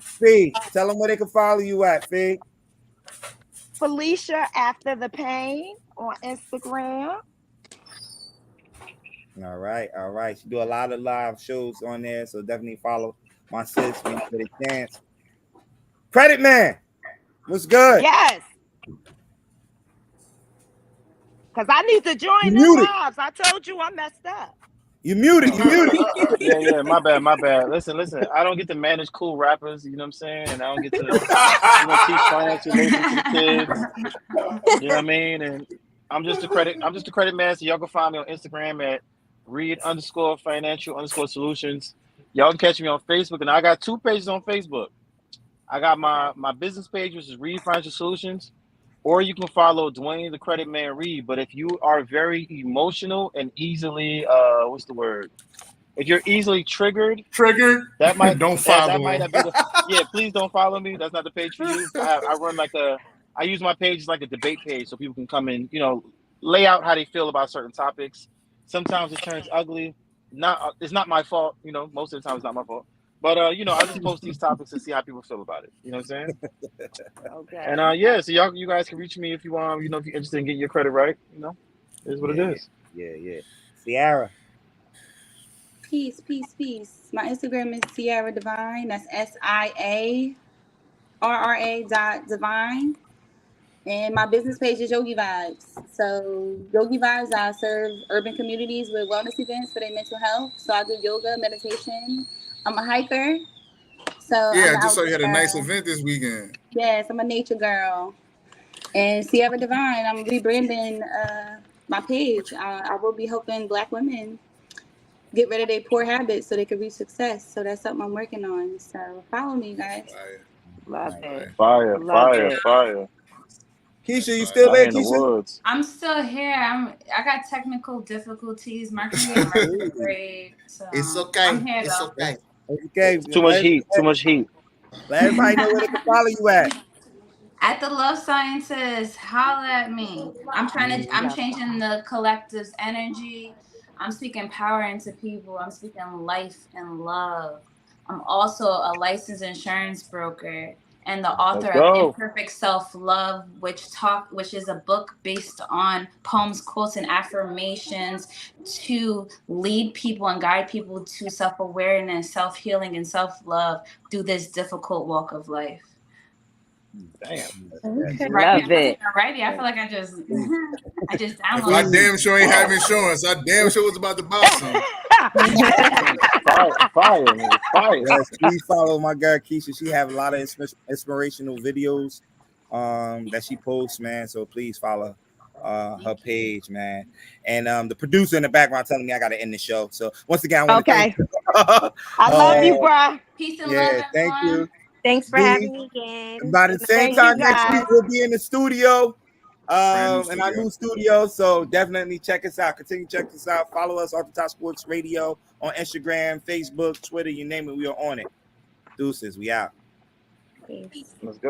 Fee, tell them where they can follow you at, Fee. Felicia After the Pain on Instagram. All right. She do a lot of live shows on there, so definitely follow my sis when you get a chance. Credit Man, what's good? Yes. Because I need to join the lives. I told you I messed up. You muted. Yeah, my bad. Listen. I don't get to manage cool rappers, you know what I'm saying? And I don't get to teach financial relations to the kids. You know what I mean? And I'm just a credit man. So y'all can find me on Instagram at read_financial_solutions. Y'all can catch me on Facebook, and I got 2 pages on Facebook. I got my business page, which is Read Financial Solutions, or you can follow Dwayne the Credit Man Reed. But if you are very emotional and easily, what's the word? If you're easily triggered, that might don't follow that might him. not be the please don't follow me. That's not the page for you. I run I use my page as like a debate page so people can come in, lay out how they feel about certain topics. Sometimes it turns ugly. It's not my fault, most of the time it's not my fault. But I just post these topics and see how people feel about it. You know what I'm saying? Okay. And so you guys can reach me if you want, if you're interested in getting your credit right, it is what it is. Yeah. Sierra. Peace. My Instagram is Sierra Divine. That's SIARRA.divine. And my business page is Yogi Vibes. So Yogi Vibes, I serve urban communities with wellness events for their mental health. So I do yoga, meditation. I'm a hiker. So Yeah, I'm I just saw you had a nice girl. event this weekend. Yes, I'm a nature girl. And Sierra Divine, I'm rebranding my page. I will be helping Black women get rid of their poor habits so they can reach success. So that's something I'm working on. So follow me, guys. Love it. Fire. Keisha, you still there, In the Keisha? woods. I'm still here. I got technical difficulties. My computer retrograde. So It's okay. I'm here It's though. okay. Okay. Too much heat. Let everybody know where they can follow you at. At the Love Sciences, holla at me. I'm changing the collective's energy. I'm speaking power into people. I'm speaking life and love. I'm also a licensed insurance broker and the author of Imperfect Self-Love, which is a book based on poems, quotes, and affirmations to lead people and guide people to self-awareness, self-healing, and self-love through this difficult walk of life. Damn. Okay. Love it. Alrighty, I feel like I just downloaded. I damn sure ain't have insurance. I damn sure was about to buy some. Fire. Yes, please follow my girl Keisha. She have a lot of inspirational videos that she posts, man. So please follow her page, man. And the producer in the background telling me I gotta end the show. So once again, I want to thank you. I love you, bro. Peace and love, everyone. Thank you. Thanks for having me again. By the same time next week, we'll be in the studio. In our new studio. So definitely check us out. Continue to check us out. Follow us on SamzSportz Radio on Instagram, Facebook, Twitter, you name it, we are on it. Deuces, we out. Peace. Let's go.